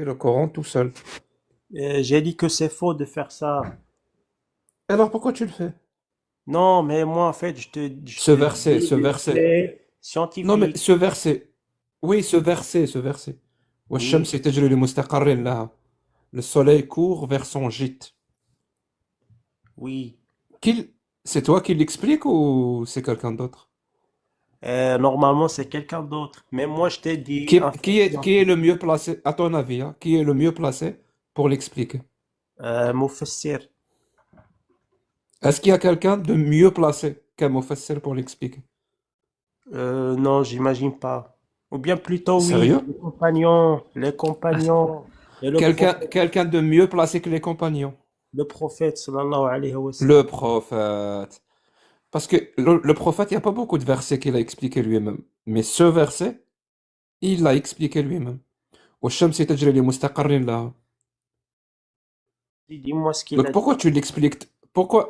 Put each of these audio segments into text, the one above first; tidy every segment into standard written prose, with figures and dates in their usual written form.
le Coran tout seul. J'ai dit que c'est faux de faire ça. Alors pourquoi tu le fais? Non, mais moi, en fait, je Ce te verset, dis ce des verset. faits Non mais scientifiques. ce verset. Oui, ce verset. Oui, والشمس تجري لمستقر لها. Le soleil court vers son gîte. oui. Qui- C'est toi qui l'explique ou c'est quelqu'un d'autre? Normalement, c'est quelqu'un d'autre. Mais moi, je t'ai dit Qui, un est, fait qui est, qui est le scientifique. mieux placé, à ton avis, hein, qui est le mieux placé pour l'expliquer? Mufassir. Est-ce qu'il y a quelqu'un de mieux placé qu'un Mofassir pour l'expliquer? Non, j'imagine pas. Ou bien plutôt oui, Sérieux? les compagnons et Quelqu'un de mieux placé que les compagnons? le prophète sallallahu alayhi wa Le sallam. prophète. Parce que le prophète, il n'y a pas beaucoup de versets qu'il a expliqué lui-même. Mais ce verset, il l'a expliqué lui-même. والشمس تجري لمستقر لها. Dis-moi ce qu'il Donc a dit. pourquoi tu l'expliques? Pourquoi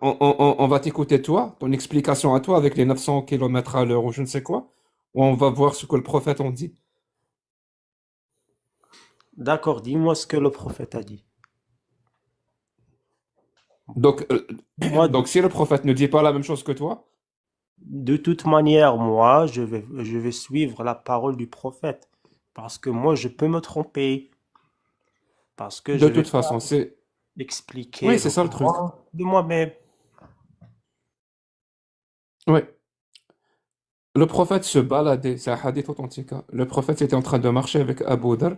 on va t'écouter toi, ton explication à toi avec les 900 kilomètres à l'heure ou je ne sais quoi, ou on va voir ce que le prophète en dit. D'accord, dis-moi ce que le prophète a dit. Donc, Moi, donc si le prophète ne dit pas la même chose que toi, de toute manière, moi, je vais suivre la parole du prophète. Parce que moi, je peux me tromper. Parce que de je vais toute pas façon, c'est... expliquer Oui, le c'est ça le truc. Coran de moi-même. Oui. Le prophète se baladait, c'est un hadith authentique, hein. Le prophète était en train de marcher avec Abu Dhar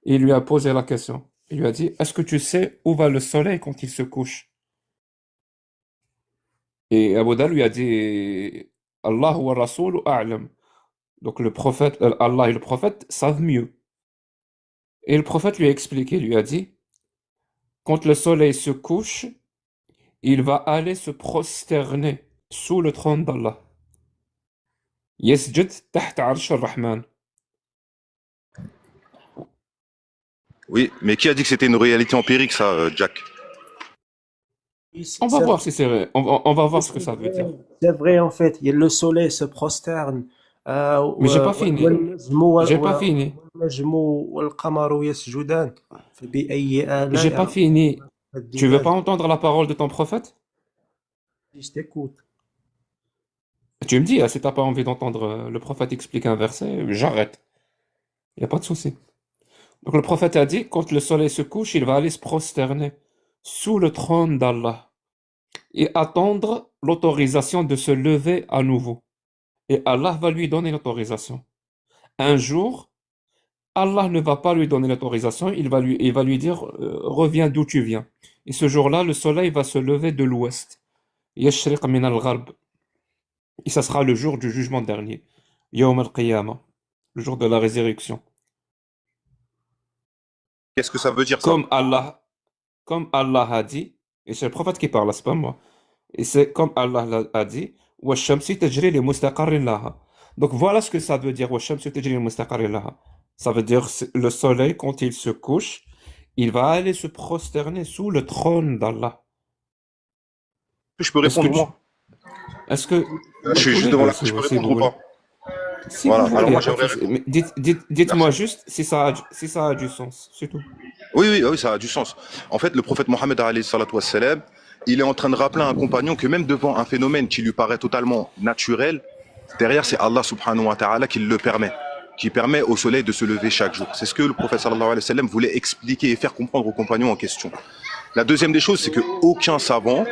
et il lui a posé la question. Il lui a dit, est-ce que tu sais où va le soleil quand il se couche? Et Abu Dhar lui a dit, Allah wa Rasoul a'lam. Donc le prophète, Allah et le prophète savent mieux. Et le prophète lui a expliqué, lui a dit, quand le soleil se couche, il va aller se prosterner sous le trône d'Allah. يسجد تحت عرش الرحمن. Oui, mais qui a dit que c'était une réalité empirique, ça, Jack? Oui, On va voir si c'est vrai. On va voir ce que ça veut dire. c'est vrai, en fait. Le soleil se prosterne. Mais j'ai pas fini. J'ai pas fini. والنجم والقمر يسجدان فبأي J'ai آلاء pas ربكما fini. Tu veux pas تكذبان. entendre la parole de ton prophète? Je t'écoute. Tu me dis, ah, si t'as pas envie d'entendre le prophète expliquer un verset, j'arrête. Il n'y a pas de souci. Donc le prophète a dit, quand le soleil se couche, il va aller se prosterner sous le trône d'Allah et attendre l'autorisation de se lever à nouveau. Et Allah va lui donner l'autorisation. Un jour, Allah ne va pas lui donner l'autorisation, il va lui dire, reviens d'où tu viens. Et ce jour-là, le soleil va se lever de l'ouest. يشرق من الغرب. Et ça sera le jour du jugement dernier. Yawm al-Qiyamah. Le jour de la résurrection. Qu'est-ce que ça veut dire, ça? Comme Allah, comme Allah a dit, et c'est le prophète qui parle, c'est pas moi. Et c'est comme a dit, وَالشَّمْسِ تَجْرِي لِمُسْتَقَرٍّ لَهَا. Donc voilà ce que ça veut dire, وَالشَّمْسِ تَجْرِي لِمُسْتَقَرٍّ لَهَا. Ça veut dire le soleil, quand il se couche, il va aller se prosterner sous le trône d'Allah. Je peux Est-ce que répondre, tu, moi? est-ce que, Je ou suis tous juste les devant deux, la... Je peux si répondre vous ou voulez. pas? Si vous Voilà. voulez, Alors, il n'y moi, a pas de j'aimerais souci. répondre. Mais dites-moi Merci. juste si ça a du sens, c'est tout. Oui, oui, oui, ça a du sens. En fait, le prophète Mohammed, alayhi salatu wassalam, il est en train de rappeler à un compagnon que même devant un phénomène qui lui paraît totalement naturel, derrière, c'est Allah subhanahu wa ta'ala qui le permet, qui permet au soleil de se lever chaque jour. C'est ce que le prophète sallallahu alayhi wa sallam voulait expliquer et faire comprendre aux compagnons en question. La deuxième des choses, c'est que aucun savant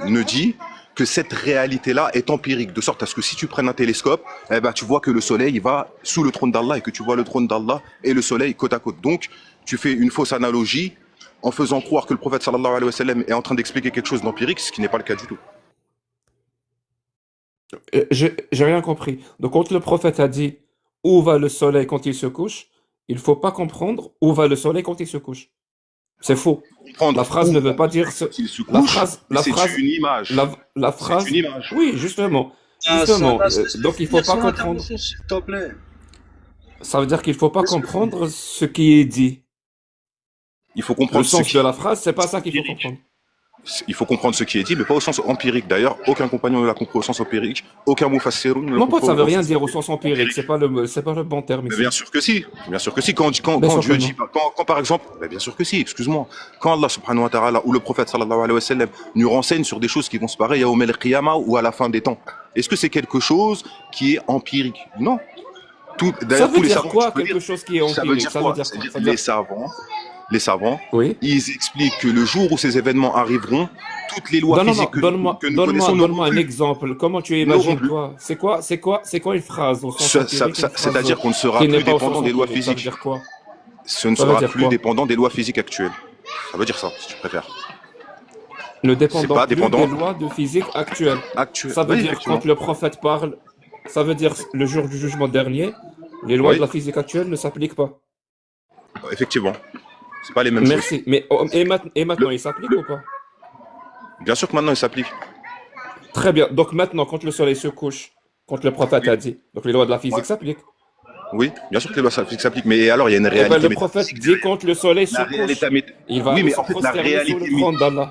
ne dit que cette réalité-là est empirique, de sorte à ce que si tu prennes un télescope, eh ben, tu vois que le soleil il va sous le trône d'Allah et que tu vois le trône d'Allah et le soleil côte à côte. Donc, tu fais une fausse analogie en faisant croire que le prophète sallallahu alayhi wa sallam est en train d'expliquer quelque chose d'empirique, ce qui n'est pas le cas du tout. J'ai rien compris. Donc, quand le prophète a dit où va le soleil quand il se couche, il faut pas comprendre où va le soleil quand il se couche. C'est faux. La Prendre phrase où ne va veut le pas dire soleil ce. quand il se La couche, phrase, la c'est phrase, une image. la C'est une phrase. image. Oui, justement, Ça, justement. Donc, il faut laisse pas son comprendre. intervention, s'il te plaît. Ça veut dire qu'il faut pas Qu'est-ce que comprendre ce qui est dit. Il faut Le comprendre ce sens de qui la phrase, c'est pas est ça qu'il faut empirique. comprendre. Il faut comprendre ce qui est dit, mais pas au sens empirique. D'ailleurs, aucun compagnon ne l'a compris au sens empirique, aucun mufassirun ne l'a Mon pote, compris ça veut au rien sens dire au sens empirique. C'est pas le bon terme Mais ici. bien sûr que si, bien sûr que si. Quand Bien sûr Dieu que non. dit, quand par exemple, mais bien sûr que si, excuse-moi, quand Allah subhanahu wa ta'ala ou le prophète sallallahu alayhi wa sallam nous renseigne sur des choses qui vont se parer à Yawm al-Qiyamah ou à la fin des temps, est-ce que c'est quelque chose qui est empirique? Non. Ça D'ailleurs, veut tous les dire savants, quoi, tu peux quelque lire, chose qui est ça veut empirique? dire Ça veut quoi? dire C'est-à-dire quoi? Ça veut dire... les savants, Oui. ils expliquent que le jour où ces événements arriveront, toutes les lois Non, non, non, physiques que nous connaissons n'auront donne-moi un plus. exemple. Comment tu N'auront imagines, plus. toi? C'est quoi une phrase au sens empirique, une phrase C'est-à-dire qu'on ne sera qui n'est plus pas au sens dépendant des lois empirique? Ça veut physiques. dire quoi? Ce ne Ça veut sera dire plus quoi? dépendant des lois physiques actuelles. Ça veut dire ça, si tu préfères. Ne C'est dépendant pas plus dépendant des lois de physique actuelles. actuel. Ça veut Oui, dire effectivement. quand le prophète parle, ça veut dire le jour du jugement dernier, les lois Oui, de la physique actuelle ne s'appliquent pas. effectivement. C'est pas les mêmes choses. Merci. Mais et maintenant, Le- il s'applique le- ou pas? Bien sûr que maintenant il s'applique. Très bien. Donc maintenant, quand le soleil se couche, quand le prophète Oui. a dit, donc les lois de la Ouais. physique s'appliquent. Oui, bien sûr que les lois physiques s'appliquent. Mais alors il y a une Eh bien, réalité le prophète métaphysique dit quand le soleil se La couche, réalité il va Oui, aller mais se en fait, prosterner sous le trône d'Allah.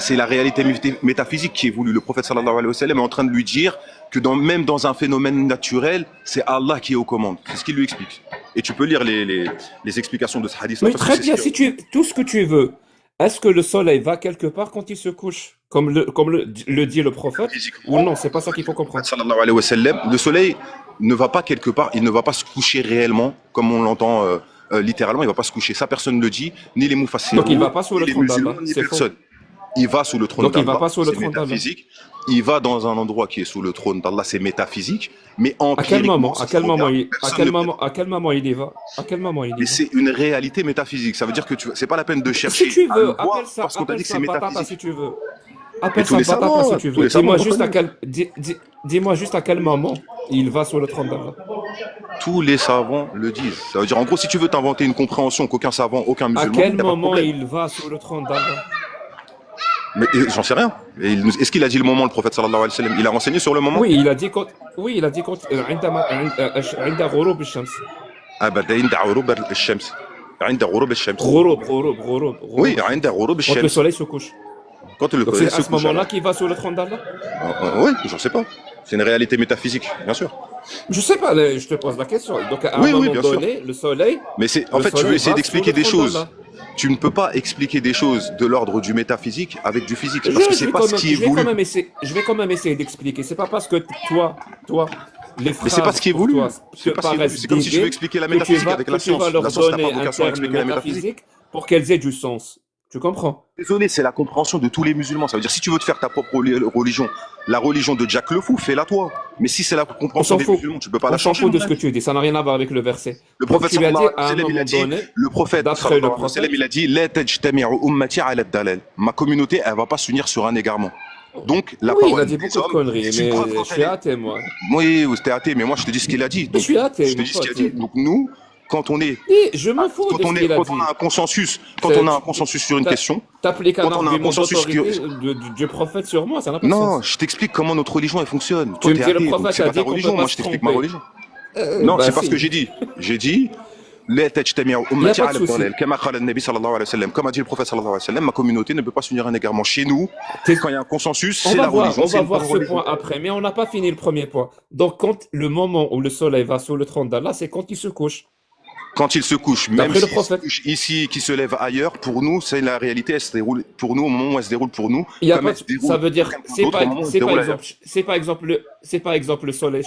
c'est la réalité métaphysique qui est voulue. Le prophète sallallahu alayhi wa sallam est en train de lui dire que même dans un phénomène naturel, c'est Allah qui est aux commandes. C'est ce qu'il lui explique. Et tu peux lire les explications de ce hadith-là. Mais parce que très c'est bien, ce si tu tout ce que tu veux. Est-ce que le soleil va quelque part quand il se couche, comme le dit le prophète, ou physiquement, non? C'est pas ça qu'il faut comprendre. sallallahu alayhi wa sallam, le soleil ne va pas quelque part, il ne va pas se coucher réellement, comme on l'entend littéralement, il ne va pas se coucher. Ça, personne ne le dit, ni les mufassirun, Donc il va pas sous ni le les trône musulmans, d'Allah, ni c'est faux. personne. Il va sous le trône Donc il va d'Allah, pas sous le c'est trône d'Allah. métaphysique. Il va dans un endroit qui est sous le trône d'Allah, c'est métaphysique. Mais À quel moment? empiriquement, ça se regarde, personne ne peut. À quel moment il y va? À quel moment il y Mais va? c'est une réalité métaphysique. Ça veut dire que c'est pas la peine de Si chercher tu à le veux, voir parce qu'on t'a dit que c'est patata métaphysique. si tu veux. Mais Appelle tous ça les patata savants, si tu tous veux. les savants Dis-moi le juste à reconnaissent. dis-moi juste à quel moment il va sur le trône d'Allah. Tous les savants le disent. Ça veut dire, en gros, si tu veux t'inventer une compréhension qu'aucun savant, aucun À musulman, quel y a pas de moment problème. il va sur le trône d'Allah? Mais j'en sais rien. Est-ce qu'il a dit le moment, le prophète sallallahu alayhi wa sallam? Il a renseigné sur le moment? Oui, il a dit quand عند غروب الشمس. أبدا عند غروب الشمس. عند غروب الشمس. غروب. Oui, عند غروب Quand le الشمس. soleil se couche. Quand le Donc soleil c'est à se ce couche. moment-là qu'il va sur le trône d'Allah? Oui, j'en sais pas. C'est une réalité métaphysique, bien sûr. Je sais pas, je te pose la question. Donc à un Oui, oui, moment bien sûr. donné, le soleil, Mais en le fait, tu soleil veux essayer va d'expliquer sur le des trône choses. d'Allah. Tu ne peux pas expliquer des choses de l'ordre du métaphysique avec du physique. Je, Parce que je c'est vais pas quand ce même, qui est je vais voulu. quand même essayer, je vais quand même essayer d'expliquer. C'est pas parce que toi, les Mais phrases c'est pas ce qui est pour voulu. toi C'est te pas ce qui est voulu. paraissent C'est comme si tu veux dégaines expliquer la que tu métaphysique vas, avec que la tu vas science. leur La science n'a pas donner un vocation à terme expliquer la métaphysique. métaphysique pour qu'elles aient du sens. Tu comprends? Désolé, c'est la compréhension de tous les musulmans. Ça veut dire si tu veux te faire ta propre religion, la religion de Jack le Fou, fais-la toi. Mais si c'est la On compréhension s'en des fout. musulmans, tu peux pas On la s'en changer. fout de mon ce que ami. tu dis. Ça n'a rien à voir avec le verset. Le Donc prophète tu lui as dit sallallahu à un alayhi wa sallam, il moment a dit, donné, le prophète d'après sallallahu le alayhi wa sallam, prophète, il a dit, La tajtami'u ummati ala ad-dalal. Ma communauté, elle va pas s'unir sur un égarement. Donc la oui, il a parole dit des beaucoup de hommes, conneries, c'est une mais preuve je quand suis elle est. athée, moi. Oui, c'était athée, mais moi je te dis ce qu'il a dit. Je Donc, suis athée, je te mon dis ce qu'il a pote. dit. Donc nous, quand on est, Et je m'en fous de ce qu'il a quand dit. on a un consensus, quand C'est- on a un consensus sur une t'as- question, T'appliques un quand on a un argument consensus d'autorité du prophète sur moi, ça n'a pas de non, sens. je t'explique comment notre religion elle fonctionne. Tu Toi me t'es dis le athée, donc prophète c'est a pas dit ta qu'on peut religion. pas Moi se je t'explique ma tromper. religion. Non, Bah c'est pas ce si. que j'ai dit. J'ai dit. لا تجتمع Il n'y a أمتي pas de على souci. الضلال كما قال النبي صلى الله عليه وسلم. Comme a dit le prophète sallallahu alayhi wa sallam, ma communauté ne peut pas s'unir à un égarement. Chez nous, T'es- quand il y a un consensus, On c'est va la voir, religion. on C'est va une voir bonne ce religion. point après, mais on n'a pas fini le premier point. Donc, quand le moment où le soleil va sur le trône d'Allah, c'est quand il se couche. Quand il se couche, même D'après le s'il se prophète. couche ici, qui se lève ailleurs, pour nous, c'est la réalité. Elle se déroule pour nous au moment où elle se déroule pour nous. Il y a Comme pas, elle se déroule ça veut dire, pour d'autres au moment où elle se c'est pas déroule ailleurs. exemple, c'est par exemple le soleil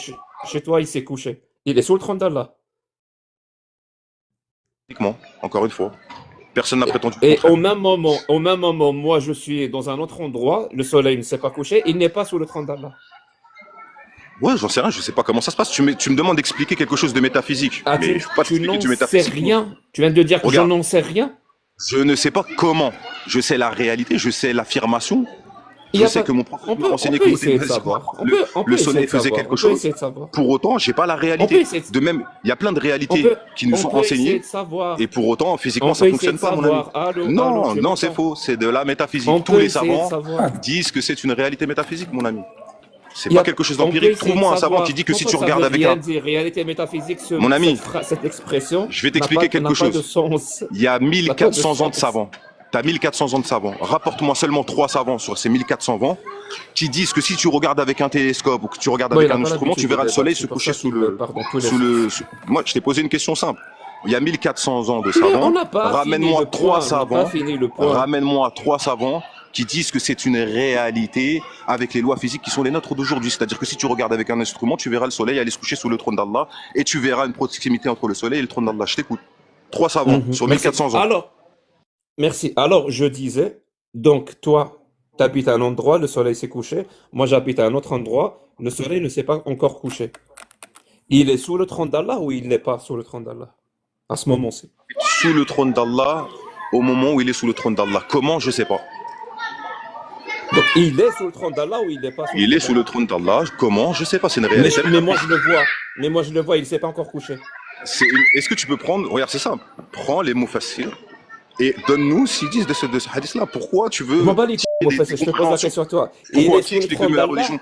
chez toi, il s'est couché. Il est sur le trône d'Allah. Uniquement, encore une fois. Personne n'a prétendu le Et contraire. au même moment, moi, je suis dans un autre endroit, le soleil ne s'est pas couché, il n'est pas sous le trône d'Allah. Ouais, j'en sais rien, je sais pas comment ça se passe. Tu me demandes d'expliquer quelque chose de métaphysique. Ah, Mais je peux pas tu t'expliquer n'en du sais métaphysique. rien. Tu viens de dire que je Regarde. n'en sais rien. Je ne sais pas comment. Je sais la réalité, je sais l'affirmation. Il y Je a sais pas- que mon prophète On m'a peut enseigné que essayer de savoir. On peut le essayer soleil de faisait savoir. quelque On peut chose. essayer de savoir. Pour autant, j'ai pas la On peut réalité. essayer de- De même, il y a plein de On réalités peut, qui nous on sont peut essayer enseignées. de savoir. Et pour autant, physiquement, On ça peut essayer fonctionne de pas, mon ami. savoir. Allô, Non, allô, tu non, c'est m'entends? faux. C'est de la métaphysique. On Tous peut les essayer de savants savoir. disent que c'est une réalité métaphysique, mon ami. C'est Il y a- pas quelque chose on peut d'empirique. essayer de Trouve-moi un savant savoir. qui dit que si Mon tu pote, ça regardes veut avec rien un... dire. Réalité métaphysique, Mon ami, cette expression je vais t'expliquer quelque n'a pas de chose. sens. Il y a N'a pas de 1400 ans de sens. savants. Tu as 1400 ans de savants. Rapporte-moi seulement 3 savants sur ces 1400 ans qui disent que si tu regardes avec un télescope ou que tu regardes Bon, il avec n'a un pas instrument, tu l'habitude de verras le soleil débattre, se c'est pour coucher ça qu'il part dans tous les sens. Moi, je t'ai posé une question simple. Il y a 1400 ans de Mais savants. on n'a pas fini Ramène-moi le 3 point, on n'a pas savants. fini le point. Ramène-moi 3 savants qui disent que c'est une réalité avec les lois physiques qui sont les nôtres d'aujourd'hui. C'est-à-dire que si tu regardes avec un instrument, tu verras le soleil aller se coucher sous le trône d'Allah et tu verras une proximité entre le soleil et le trône d'Allah. Je t'écoute. 3 savants sur Merci. 1400 ans. Alors, merci. Alors, je disais, donc toi, tu habites à un endroit, le soleil s'est couché. Moi, j'habite à un autre endroit, le soleil ne s'est pas encore couché. Il est sous le trône d'Allah ou il n'est pas sous le trône d'Allah à ce moment-ci? Sous le trône d'Allah au moment où il est sous le trône d'Allah. Comment? Je sais pas. Donc, il est sous le trône d'Allah ou il n'est pas sous le Il est trône sous le trône d'Allah. Comment? Je sais pas. C'est une d'Allah? réalité. Mais moi, je le vois. Mais moi, je le vois, il ne s'est pas encore couché. Est-ce que tu peux prendre, regarde, c'est simple, prends les mufassir et donne-nous s'ils disent de ce hadith-là. Pourquoi tu veux Je m'en bats les couilles, des mon frère, je te pose la compréhensions? question à toi. Il Pourquoi est qui sous le explique trône de la d'Allah, religion?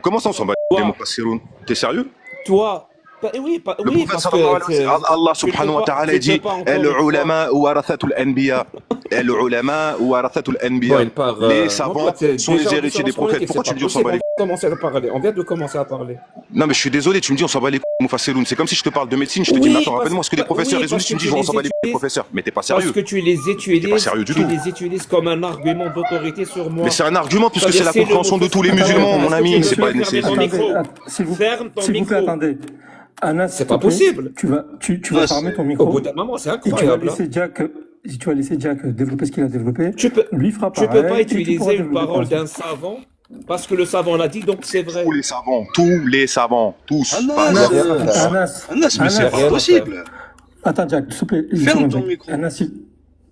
Comment ça on s'en bat les toi, mufassiroun? T'es sérieux? toi, oui, Le oui, prophète parce sallallahu alayhi wa que sallam, Allah tu ne peux subhanahu wa pas, ta'ala tu ne peux dit pas encore une fois. Al-ulama warathatul anbiya. Al-ulama warathatul Bon, anbiya. il part. Les Mon savants pote, c'est sont les déjà en héritiers des dissonance prophètes. phonétique, c'est Pourquoi pas tu me dis on s'en possible. bat On les vient de commencer à parler. On vient de commencer à parler. Non mais je suis désolé, tu me dis on s'en bat les mufassiroun. C'est comme si je te parle de médecine, je te dis mais Oui, attends, rappelle-moi ce que des professeurs oui, ils ont dit, parce tu que me dis tu on s'en les bat les utilises, professeurs. Mais t'es pas parce sérieux. que tu les T'es pas sérieux du tout. utilises comme un argument d'autorité sur Mais moi. c'est un argument puisque c'est C'est-à-dire, la c'est le compréhension de mot tous les facile. musulmans, Attendez, mon Est-ce que tu ami. peux C'est pas fermer ton attendez, micro? s'il Ferme ton vous plaît, micro. attendez. Anas, C'est s'il te pas plaît, possible. tu vas fermer ton Au micro bout d'un moment, c'est et incroyable, hein. tu vas laisser Jack développer ce qu'il a développé. Tu peux, Lui fera tu peux pas pareil et tu pourras utiliser une développer par parole la suite. d'un savant parce que le savant l'a dit, donc c'est vrai. Tous les savants, tous. Pas Anas, un. Anas, Anas, mais c'est Anas, pas rien à possible. attends Jack, s'il te plaît, une Ferme seconde, ton Jack. micro.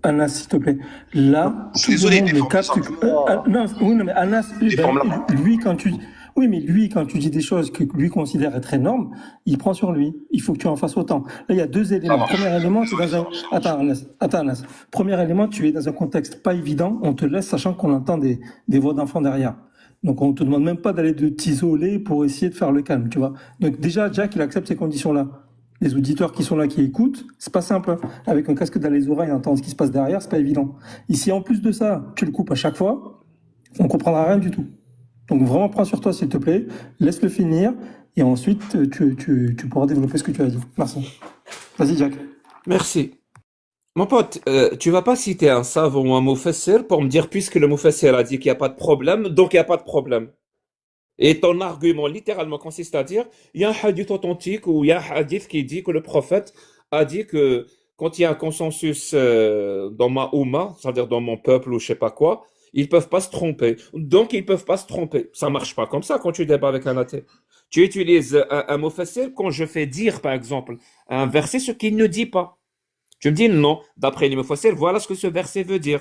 Anas, s'il te plaît. Là, Je suis tout le désolé, monde il le déforme capte. Non, oui, non, mais Anas, Déforme la parole. lui, quand tu dis des choses que lui considère être énormes, il prend sur lui. Il faut que tu en fasses autant. Là, il y a deux éléments. marche. Premier élément, c'est dans un. Attends, Anas. Premier élément, tu es dans un contexte pas évident. On te laisse, sachant qu'on entend des voix d'enfants derrière. Donc, on te demande même pas d'aller de t'isoler pour essayer de faire le calme, tu vois. Donc, déjà, Jack, il accepte ces conditions-là. Les auditeurs qui sont là, qui écoutent, c'est pas simple, hein. Avec un casque dans les oreilles, entendre ce qui se passe derrière, c'est pas évident. Ici, en plus de ça, tu le coupes à chaque fois, on comprendra rien du tout. Donc vraiment, prends sur toi, s'il te plaît, laisse-le finir, et ensuite, tu pourras développer ce que tu as dit. Merci. Vas-y, Jack. Merci. Mon pote, tu vas pas citer un savant ou un mufassir pour me dire, puisque le mufassir a dit qu'il n'y a pas de problème, donc il n'y a pas de problème. Et ton argument littéralement consiste à dire, il y a un hadith authentique ou il y a un hadith qui dit que le prophète a dit que quand il y a un consensus dans ma oumma, c'est-à-dire dans mon peuple ou je sais pas quoi, ils peuvent pas se tromper. Donc ils peuvent pas se tromper. Ça marche pas comme ça quand tu débats avec un athée. Tu utilises un mufassir quand je fais dire, par exemple, un verset ce qu'il ne dit pas. Tu me dis non, d'après les mufassirs, voilà ce que ce verset veut dire.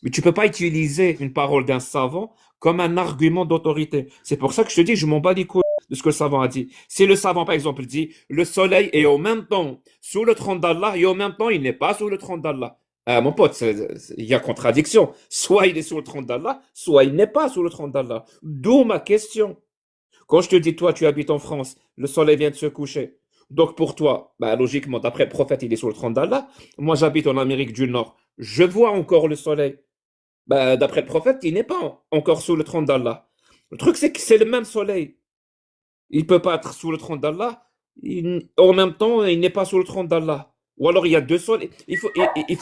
Mais tu peux pas utiliser une parole d'un savant comme un argument d'autorité. C'est pour ça que je te dis, je m'en bats les couilles de ce que le savant a dit. Si le savant, par exemple, dit le soleil est en même temps sous le trône d'Allah et en même temps il n'est pas sous le trône d'Allah. Mon pote, il y a contradiction. Soit il est sous le trône d'Allah, soit il n'est pas sous le trône d'Allah. D'où ma question. Quand je te dis, toi, tu habites en France, le soleil vient de se coucher. Donc pour toi, bah, logiquement, d'après le prophète, il est sous le trône d'Allah. Moi, j'habite en Amérique du Nord. Je vois encore le soleil. Bah, d'après le prophète, il n'est pas encore sous le trône d'Allah. Le truc, c'est que c'est le même soleil. Il peut pas être sous le trône d'Allah. En même temps, il n'est pas sous le trône d'Allah. Ou alors il y a deux soleils. Il faut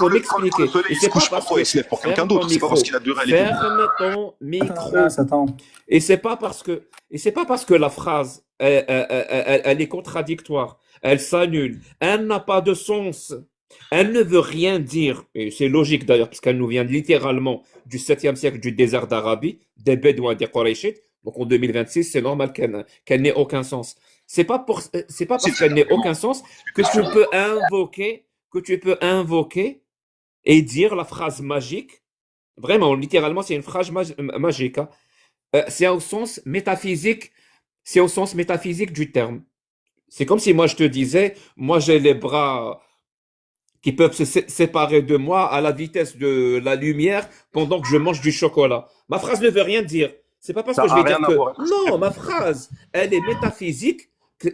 m'expliquer. Le soleil, Et il se c'est pas couche parce pourquoi que il se lève pour quelqu'un ferme ton d'autre. C'est pas micro. parce qu'il a deux réalités. Ferme ton micro. Attends. Et c'est pas parce que la phrase elle est contradictoire, elle s'annule, elle n'a pas de sens, elle ne veut rien dire. Et c'est logique d'ailleurs parce qu'elle nous vient littéralement du 7e siècle du désert d'Arabie, des Bédouins, des Qurayshites. Donc en 2026, c'est normal qu'elle n'ait aucun sens. C'est pas parce qu'elle n'ait aucun sens que tu peux invoquer et dire la phrase magique. Vraiment, littéralement, c'est une phrase magique, hein. C'est au sens métaphysique du terme. C'est comme si moi je te disais, moi j'ai les bras qui peuvent se séparer de moi à la vitesse de la lumière pendant que je mange du chocolat. Ma phrase ne veut rien dire. C'est pas parce Ça que je a vais rien dire à que voir avec non, ma phrase, elle est métaphysique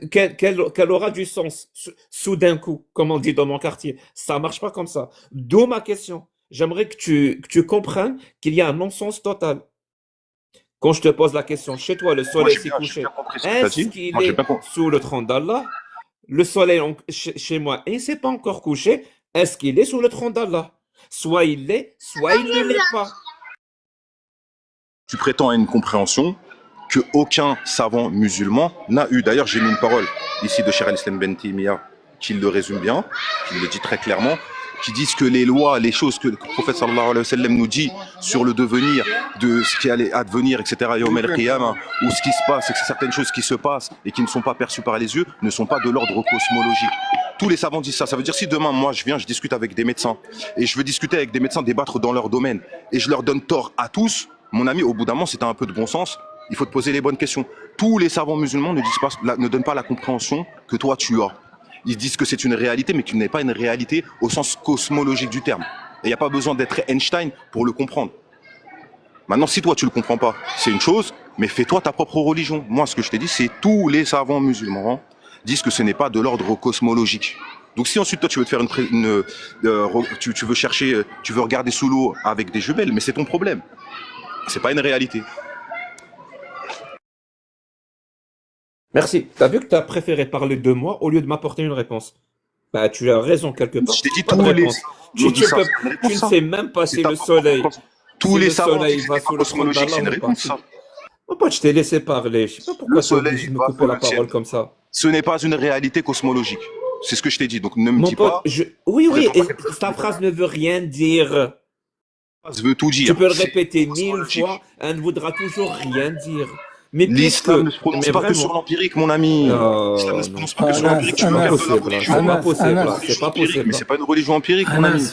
qu'elle aura du sens soudain coup, comme on dit dans mon quartier. Ça marche pas comme ça. D'où ma question. j'aimerais que tu comprennes qu'il y a un non-sens total. Quand je te pose la question, chez toi, le Moi, soleil s'est j'ai couché, bien compris ce que tu as est-ce dit. qu'il Moi, j'ai est bien compris. sous le trône d'Allah? Le soleil chez moi, il ne s'est pas encore couché, est-ce qu'il est sous le trône d'Allah? Soit il l'est, soit il ne l'est pas. Tu prétends à une compréhension que aucun savant musulman n'a eu. D'ailleurs, j'ai mis une parole ici de Cheikh al-Islam Ben Taymiyyah qui le résume bien, qui le dit très clairement, qui disent que les lois, les choses que le prophète sallallahu alayhi wa sallam nous dit sur le devenir, de ce qui allait advenir, etc., Yawm al-Qiyamah, ou ce qui se passe, et que certaines choses qui se passent et qui ne sont pas perçues par les yeux, ne sont pas de l'ordre cosmologique. Tous les savants disent ça. Ça veut dire si demain, moi, je viens, je discute avec des médecins, et je veux discuter avec des médecins, débattre dans leur domaine, et je leur donne tort à tous, mon ami, au bout d'un moment, si tu as un peu de bon sens, il faut te poser les bonnes questions. Tous les savants musulmans ne donnent pas la compréhension que toi, tu as. Ils disent que c'est une réalité, mais qui n'est pas une réalité au sens cosmologique du terme. Et il n'y a pas besoin d'être Einstein pour le comprendre. Maintenant, si toi, tu ne le comprends pas, c'est une chose, mais fais-toi ta propre religion. Moi, ce que je t'ai dit, c'est tous les savants musulmans disent que ce n'est pas de l'ordre cosmologique. Donc si ensuite toi tu veux te faire tu veux chercher, tu veux regarder sous l'eau avec des jumelles, mais c'est ton problème. C'est pas une réalité. Merci. T'as vu que t'as préféré parler de moi au lieu de m'apporter une réponse. Bah, tu as raison quelque part. Je t'ai dit Pas de tous les réponse. savants disent ça, peux- c'est une tu réponse, ne ça. sais même pas si C'est ta le propre soleil, réponse. Tous si les le savants soleil disent que va c'est pas sous le trône cosmologique, c'est d'Allah une ou pas. réponse, ça. Mon pote, je t'ai laissé parler. Je sais pas Le pourquoi tu es soleil obligé de me va couper sous la le ciel. parole comme ça. Ce n'est pas une réalité cosmologique. C'est ce que je t'ai dit. Donc ne me Mon dis pote, pas, oui, prétends pas et quelque chose ta de phrase ne veut rien dire. ça veut tout Tu dire. peux le C'est répéter 1000 cosmologique. fois, elle ne voudra toujours rien dire. Mais L'islam ne se prononce mais pas que sur vraiment, l'empirique, mon ami. L'islam ne se non, prononce pas que sur Anas, l'empirique. Tu c'est peux pas faire de la possible, là. religion. C'est pas Anas, possible, là. Anas, C'est pas Empirique, possible, mais là. c'est pas une religion empirique, mon ami.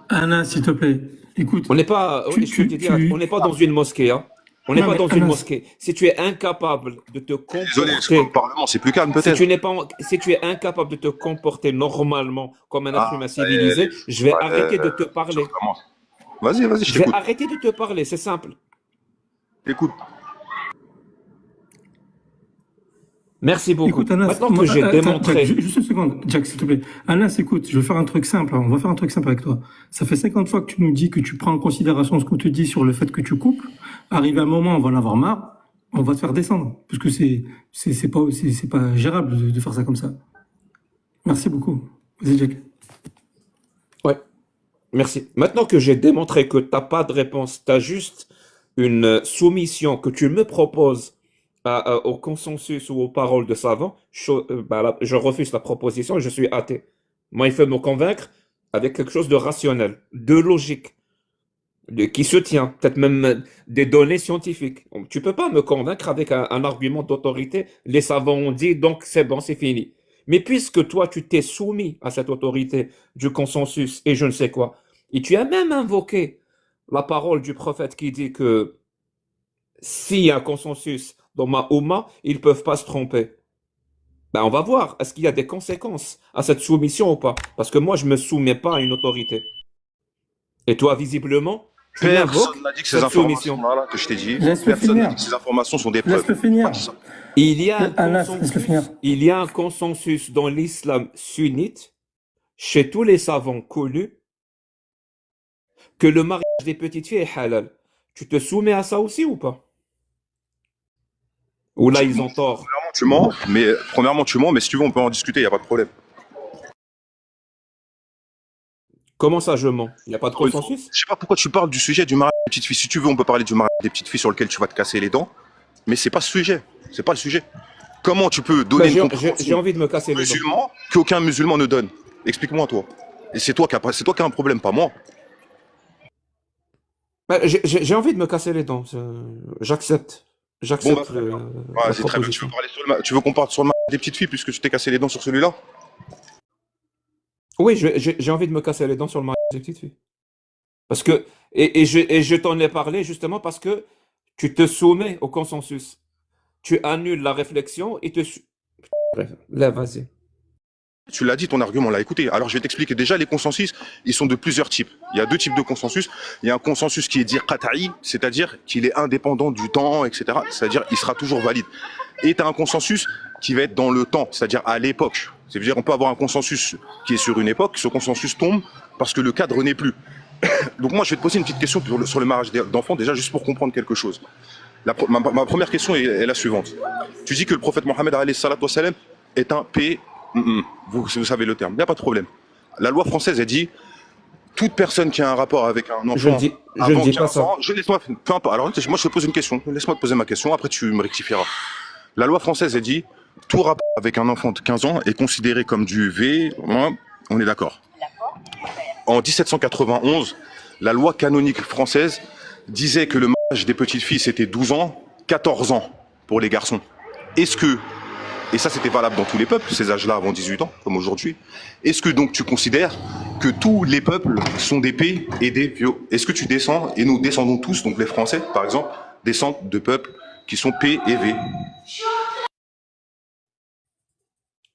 Anas, s'il te plaît. Écoute, On n'est pas, oui, je te dis, on n'est pas dans une mosquée, hein. On n'est Non, pas mais dans une Anas, mosquée. Si tu es incapable de te Désolé, parce que comporter, le Parlement, c'est plus calme si peut-être. tu n'es pas, si tu es incapable de te comporter normalement comme un être Ah, humain civilisé, je vais arrêter de te tu parler. recommences. Vas-y, vas-y, je Je vais t'écoute. arrêter de te parler, c'est simple. Écoute. Merci beaucoup. écoute, Anas, Maintenant que j'ai Jack, démontré, juste une seconde. Jack, s'il te plaît. Anas, écoute, je vais faire un truc simple. On va faire un truc simple avec toi. Ça fait 50 fois que tu nous dis que tu prends en considération ce qu'on te dit sur le fait que tu coupes. Arrivé un moment, on va en avoir marre. On va te faire descendre. Parce que c'est pas gérable de faire ça comme ça. Merci beaucoup. Vas-y, Jack. ouais, merci. Maintenant que j'ai démontré que t'as pas de réponse, tu as juste une soumission que tu me proposes au consensus ou aux paroles de savants, je refuse la proposition et je suis athée. Moi, il faut me convaincre avec quelque chose de rationnel, de logique, qui se tient, peut-être même des données scientifiques. Donc, tu peux pas me convaincre avec un argument d'autorité. Les savants ont dit, donc c'est bon, c'est fini. Mais puisque toi, tu t'es soumis à cette autorité du consensus et je ne sais quoi, et tu as même invoqué la parole du prophète qui dit que s'il y a un consensus dans ma Oumma, ils ne peuvent pas se tromper. Ben, on va voir, est-ce qu'il y a des conséquences à cette soumission ou pas? Parce que moi, je ne me soumets pas à une autorité. Et toi, visiblement, tu m'invoques Personne n'a dit que ces cette soumission. informations-là que je t'ai dit. Laisse-le Personne n'a finir. dit que ces informations sont des preuves. Laisse-le finir. Pas dit ça. Il y a un Anas, laisse-le consensus, finir. il y a un consensus dans l'islam sunnite, chez tous les savants connus, que le mariage des petites filles est halal. Tu te soumets à ça aussi ou pas? Ou là, ils ont tort. Premièrement, tu mens, mais si tu veux, on peut en discuter, il n'y a pas de problème. Comment ça, je mens? Il n'y a pas de consensus? Je sais pas pourquoi tu parles du sujet du mariage des petites filles. Si tu veux, on peut parler du mariage des petites filles sur lequel tu vas te casser les dents, mais c'est pas ce sujet. C'est pas le sujet. Comment tu peux donner Ben, une j'ai compréhension envie de me casser les dents. musulman qu'aucun musulman ne donne? Explique-moi, toi. Et c'est toi qui as un problème, pas moi. Ben, j'ai envie de me casser les dents. J'accepte. Bon, J'accepte très bien. la Ouais, c'est très bien. proposition. Tu veux qu'on parle sur le mariage des petites filles puisque tu t'es cassé les dents sur celui-là? Oui, j'ai envie de me casser les dents sur le mariage des petites filles. Parce que, et je t'en ai parlé justement parce que tu te soumets au consensus. Tu annules la réflexion et Bref, là, vas-y. Tu l'as dit, ton argument, on l'a écouté. Alors je vais t'expliquer. Déjà, les consensus, ils sont de plusieurs types. Il y a deux types de consensus. Il y a un consensus qui est dit qata'i, c'est-à-dire qu'il est indépendant du temps, etc. C'est-à-dire il sera toujours valide. Et tu as un consensus qui va être dans le temps, c'est-à-dire à l'époque. C'est-à-dire on peut avoir un consensus qui est sur une époque, ce consensus tombe parce que le cadre n'est plus. Donc moi, je vais te poser une petite question sur le mariage d'enfants, déjà juste pour comprendre quelque chose. Ma première question est la suivante. Tu dis que le prophète Mohammed alayhi salatu wassalam est un P. Vous savez le terme, il n'y a pas de problème. La loi française, elle dit toute personne qui a un rapport avec un enfant Je ne avant dis pas 15 ça. ans, laisse-moi, peu importe. Alors, moi, je te pose une question. Laisse-moi te poser ma question, après tu me rectifieras. La loi française, elle dit tout rapport avec un enfant de 15 ans est considéré comme du V. On est d'accord. En 1791, la loi canonique française disait que le mariage des petites filles, c'était 12 ans, 14 ans pour les garçons. Est-ce que, et ça c'était valable dans tous les peuples, ces âges-là avant 18 ans, comme aujourd'hui, est-ce que donc tu considères que tous les peuples sont des P et des P? Est-ce que tu descends, et nous descendons tous, donc les Français par exemple, descendent de peuples qui sont P et V?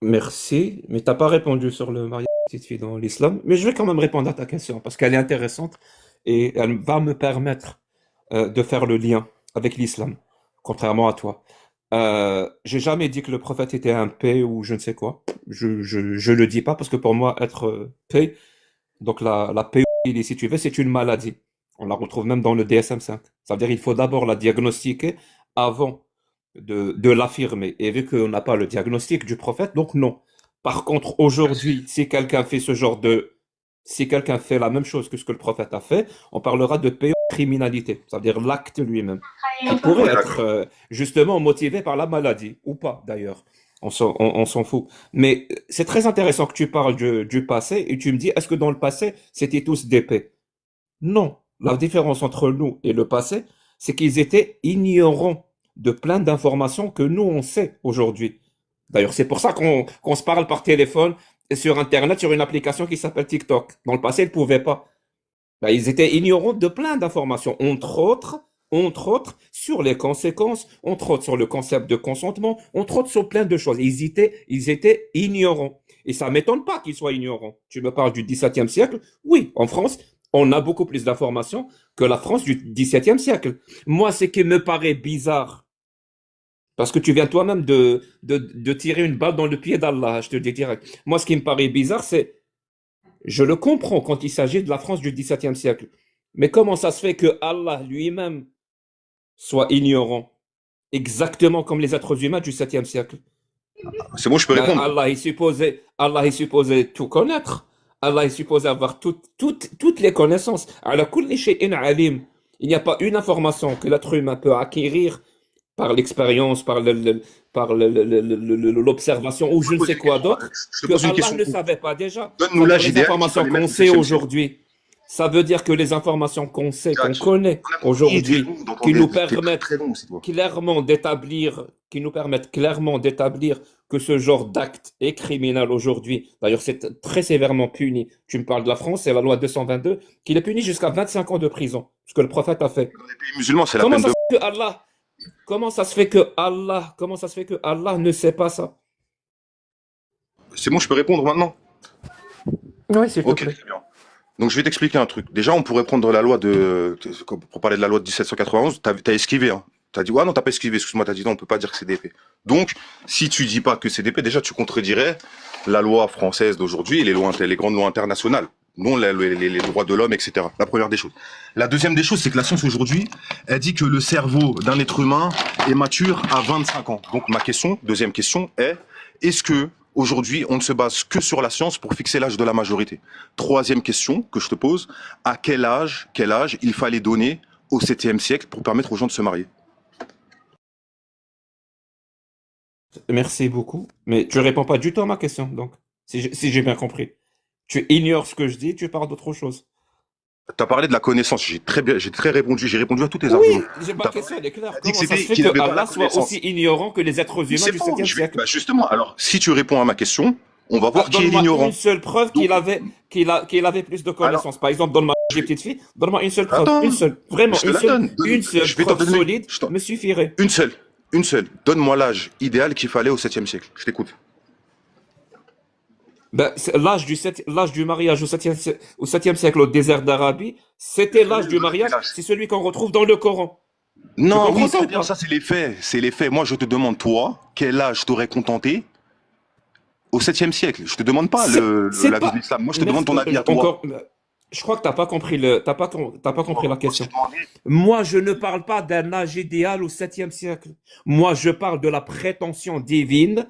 Merci, mais t'as pas répondu sur le mariage des petites filles dans l'islam. Mais je vais quand même répondre à ta question parce qu'elle est intéressante et elle va me permettre de faire le lien avec l'islam, contrairement à toi. J'ai jamais dit que le prophète était un P ou je ne sais quoi. Je le dis pas parce que pour moi, être P, donc la pédophilie, si tu veux, c'est une maladie. On la retrouve même dans le DSM-5. Ça veut dire qu'il faut d'abord la diagnostiquer avant de l'affirmer. Et vu qu'on n'a pas le diagnostic du prophète, donc non. Par contre, aujourd'hui, si quelqu'un fait si quelqu'un fait la même chose que ce que le prophète a fait, on parlera de pédocriminalité. Ça veut dire l'acte lui-même, qui pourrait être justement motivé par la maladie, ou pas d'ailleurs. On s'en fout. Mais c'est très intéressant que tu parles du passé et tu me dis, est-ce que dans le passé, c'était tous des paix? Non. La différence entre nous et le passé, c'est qu'ils étaient ignorants de plein d'informations que nous, on sait aujourd'hui. D'ailleurs, c'est pour ça qu'on se parle par téléphone et sur Internet, sur une application qui s'appelle TikTok. Dans le passé, ils ne pouvaient pas. Ben, ils étaient ignorants de plein d'informations, entre autres, sur les conséquences, entre autres, sur le concept de consentement, entre autres, sur plein de choses. Ils étaient ignorants. Et ça ne m'étonne pas qu'ils soient ignorants. Tu me parles du XVIIe siècle? Oui, en France, on a beaucoup plus d'informations que la France du XVIIe siècle. Moi, ce qui me paraît bizarre, parce que tu viens toi-même de tirer une balle dans le pied d'Allah, je te le dis direct. Moi, ce qui me paraît bizarre, c'est, je le comprends quand il s'agit de la France du XVIIe siècle. Mais comment ça se fait que Allah lui-même soit ignorant, exactement comme les êtres humains du 7e siècle? C'est bon, je peux Ben, répondre. Allah est supposé tout connaître. Allah est supposé avoir toutes les connaissances. Ala kulli shay'in alim. Il n'y a pas une information que l'être humain peut acquérir par l'expérience, par l'observation ou je ne sais quoi d'autre, Je te que pose une Allah question. ne savait pas déjà. Donne-nous Ça veut dire l'âge les idéal qu'il informations fallait mettre qu'on au sait 7e siècle. aujourd'hui, ça veut dire que les informations qu'on sait, qu'on Jacques, connaît on a compris, aujourd'hui, t'es long dans ton qui nous dé- t'es permettent très long aussi, toi. qui nous permettent clairement d'établir que ce genre d'acte est criminel aujourd'hui. D'ailleurs, c'est très sévèrement puni. Tu me parles de la France, c'est la loi 222 qui est puni jusqu'à 25 ans de prison, ce que le prophète a fait. Dans les pays musulmans, c'est la Comment peine ça de... se fait que Allah, comment ça se fait que Allah ne sait pas ça? C'est bon, je peux répondre maintenant? Oui, s'il te Ok, plaît. très bien. Donc, je vais t'expliquer un truc. Déjà, on pourrait prendre la loi pour parler de la loi de 1791, t'as esquivé, hein. T'as dit, ouais, non, t'as pas esquivé, excuse-moi, t'as dit, non, on peut pas dire que c'est d'épée. Donc, si tu dis pas que c'est d'épée, déjà, tu contredirais la loi française d'aujourd'hui et les grandes lois internationales, dont les droits de l'homme, etc. La première des choses. La deuxième des choses, c'est que la science aujourd'hui, elle dit que le cerveau d'un être humain est mature à 25 ans. Donc, ma question, deuxième question est-ce que aujourd'hui, on ne se base que sur la science pour fixer l'âge de la majorité? Troisième question que je te pose, à quel âge il fallait donner au 7e siècle pour permettre aux gens de se marier? Merci beaucoup. Mais tu réponds pas du tout à ma question, donc, si j'ai bien compris. Tu ignores ce que je dis, tu parles d'autre chose. Tu as parlé de la connaissance, j'ai répondu à tous tes Oui, arguments. ma question elle est claire. T'as dit Comment ça se fait qu'il que n'avait pas la Allah soit connaissance. aussi ignorant que les êtres Mais humains c'est du faux. 7e siècle? Bah justement, alors, si tu réponds à ma question, on va voir qui est Donne-moi l'ignorant. une seule preuve qu'il avait plus de connaissances. Par exemple, donne-moi des petites filles, donne-moi une seule preuve, Attends, une seule, vraiment je te la donne. une seule Je vais t'en preuve donner. solide me suffirait. Une seule. Donne-moi l'âge idéal qu'il fallait au 7e siècle. Je t'écoute. Ben, l'âge du mariage au 7e siècle au désert d'Arabie, c'était l'âge du mariage, c'est celui qu'on retrouve dans le Coran. Non, comprends oui, ça très ou bien, pas? ça c'est les faits. C'est les faits. Moi, je te demande, toi, quel âge t'aurais contenté au 7e siècle? Je te demande pas C'est l'avis pas. de l'islam. Moi, je te demande ton avis à toi. Encore, Je crois que t'as pas compris la Moi, je t'ai question. demandé. Moi, je ne parle pas d'un âge idéal au 7e siècle. Moi, je parle de la prétention divine,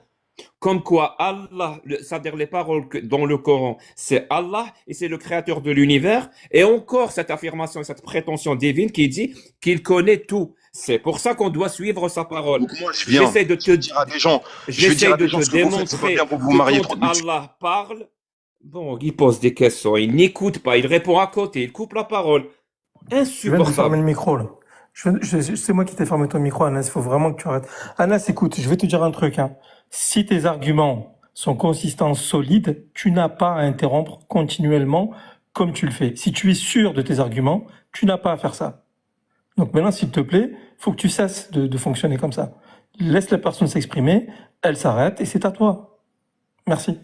comme quoi Allah, c'est-à-dire les paroles dans le Coran, c'est Allah et c'est le créateur de l'univers. Et encore cette affirmation, cette prétention divine qui dit qu'il connaît tout. C'est pour ça qu'on doit suivre sa parole. Donc moi, J'essaie de je te, vais dire à des gens, j'essaie de te ce que vous faites, c'est pas bien démontrer pour vous que marier quand trop de bêtises. Allah parle, bon, il pose des questions, il n'écoute pas, il répond à côté, il coupe la parole. Je viens de lui fermer Insupportable. le micro, là. C'est moi qui t'ai fermé ton micro, Anas. Il faut vraiment que tu arrêtes. Anas, écoute, je vais te dire un truc, hein. Si tes arguments sont consistants, solides, tu n'as pas à interrompre continuellement comme tu le fais. Si tu es sûr de tes arguments, tu n'as pas à faire ça. Donc maintenant, s'il te plaît, faut que tu cesses de fonctionner comme ça. Laisse la personne s'exprimer, elle s'arrête et c'est à toi. Merci.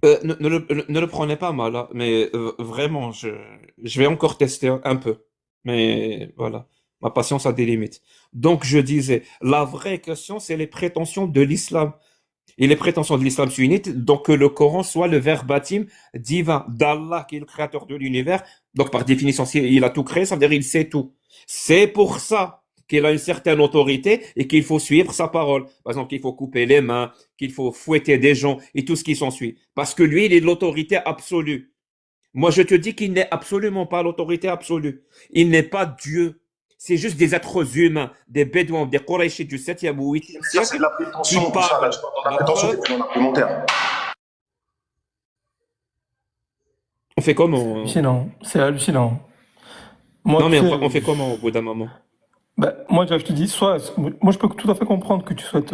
Ne le prenez pas mal, hein, mais vraiment, je vais encore tester un peu. Mais voilà, ma patience a des limites. Donc, je disais, la vraie question, c'est les prétentions de l'islam. Et les prétentions de l'islam sunnite, donc que le Coran soit le verbatim divin d'Allah, qui est le créateur de l'univers. Donc, par définition, si il a tout créé, ça veut dire il sait tout. C'est pour ça qu'il a une certaine autorité et qu'il faut suivre sa parole. Par exemple, qu'il faut couper les mains, qu'il faut fouetter des gens et tout ce qui s'ensuit. Parce que lui, il est l'autorité absolue. Moi, je te dis qu'il n'est absolument pas l'autorité absolue. Il n'est pas Dieu. C'est juste des êtres humains, des Bédouins, des Qurayshis du 7e ou 8e Ça, c'est siècle de la qui prétention, ça, là, parlent. tu parles dans la La prétention, preuve, t'es plus dans l'argumentaire. on fait C'est comment? hallucinant. C'est hallucinant. Moi, Non, tu mais sais, on fait comment au bout d'un moment? moi, je te dis, moi, je peux tout à fait comprendre que tu souhaites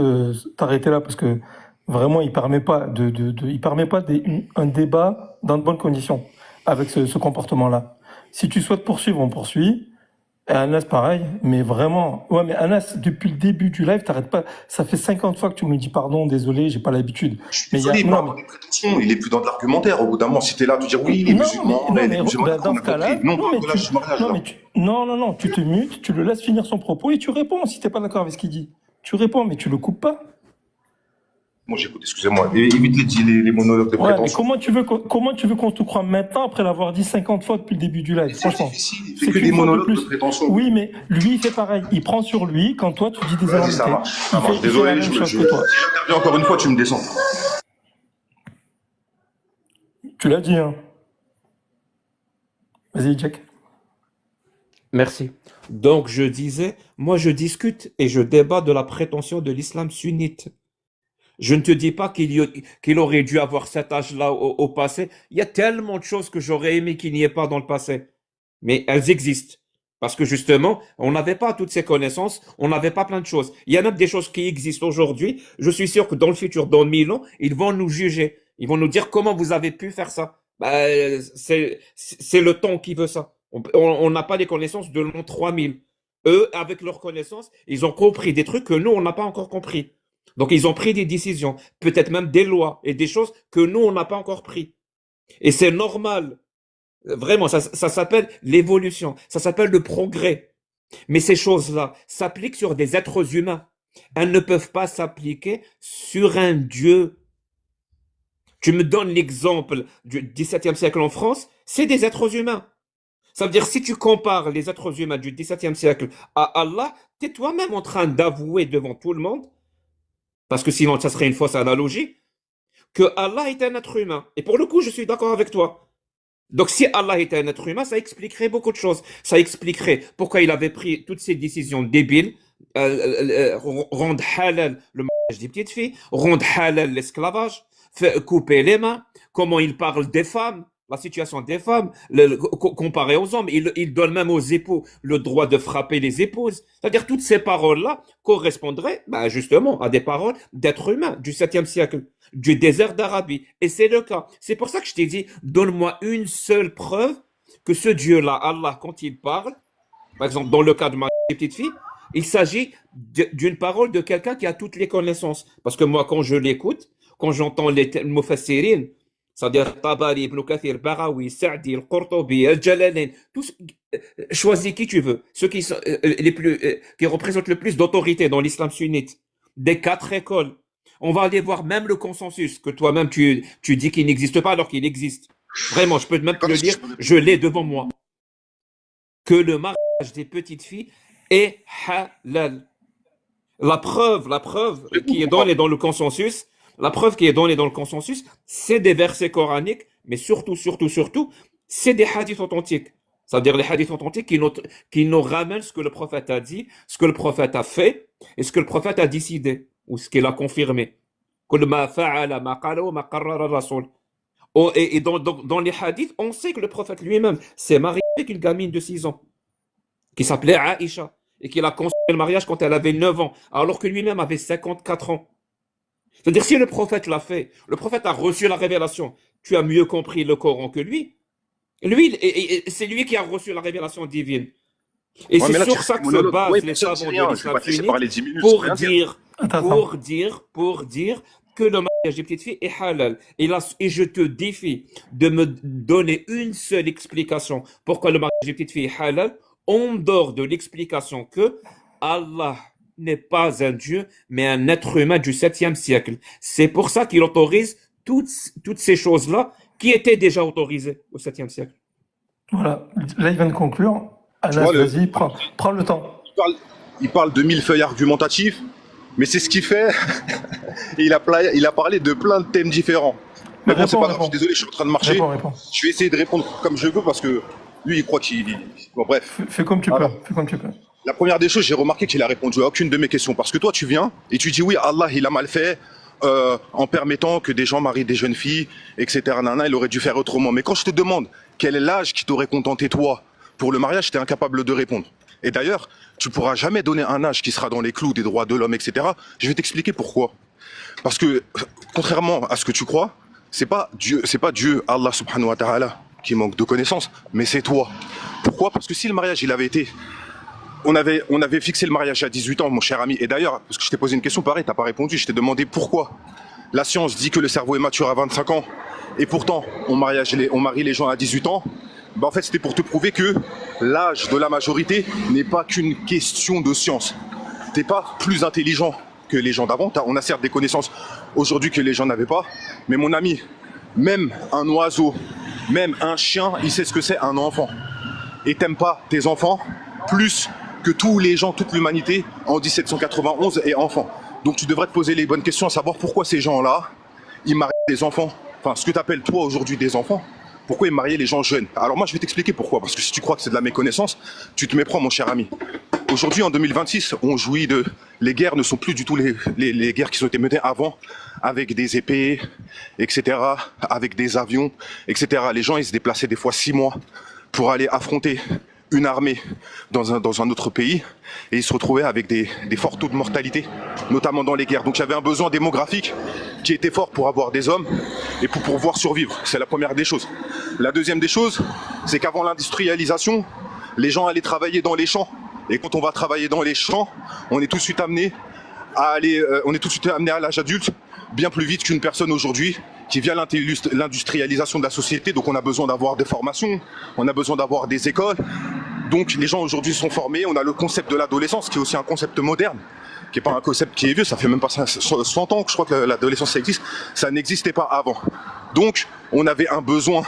t'arrêter là parce que vraiment, il permet pas il permet pas un débat dans de bonnes conditions avec ce comportement-là. Si tu souhaites poursuivre, on poursuit. Et Anas, pareil, mais vraiment, ouais, mais Anas, depuis le début du live, t'arrêtes pas. Ça fait 50 fois que tu me dis pardon, désolé, j'ai pas l'habitude. Je suis Mais désolé, non, par rapport à des prétentions, il est plus dans de l'argumentaire. Au bout d'un moment, si t'es là, tu dis oui, les non, musulmans, non, les mais musulmans, dans on ce a compris. cas-là, Non, on non, parle mais de l'âge du mariage, non, là. mais non, tu te mutes, tu le laisses finir son propos et tu réponds si t'es pas d'accord avec ce qu'il dit. Tu réponds, mais tu le coupes pas. Moi, j'écoute, excusez-moi. Évite les monologues de Ouais, mais prétention. comment tu veux qu'on te croie maintenant après l'avoir dit 50 fois depuis le début du live, C'est franchement. difficile, il fait C'est que des qu'une fois de monologues de plus. prétention. Oui, mais lui, il fait pareil. Il prend sur lui quand toi, tu dis des Vas-y, ça énormités. marche, ça marche. Il fait la Désolé, même chose si que toi. j'interviens encore une fois, tu me descends. Tu l'as dit, hein. Vas-y, Jack. Merci. Donc, je disais, moi, je discute et je débat de la prétention de l'islam sunnite. Je ne te dis pas qu'il aurait dû avoir cet âge-là au passé. Il y a tellement de choses que j'aurais aimé qu'il n'y ait pas dans le passé. Mais elles existent. Parce que justement, on n'avait pas toutes ces connaissances, on n'avait pas plein de choses. Il y a même des choses qui existent aujourd'hui. Je suis sûr que dans le futur, dans 1000 ans, ils vont nous juger. Ils vont nous dire comment vous avez pu faire ça. Bah, c'est le temps qui veut ça. On n'a pas les connaissances de l'an 3000. Eux, avec leurs connaissances, ils ont compris des trucs que nous, on n'a pas encore compris. Donc, ils ont pris des décisions, peut-être même des lois et des choses que nous, on n'a pas encore pris. Et c'est normal. Vraiment, ça s'appelle l'évolution, ça s'appelle le progrès. Mais ces choses-là s'appliquent sur des êtres humains. Elles ne peuvent pas s'appliquer sur un Dieu. Tu me donnes l'exemple du XVIIe siècle en France, c'est des êtres humains. Ça veut dire, si tu compares les êtres humains du XVIIe siècle à Allah, tu es toi-même en train d'avouer devant tout le monde, parce que sinon ça serait une fausse analogie, que Allah est un être humain. Et pour le coup, je suis d'accord avec toi. Donc, si Allah était un être humain, ça expliquerait beaucoup de choses. Ça expliquerait pourquoi il avait pris toutes ces décisions débiles, rendre halal le mariage des petites filles, rendre halal l'esclavage, couper les mains, comment il parle des femmes, la situation des femmes, comparé aux hommes. Il donne même aux époux le droit de frapper les épouses. C'est-à-dire, toutes ces paroles-là correspondraient, bah, justement, à des paroles d'êtres humains du 7e siècle, du désert d'Arabie. Et c'est le cas. C'est pour ça que je t'ai dit, donne-moi une seule preuve que ce Dieu-là, Allah, quand il parle, par exemple, dans le cas de ma petite fille, il s'agit d'une parole de quelqu'un qui a toutes les connaissances. Parce que moi, quand je l'écoute, quand j'entends les mufassirin, c'est-à-dire Tabari, Ibn Kathir, Barawi, Sa'di, Al-Qurtubi, Al-Jalalain, tous, choisis qui tu veux, ceux qui sont qui représentent le plus d'autorité dans l'islam sunnite, des 4 écoles. On va aller voir même le consensus, que toi-même tu dis qu'il n'existe pas alors qu'il existe. Vraiment, je peux même te Quand le est-ce que dire, je peux je l'ai devant moi. Que le mariage des petites filles est halal. La preuve répondre qui est pourquoi? donnée dans le consensus, la preuve qui est donnée dans le consensus, c'est des versets coraniques, mais surtout, c'est des hadiths authentiques. C'est-à-dire les hadiths authentiques qui nous ramènent ce que le prophète a dit, ce que le prophète a fait, et ce que le prophète a décidé, ou ce qu'il a confirmé. كل ما فعل ما قاله وما قرر الرسول. Oh, et dans les hadiths, on sait que le prophète lui-même s'est marié avec une gamine de 6 ans, qui s'appelait Aïcha, et qu'il a conçu le mariage quand elle avait 9 ans, alors que lui-même avait 54 ans. C'est-à-dire, si le prophète l'a fait, le prophète a reçu la révélation, tu as mieux compris le Coran que lui. C'est lui qui a reçu la révélation divine. Et Ouais, c'est mais là, tu sur fais ça des que se monologues. basent Ouais, les personne ne dit savants de rien. Je vais l'islam pas te laisser sunnite parler 10 minutes, pour rien dire. dire que le mariage des petites filles est halal. Et je te défie de me donner une seule explication pourquoi le mariage des petites filles est halal, en dehors de l'explication que Allah n'est pas un Dieu, mais un être humain du 7e siècle. C'est pour ça qu'il autorise toutes ces choses-là qui étaient déjà autorisées au 7e siècle. Voilà, là il vient de conclure. Tu Anas, vois, vas-y, prends le temps. il parle de millefeuille argumentatif, mais c'est ce qu'il fait. Et il a parlé de plein de thèmes différents. Mais bon, c'est Réponds, pas grave, je réponds. suis désolé, je suis en train de marcher. Réponds. Je vais essayer de répondre comme je veux parce que lui, il croit qu'il. Bon, bref. Fais comme tu Alors. peux. Fais comme tu peux. La première des choses, j'ai remarqué qu'il a répondu à aucune de mes questions. Parce que toi, tu viens et tu dis oui, Allah, il a mal fait en permettant que des gens marient des jeunes filles, etc. Nana, il aurait dû faire autrement. Mais quand je te demande quel est l'âge qui t'aurait contenté, toi, pour le mariage, tu es incapable de répondre. Et d'ailleurs, tu pourras jamais donner un âge qui sera dans les clous des droits de l'homme, etc. Je vais t'expliquer pourquoi. Parce que, contrairement à ce que tu crois, c'est pas Dieu, Allah subhanahu wa ta'ala, qui manque de connaissances, mais c'est toi. Pourquoi? Parce que si le mariage, il avait été on avait fixé le mariage à 18 ans, mon cher ami. Et d'ailleurs, parce que je t'ai posé une question pareille, t'as pas répondu. Je t'ai demandé pourquoi. La science dit que le cerveau est mature à 25 ans. Et pourtant, on marie les gens à 18 ans. Ben, en fait, c'était pour te prouver que l'âge de la majorité n'est pas qu'une question de science. T'es pas plus intelligent que les gens d'avant. On a certes des connaissances aujourd'hui que les gens n'avaient pas. Mais mon ami, même un oiseau, même un chien, il sait ce que c'est un enfant. Et t'aimes pas tes enfants plus que tous les gens, toute l'humanité en 1791 est enfant. Donc tu devrais te poser les bonnes questions, à savoir pourquoi ces gens-là, ils marient des enfants, enfin ce que tu appelles toi aujourd'hui des enfants, pourquoi ils mariaient les gens jeunes. Alors moi je vais t'expliquer pourquoi, parce que si tu crois que c'est de la méconnaissance, tu te méprends mon cher ami. Aujourd'hui en 2026, on jouit de... Les guerres ne sont plus du tout les guerres qui ont été menées avant, avec des épées, etc., avec des avions, etc. Les gens ils se déplaçaient des fois 6 mois pour aller affronter une armée dans un autre pays et ils se retrouvaient avec des forts taux de mortalité, notamment dans les guerres. Donc il y avait un besoin démographique qui était fort pour avoir des hommes et pour pouvoir survivre. C'est la première des choses. La deuxième des choses, c'est qu'avant l'industrialisation, les gens allaient travailler dans les champs. Et quand on va travailler dans les champs, on est tout de suite amené à l'âge adulte bien plus vite qu'une personne aujourd'hui qui vient l'industrialisation de la société. Donc on a besoin d'avoir des formations, on a besoin d'avoir des écoles. Donc les gens aujourd'hui sont formés. On a le concept de l'adolescence qui est aussi un concept moderne, qui n'est pas un concept qui est vieux. Ça fait même pas 100 ans que je crois que l'adolescence ça existe. Ça n'existait pas avant. Donc on avait un besoin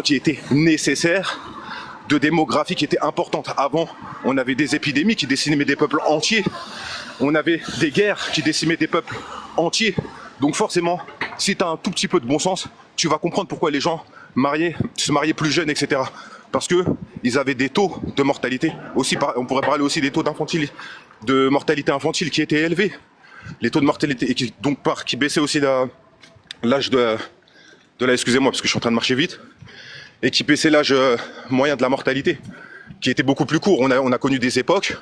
qui était nécessaire, de démographie qui était importante. Avant, on avait des épidémies qui décimaient des peuples entiers. On avait des guerres qui décimaient des peuples entiers. Donc forcément, si tu as un tout petit peu de bon sens, tu vas comprendre pourquoi les gens se mariaient plus jeunes, etc. Parce que ils avaient des taux de mortalité. Aussi, on pourrait parler aussi des taux de mortalité infantile qui étaient élevés. Les taux de mortalité, et qui baissaient aussi l'âge excusez-moi, parce que je suis en train de marcher vite, et qui baissait l'âge moyen de la mortalité, qui était beaucoup plus court. On a connu des époques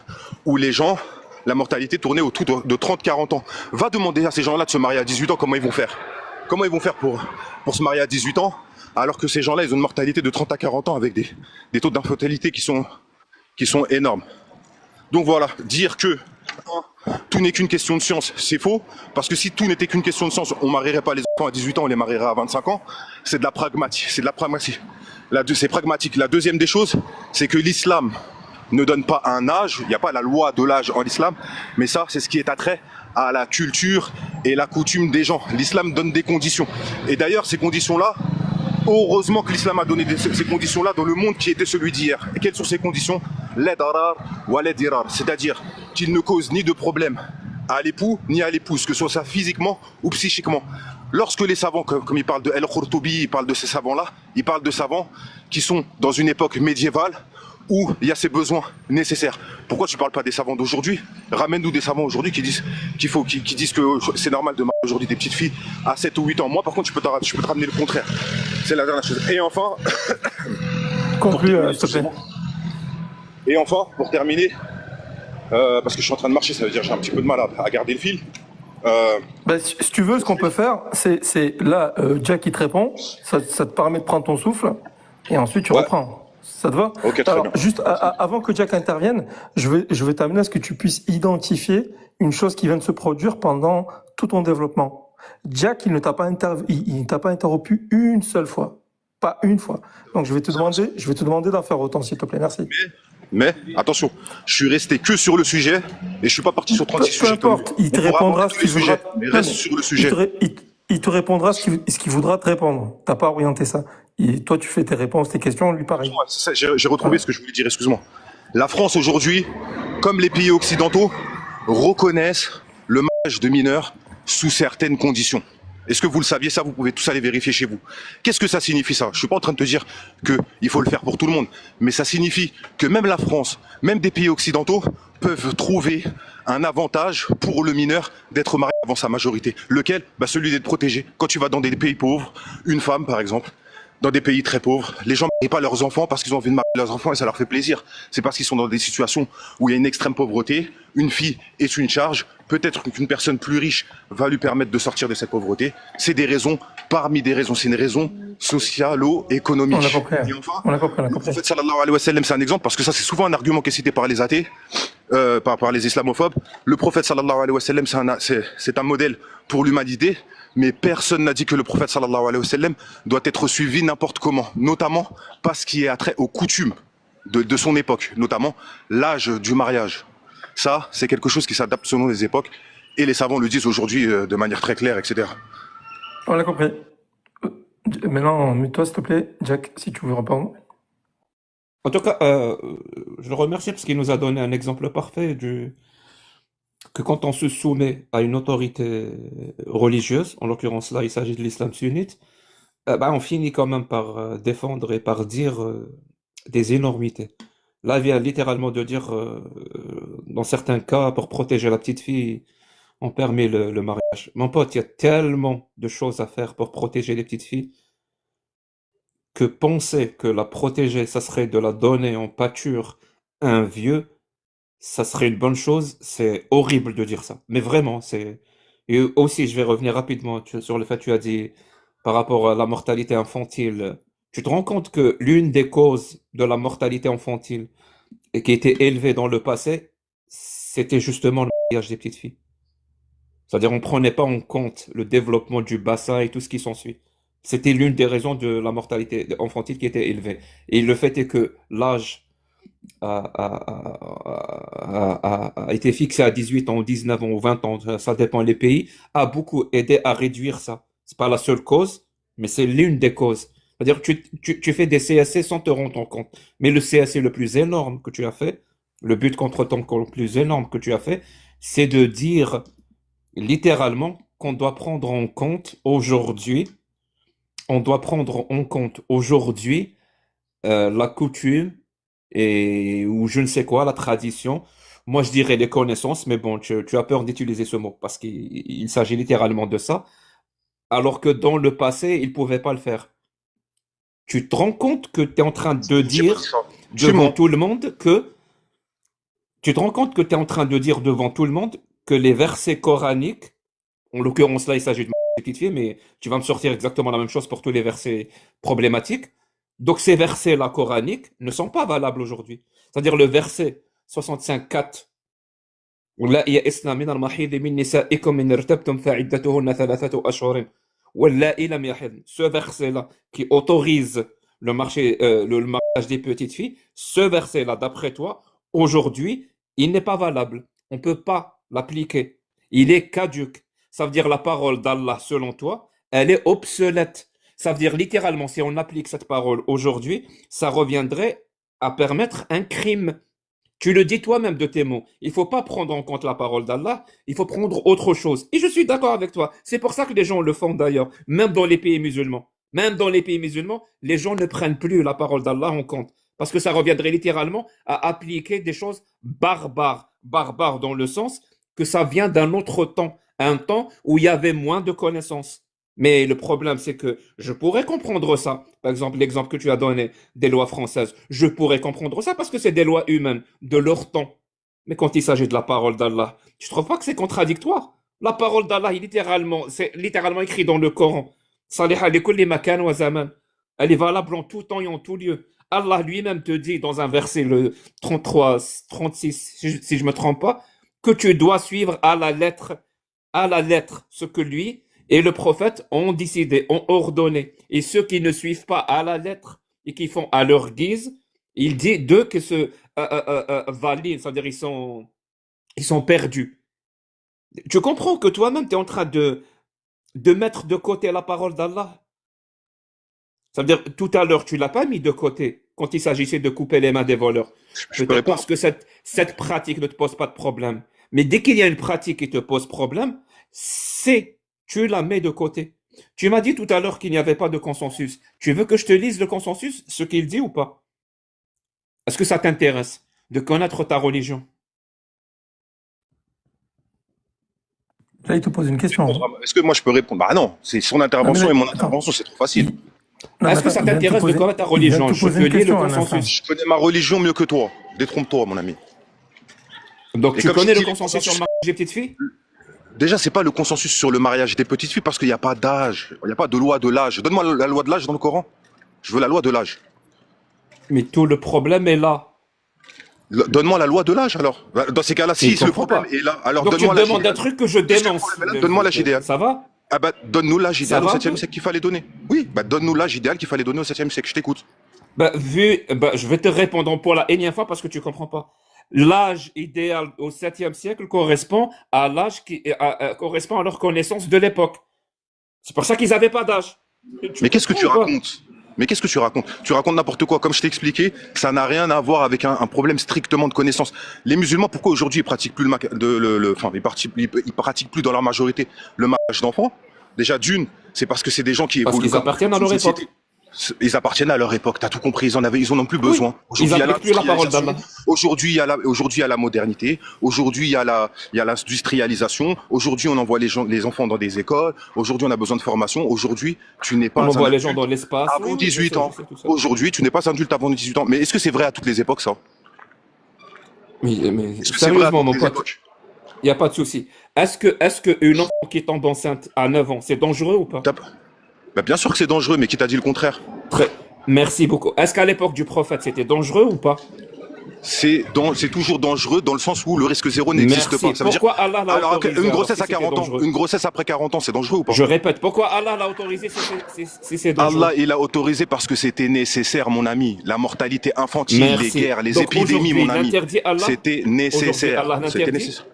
où les gens, la mortalité tournait autour de 30-40 ans. Va demander à ces gens-là de se marier à 18 ans, comment ils vont faire. Comment ils vont faire pour se marier à 18 ans, alors que ces gens-là, ils ont une mortalité de 30 à 40 ans avec des taux d'infertilité qui sont énormes. Donc voilà, dire que tout n'est qu'une question de science, c'est faux, parce que si tout n'était qu'une question de science, on marierait pas les enfants à 18 ans, on les marierait à 25 ans. C'est de la pragmatique, c'est pragmatique. La deuxième des choses, c'est que l'islam ne donne pas un âge, il n'y a pas la loi de l'âge en islam, mais ça, c'est ce qui est attrait à la culture et la coutume des gens. L'islam donne des conditions. Et d'ailleurs, ces conditions-là, heureusement que l'islam a donné ces conditions-là dans le monde qui était celui d'hier. Et quelles sont ces conditions? La darar wa la dirar, c'est-à-dire qu'il ne cause ni de problème à l'époux ni à l'épouse, que ce soit ça physiquement ou psychiquement. Lorsque les savants, comme ils parlent de El-Khurtubi, ils parlent de ces savants-là, ils parlent de savants qui sont dans une époque médiévale où il y a ces besoins nécessaires. Pourquoi tu ne parles pas des savants d'aujourd'hui? Ramène-nous des savants aujourd'hui qui disent qui disent que c'est normal de marier aujourd'hui des petites filles à 7 ou 8 ans. Moi, par contre, je peux te ramener le contraire. C'est la dernière chose. Et enfin, Conclue, s'il te plaît. et enfin, pour terminer, parce que je suis en train de marcher, ça veut dire que j'ai un petit peu de mal à garder le fil. Ben, si tu veux, ce qu'on peut faire, c'est là, Jack, il te répond, ça te permet de prendre ton souffle, et ensuite tu Ouais. reprends. Ça te va? Ok, très Alors, bien. juste avant que Jack intervienne, je vais t'amener à ce que tu puisses identifier une chose qui vient de se produire pendant tout ton développement. Jack, il ne t'a pas interrompu une seule fois. Pas une fois. Donc, je vais te demander d'en faire autant, s'il te plaît. Merci. Mais attention, je suis resté que sur le sujet et je suis pas parti sur 36 Peu sujets. importe, il te On pourra répondra aborder ce tous les qu'il voudra. sujets, mais Non, reste mais sur le sujet. il te répondra ce qu'il voudra te répondre. T'as pas orienté ça. Et toi, tu fais tes réponses, tes questions, lui pareil. Ouais, c'est ça, j'ai retrouvé Voilà. ce que je voulais dire, excuse-moi. La France aujourd'hui, comme les pays occidentaux, reconnaissent le mariage de mineurs sous certaines conditions. Est-ce que vous le saviez ça? Vous pouvez tous aller vérifier chez vous. Qu'est-ce que ça signifie ça? Je suis pas en train de te dire qu'il faut le faire pour tout le monde, mais ça signifie que même la France, même des pays occidentaux peuvent trouver un avantage pour le mineur d'être marié avant sa majorité. Lequel? Bah, celui d'être protégé. Quand tu vas dans des pays pauvres, une femme par exemple, dans des pays très pauvres, les gens ne marient pas leurs enfants parce qu'ils ont envie de marier leurs enfants et ça leur fait plaisir. C'est parce qu'ils sont dans des situations où il y a une extrême pauvreté, une fille est une charge, peut-être qu'une personne plus riche va lui permettre de sortir de cette pauvreté. C'est des raisons, parmi des raisons, c'est une raison socialo-économique. On a compris. Et enfin, On a compris. le prophète sallallahu alayhi wa sallam, c'est un exemple parce que ça c'est souvent un argument qui est cité par les athées, par les islamophobes. Le prophète sallallahu alayhi wa sallam, c'est un modèle pour l'humanité, mais personne n'a dit que le prophète sallallahu alayhi wa sallam doit être suivi n'importe comment, notamment parce qu'il est attrait aux coutumes de son époque, notamment l'âge du mariage. Ça, c'est quelque chose qui s'adapte selon les époques et les savants le disent aujourd'hui de manière très claire, etc. On a compris. Maintenant, mets-toi, s'il te plaît, Jack, si tu veux répondre. En tout cas, je le remercie parce qu'il nous a donné un exemple parfait que quand on se soumet à une autorité religieuse, en l'occurrence là, il s'agit de l'islam sunnite, bah, on finit quand même par défendre et par dire des énormités. Là, il vient littéralement de dire, dans certains cas, pour protéger la petite fille, on permet le mariage. Mon pote, il y a tellement de choses à faire pour protéger les petites filles que penser que la protéger, ça serait de la donner en pâture à un vieux, ça serait une bonne chose. C'est horrible de dire ça. Mais vraiment, c'est... Et aussi, je vais revenir rapidement sur le fait que tu as dit par rapport à la mortalité infantile. Tu te rends compte que l'une des causes de la mortalité infantile et qui était élevée dans le passé, c'était justement le mariage des petites filles. C'est-à-dire, on prenait pas en compte le développement du bassin et tout ce qui s'ensuit. C'était l'une des raisons de la mortalité infantile qui était élevée. Et le fait est que l'âge a été fixé à 18 ans, ou 19 ans, ou 20 ans, ça dépend des pays, a beaucoup aidé à réduire ça. C'est pas la seule cause, mais c'est l'une des causes. C'est-à-dire que tu fais des CAC sans te rendre compte. Mais le CAC le plus énorme que tu as fait, le but contre ton corps le plus énorme que tu as fait, c'est de dire littéralement qu'on doit prendre en compte aujourd'hui, la coutume ou je ne sais quoi, la tradition. Moi, je dirais les connaissances, mais bon, tu as peur d'utiliser ce mot parce qu'il s'agit littéralement de ça, alors que dans le passé, ils ne pouvaient pas le faire. Tu te rends compte que tu es en train de dire devant tout le monde que tu te rends compte que tu es en train de dire devant tout le monde que les versets coraniques, en l'occurrence là, il s'agit de ma petite fille, mais tu vas me sortir exactement la même chose pour tous les versets problématiques. Donc ces versets-là coraniques ne sont pas valables aujourd'hui. C'est-à-dire le verset 65.4 واللائي يئسن من المحيض من نسائكم إن ارتبتم فعدتهن 3 أشهر واللائي لم يحضن. Ce verset-là qui autorise le mariage des petites filles, ce verset-là, d'après toi, aujourd'hui, il n'est pas valable. On ne peut pas l'appliquer. il est caduque. Ça veut dire la parole d'Allah, selon toi, elle est obsolète. Ça veut dire littéralement, si on applique cette parole aujourd'hui, ça reviendrait à permettre un crime. Tu le dis toi-même de tes mots. Il faut pas prendre en compte la parole d'Allah, il faut prendre autre chose. Et je suis d'accord avec toi. C'est pour ça que les gens le font d'ailleurs, même dans les pays musulmans. Même dans les pays musulmans, les gens ne prennent plus la parole d'Allah en compte. Parce que ça reviendrait littéralement à appliquer des choses barbares. Barbares dans le sens que ça vient d'un autre temps. Un temps où il y avait moins de connaissances. Mais le problème, c'est que je pourrais comprendre ça. Par exemple, l'exemple que tu as donné des lois françaises, je pourrais comprendre ça parce que c'est des lois humaines de leur temps. Mais quand il s'agit de la parole d'Allah, tu trouves pas que c'est contradictoire? La parole d'Allah, c'est littéralement écrit dans le Coran. Saliha li kulli makan wa zaman. Elle est valable en tout temps et en tout lieu. Allah lui-même te dit dans un verset, le 33, 36, si je me trompe pas, que tu dois suivre à la lettre, ce que lui et le prophète ont décidé, ont ordonné. Et ceux qui ne suivent pas à la lettre et qui font à leur guise, il dit d'eux que se valident, c'est-à-dire ils sont perdus. Tu comprends que toi-même, tu es en train de mettre de côté la parole d'Allah. Ça veut dire, tout à l'heure, tu l'as pas mis de côté quand il s'agissait de couper les mains des voleurs. Je peux Peut-être répondre. parce que cette pratique ne te pose pas de problème. Mais dès qu'il y a une pratique qui te pose problème, tu la mets de côté. Tu m'as dit tout à l'heure qu'il n'y avait pas de consensus. Tu veux que je te lise le consensus, ce qu'il dit ou pas? Est-ce que ça t'intéresse de connaître ta religion? Là, il te pose une question. Est-ce que moi je peux répondre? Bah non, c'est son intervention Non, et mais mon attends. intervention, c'est trop facile. Non, Est-ce mais que ça attends, il vient de te t'intéresse de poser- connaître ta il vient de religion? te Je poser te une lis le question, Alain. consensus. Je connais ma religion mieux que toi. Détrompe-toi, mon ami. Donc Et tu comme je connais dis, le consensus sur le mariage des petites filles? Déjà, c'est pas le consensus sur le mariage des petites filles parce qu'il n'y a pas d'âge. Il n'y a pas de loi de l'âge. Donne-moi la loi de l'âge dans le Coran. Je veux la loi de l'âge. Mais tout le problème est là. Donne-moi la loi de l'âge alors. Dans ces cas-là, Il si le comprend problème pas. est là, alors Donc tu donne-moi me l'âge demandes un idéal. truc que je dénonce. Donne-moi l'âge idéal. Ça va? Ah bah, donne-nous l'âge Ça idéal au va un 7e peu? siècle qu'il fallait donner. Oui, bah donne-nous l'âge idéal qu'il fallait donner au 7e siècle. Je t'écoute. Je vais te répondre pour la énième fois parce que tu comprends pas. L'âge idéal au 7e siècle correspond à l'âge correspond à leur connaissance de l'époque. C'est pour ça qu'ils n'avaient pas d'âge. Mais qu'est-ce que tu comprends ou pas? racontes? Mais qu'est-ce que tu racontes? Tu racontes n'importe quoi. Comme je t'ai expliqué, ça n'a rien à voir avec un problème strictement de connaissance. Les musulmans, pourquoi aujourd'hui ils pratiquent plus ils pratiquent plus dans leur majorité le mariage d'enfants? Déjà d'une, c'est parce que c'est des gens qui Parce évoluent. qu'ils appartiennent à leur époque. Ils appartiennent à leur époque. T'as tout compris. Ils en ont plus Oui, besoin. ils Aujourd'hui, il y a n'appliquent plus la parole d'Allah. Aujourd'hui, il y a la modernité. Aujourd'hui, il y a l'industrialisation. Aujourd'hui, on envoie les enfants dans des écoles. Aujourd'hui, on a besoin de formation. Aujourd'hui, tu n'es pas On envoie un les gens adulte dans l'espace. avant Oui, 18 ans. je sais tout ça. Aujourd'hui, tu n'es pas un adulte avant 18 ans. Mais est-ce que c'est vrai à toutes les époques, ça? Mais Est-ce que c'est vrai à sérieusement, toutes mon les pote, époques? il n'y a pas de souci. Est-ce que une enfant qui tombe enceinte à 9 ans, c'est dangereux ou pas? Bah, bien sûr que c'est dangereux, mais qui t'a dit le contraire? Très. Merci beaucoup. Est-ce qu'à l'époque du prophète, c'était dangereux ou pas? C'est toujours dangereux dans le sens où le risque zéro n'existe Merci. pas. Ça veut dire, Pourquoi Allah l'a alors, autorisé une alors, grossesse si à c'était 40 ans, dangereux? une grossesse après 40 ans, c'est dangereux ou pas? Je répète, pourquoi Allah l'a autorisé si c'est dangereux? Allah, il a autorisé parce que c'était nécessaire, mon ami. La mortalité infantile, Merci. les guerres, les Donc, épidémies, mon ami. l'interdit Allah. C'était Aujourd'hui, nécessaire. Allah C'était l'interdit. nécessaire.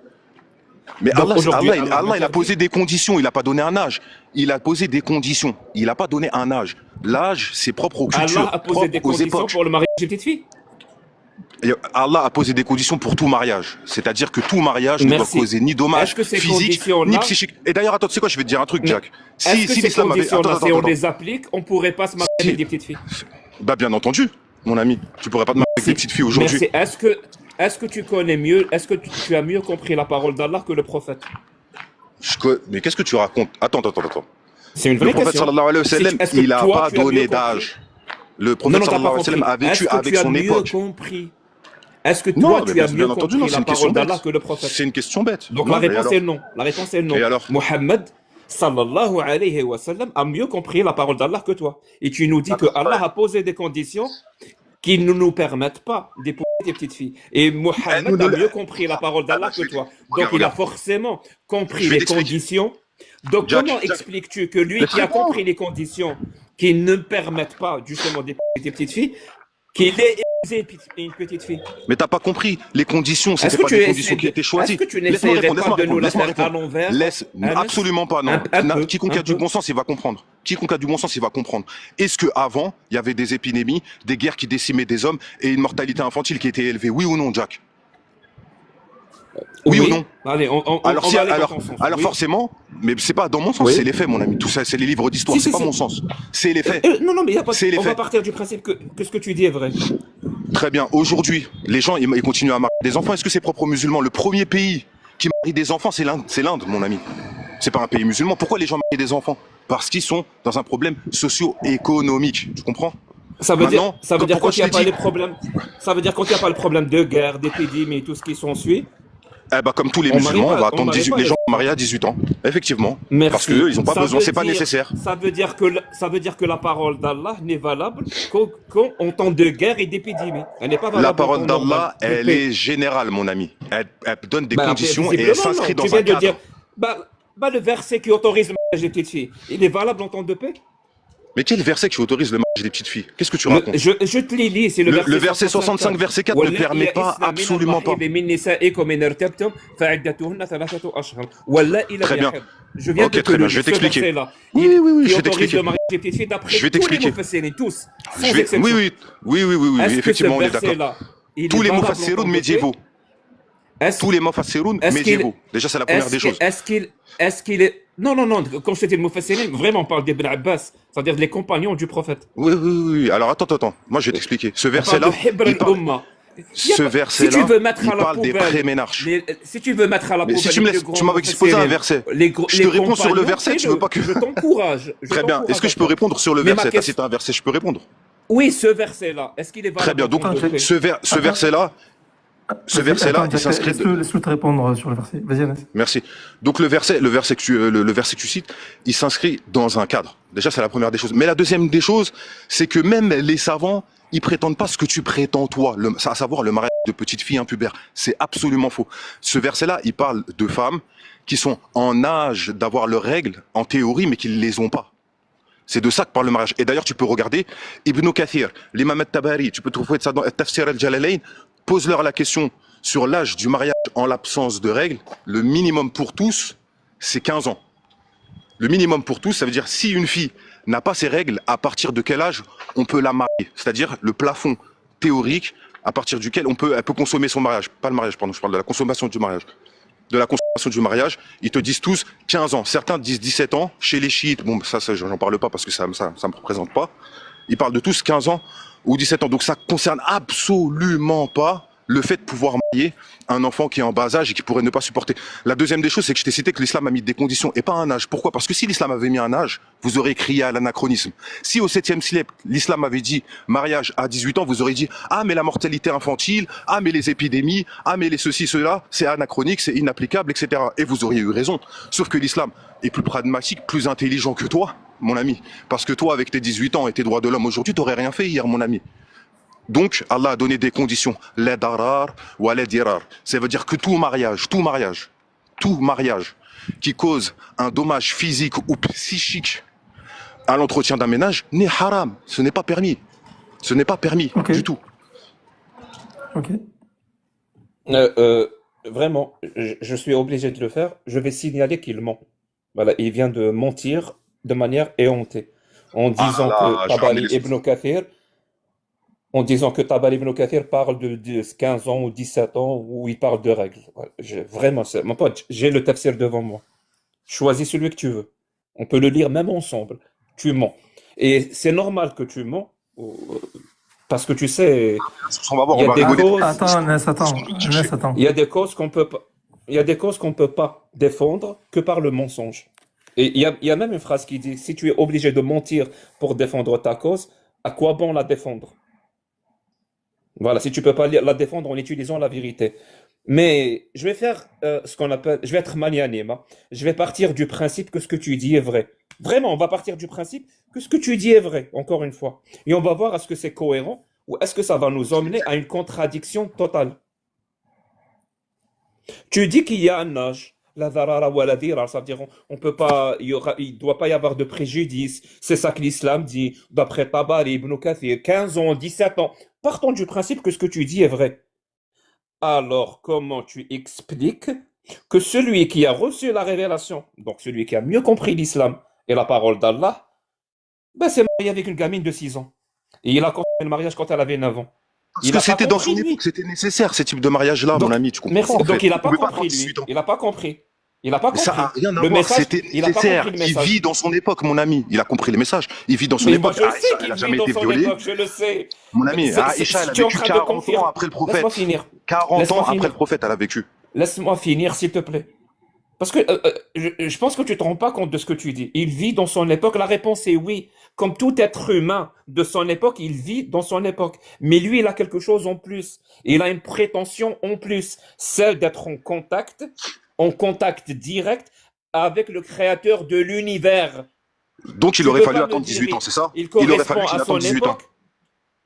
Mais Donc, Allah, aujourd'hui, Allah, il a l'interdit. posé des conditions. Il n'a pas donné un âge. Il a posé des conditions. Il n'a pas donné un âge. L'âge, c'est propre aux cultures, Allah a posé des propre aux conditions époques. pour le mariage des petites filles. Et Allah a posé des conditions pour tout mariage. C'est-à-dire que tout mariage ne doit Merci. causer ni dommages Est-ce que ces physiques, conditions-là- ni psychiques. Et d'ailleurs, attends, tu sais quoi, je vais te dire un truc, Mais Jack. Est-ce que ces l'islam avait... conditions-là, si on attends. les applique, on pourrait pas se marier avec des petites filles? Bah, bien entendu, mon ami. Tu pourrais pas te marier avec des petites filles aujourd'hui. Merci. Est-ce que tu connais mieux, est-ce que tu as mieux compris la parole d'Allah que le prophète? Mais qu'est-ce que tu racontes? Attends. C'est une Le vraie prophète question. sallallahu alayhi wa sallam, Est-ce que il n'a toi, pas tu as donné mieux compris? d'âge. Le Non, prophète non, t'as pas sallallahu alayhi wa sallam compris. a vécu Est-ce que avec tu as son mieux époque. compris? Est-ce que Non, toi, mais tu as bien mieux entendu, non, compris c'est la une question parole d'Allah bête. que le prophète? C'est une question bête. Donc Non, la mais réponse alors est non. La réponse est non. Et alors Mohammed sallallahu alayhi wa sallam a mieux compris la parole d'Allah que toi. Et tu nous dis que Allah a posé des conditions qui ne nous permettent pas d'épouser des petites filles. Et Mohammed a mieux compris la parole d'Allah que toi. Donc il a forcément compris Je vais les t'expliquer. conditions. Donc Jack, comment Jack. expliques-tu que lui qui a compris les conditions qui ne permettent pas justement d'épouser des petites filles, qu'il ait épouser une petite fille. Mais t'as pas compris. Les conditions, Est-ce c'était que pas tu des essaies conditions qui de, étaient choisies. est-ce que tu Laisse-moi n'essayerais répondre, pas de nous la laisse-moi faire à répondre. l'envers, Laisse, Anas? absolument pas, non. Un peu, Quiconque un a du peu. bon sens, il va comprendre. Quiconque a du bon sens, il va comprendre. Est-ce que avant, il y avait des épidémies, des guerres qui décimaient des hommes et une mortalité infantile qui était élevée? Oui ou non, Jack? Oui ou non? Allez, Alors, on si, va aller dans alors, ton sens. alors Oui. forcément, mais c'est pas dans mon sens, Oui. c'est les faits, mon ami. Tout ça, c'est les livres d'histoire, Si, c'est si, pas si. mon sens. C'est les faits. Non, non, mais y a pas. C'est les On va faits. partir du principe que ce que tu dis est vrai. Très bien. Aujourd'hui, les gens, ils continuent à marier des enfants. Est-ce que c'est propre aux musulmans? Le premier pays qui marie des enfants, c'est l'Inde. C'est l'Inde, mon ami. C'est pas un pays musulman. Pourquoi les gens marient des enfants? Parce qu'ils sont dans un problème socio-économique. Tu comprends? Ça veut dire, Maintenant, ça veut dire pourquoi quand il n'y a je te pas dis les problèmes. Ça veut dire quand il n'y a pas le problème de guerre, d'épidémie et tout ce qui s'ensuit, Eh ben, comme tous les on marie musulmans, on va pas, on attendre marie 18, pas les les gens vont enfants. marier à 18 ans. Effectivement. Parce Merci. qu'eux, ils n'ont pas Ça besoin, veut c'est pas dire, nécessaire. ça veut dire que la parole d'Allah n'est valable qu'en temps de guerre et d'épidémie. Elle n'est pas La valable en parole temps normal d'Allah, de elle paix. est générale, mon ami. Elle donne des Bah, conditions et elle visiblement, non. s'inscrit Tu dans viens un de dire, cadre. le verset qui autorise le mariage des petites filles, il est valable en temps de paix? Mais quel verset qui autorise le mariage des petites filles? Qu'est-ce que tu racontes? Je te l'ai dit, c'est le Le verset verset 65, verset 4 ne permet pas, absolument pas. Très bien. Je viens Ok, de te très bien, le je vais dire, ce t'expliquer. verset-là. Oui, oui, oui, Qui je vais autorise t'expliquer. le mariage des petites filles d'après Je vais tous les t'expliquer. mufassirin, tous, sans Je vais- exception. Oui, oui, oui, oui, oui, oui, Est-ce que ce effectivement, on est d'accord. verset-là, il Tous est les valable en mufassiroun temps de paix? médiévaux. Est-ce Tous les mufassiroun est-ce qu'il médiévaux. Déjà, c'est la première des choses. est-ce qu'il est non, non, non, quand je te dis le mufassirin, vraiment on parle d'Ibn Abbas, c'est-à-dire les compagnons du prophète. Oui, oui, oui. Alors, attends. Moi, je vais t'expliquer. Ce On parle verset-là, de Hibr il parle, al-Umma. ce Si tu veux verset-là, mettre il à la parle des poubelle, préménarches. si tu veux mettre à la Mais poubelle si tu me les laisses, plus tu grands m'avais exposé un mufassirin, verset. Je te les réponds sur le compagnons, verset, tu veux pas que. je t'encourage. Très bien. Est-ce que je peux répondre sur le Mais ma verset? T'as question- cité un verset, je peux répondre. Oui, ce verset-là, est-ce qu'il est valable Très bien. en Donc, temps de paix? ce Attends. verset-là, Attends, il Jack, s'inscrit. laisse-le te répondre sur le verset. Vas-y, Anas. Merci. Donc le verset que tu cites, il s'inscrit dans un cadre. Déjà, c'est la première des choses. Mais la deuxième des choses, c'est que même les savants, ils prétendent pas ce que tu prétends toi, à savoir le mariage de petites filles impubères. C'est absolument faux. Ce verset-là, il parle de femmes qui sont en âge d'avoir leurs règles, en théorie, mais qui ne les ont pas. C'est de ça que parle le mariage. Et d'ailleurs, tu peux regarder Ibn Kathir, l'imam al-Tabari, tu peux trouver ça dans Tafsir al-Jalalayn, pose-leur la question sur l'âge du mariage en l'absence de règles. Le minimum pour tous, c'est 15 ans. Le minimum pour tous, ça veut dire si une fille n'a pas ses règles, à partir de quel âge on peut la marier? C'est-à-dire le plafond théorique à partir duquel elle peut consommer son mariage. Pas le mariage, pardon, je parle de la consommation du mariage. De la consommation du mariage, ils te disent tous 15 ans. Certains disent 17 ans. Chez les chiites, bon, ça j'en parle pas parce que ça me représente pas. Ils parlent de tous 15 ans ou 17 ans. Donc ça concerne absolument pas le fait de pouvoir marier un enfant qui est en bas âge et qui pourrait ne pas supporter. La deuxième des choses, c'est que je t'ai cité que l'islam a mis des conditions et pas un âge. Pourquoi? Parce que si l'islam avait mis un âge, vous aurez crié à l'anachronisme. Si au 7e siècle, l'islam avait dit mariage à 18 ans, vous aurez dit ah mais la mortalité infantile, ah mais les épidémies, ah mais les ceci, cela, c'est anachronique, c'est inapplicable, etc. Et vous auriez eu raison. Sauf que l'islam est plus pragmatique, plus intelligent que toi, mon ami. Parce que toi, avec tes 18 ans et tes droits de l'homme aujourd'hui, t'aurais rien fait hier, mon ami. Donc, Allah a donné des conditions. La darar ou la dirar. Ça veut dire que tout mariage qui cause un dommage physique ou psychique à l'entretien d'un ménage n'est haram. Ce n'est pas permis. Ce n'est pas permis Ok. du tout. Ok. Vraiment, je suis obligé de le faire. Je vais signaler qu'il ment. Voilà, il vient de mentir de manière éhontée en disant là, que je vais ramener Tabari les Ibn Kathir, en disant que Tabari Ibn Kathir parle de 15 ans ou 17 ans où il parle de règles. Voilà, vraiment, mon pote, j'ai le tafsir devant moi. Choisis celui que tu veux. On peut le lire même ensemble. Tu mens. Et c'est normal que tu mens parce que tu sais, On va voir, il y on a va des rigoler. causes. Attends, Anas, attends. Il y a des causes qu'on peut pas, il y a des causes qu'on peut pas défendre que par le mensonge. Et il y a même une phrase qui dit, si tu es obligé de mentir pour défendre ta cause, à quoi bon la défendre? Voilà, si tu peux pas la défendre en utilisant la vérité. Mais je vais faire ce qu'on appelle, je vais être magnanime, hein. Je vais partir du principe que ce que tu dis est vrai. Vraiment, on va partir du principe que ce que tu dis est vrai, encore une fois. Et on va voir est-ce que c'est cohérent ou est-ce que ça va nous emmener à une contradiction totale. Tu dis qu'il y a un âge. La dharara wa la dirar, ça veut dire on peut pas, il doit pas y avoir de préjudice. C'est ça que l'islam dit, d'après Tabari, Ibn Kathir, 15 ans, 17 ans. Partons du principe que ce que tu dis est vrai. Alors, comment tu expliques que celui qui a reçu la révélation, donc celui qui a mieux compris l'islam et la parole d'Allah, ben c'est marié avec une gamine de 6 ans. Et il a consommé le mariage quand elle avait 9 ans. Parce Il que n'a pas c'était dans son compris, lui. époque, c'était nécessaire, ces types de mariages-là, mon Donc, ami, tu comprends merci. pas, en Donc, fait. il n'a On pas pouvait pas avoir compris, lui. 18 ans. Il n'a pas compris. Il n'a pas Mais ça compris. n'a rien à Le voir, message, c'était il n'a pas nécessaire. compris le Il message. vit dans son époque, mon ami. Il a compris le message. Il vit dans son Mais moi, époque. je le sais Aïcha, elle qu'il a vit jamais dans été son violée. époque, je le sais. Mon ami, Aïcha, elle a Tu es en vécu train de 40 ans confirmer. après le Laisse-moi prophète. finir. 40 Laisse-moi ans après finir. le prophète, elle a vécu. Laisse-moi finir, s'il te plaît. Parce que je pense que tu te rends pas compte de ce que tu dis. Il vit dans son époque. La réponse est oui. Comme tout être humain de son époque, il vit dans son époque. Mais lui, il a quelque chose en plus. Il a une prétention en plus, celle d'être en contact direct avec le créateur de l'univers. Donc il Tu aurait peux fallu pas me attendre dire, 18 ans, c'est ça? il Il aurait fallu correspond qu'il à attende son 18 ans. époque.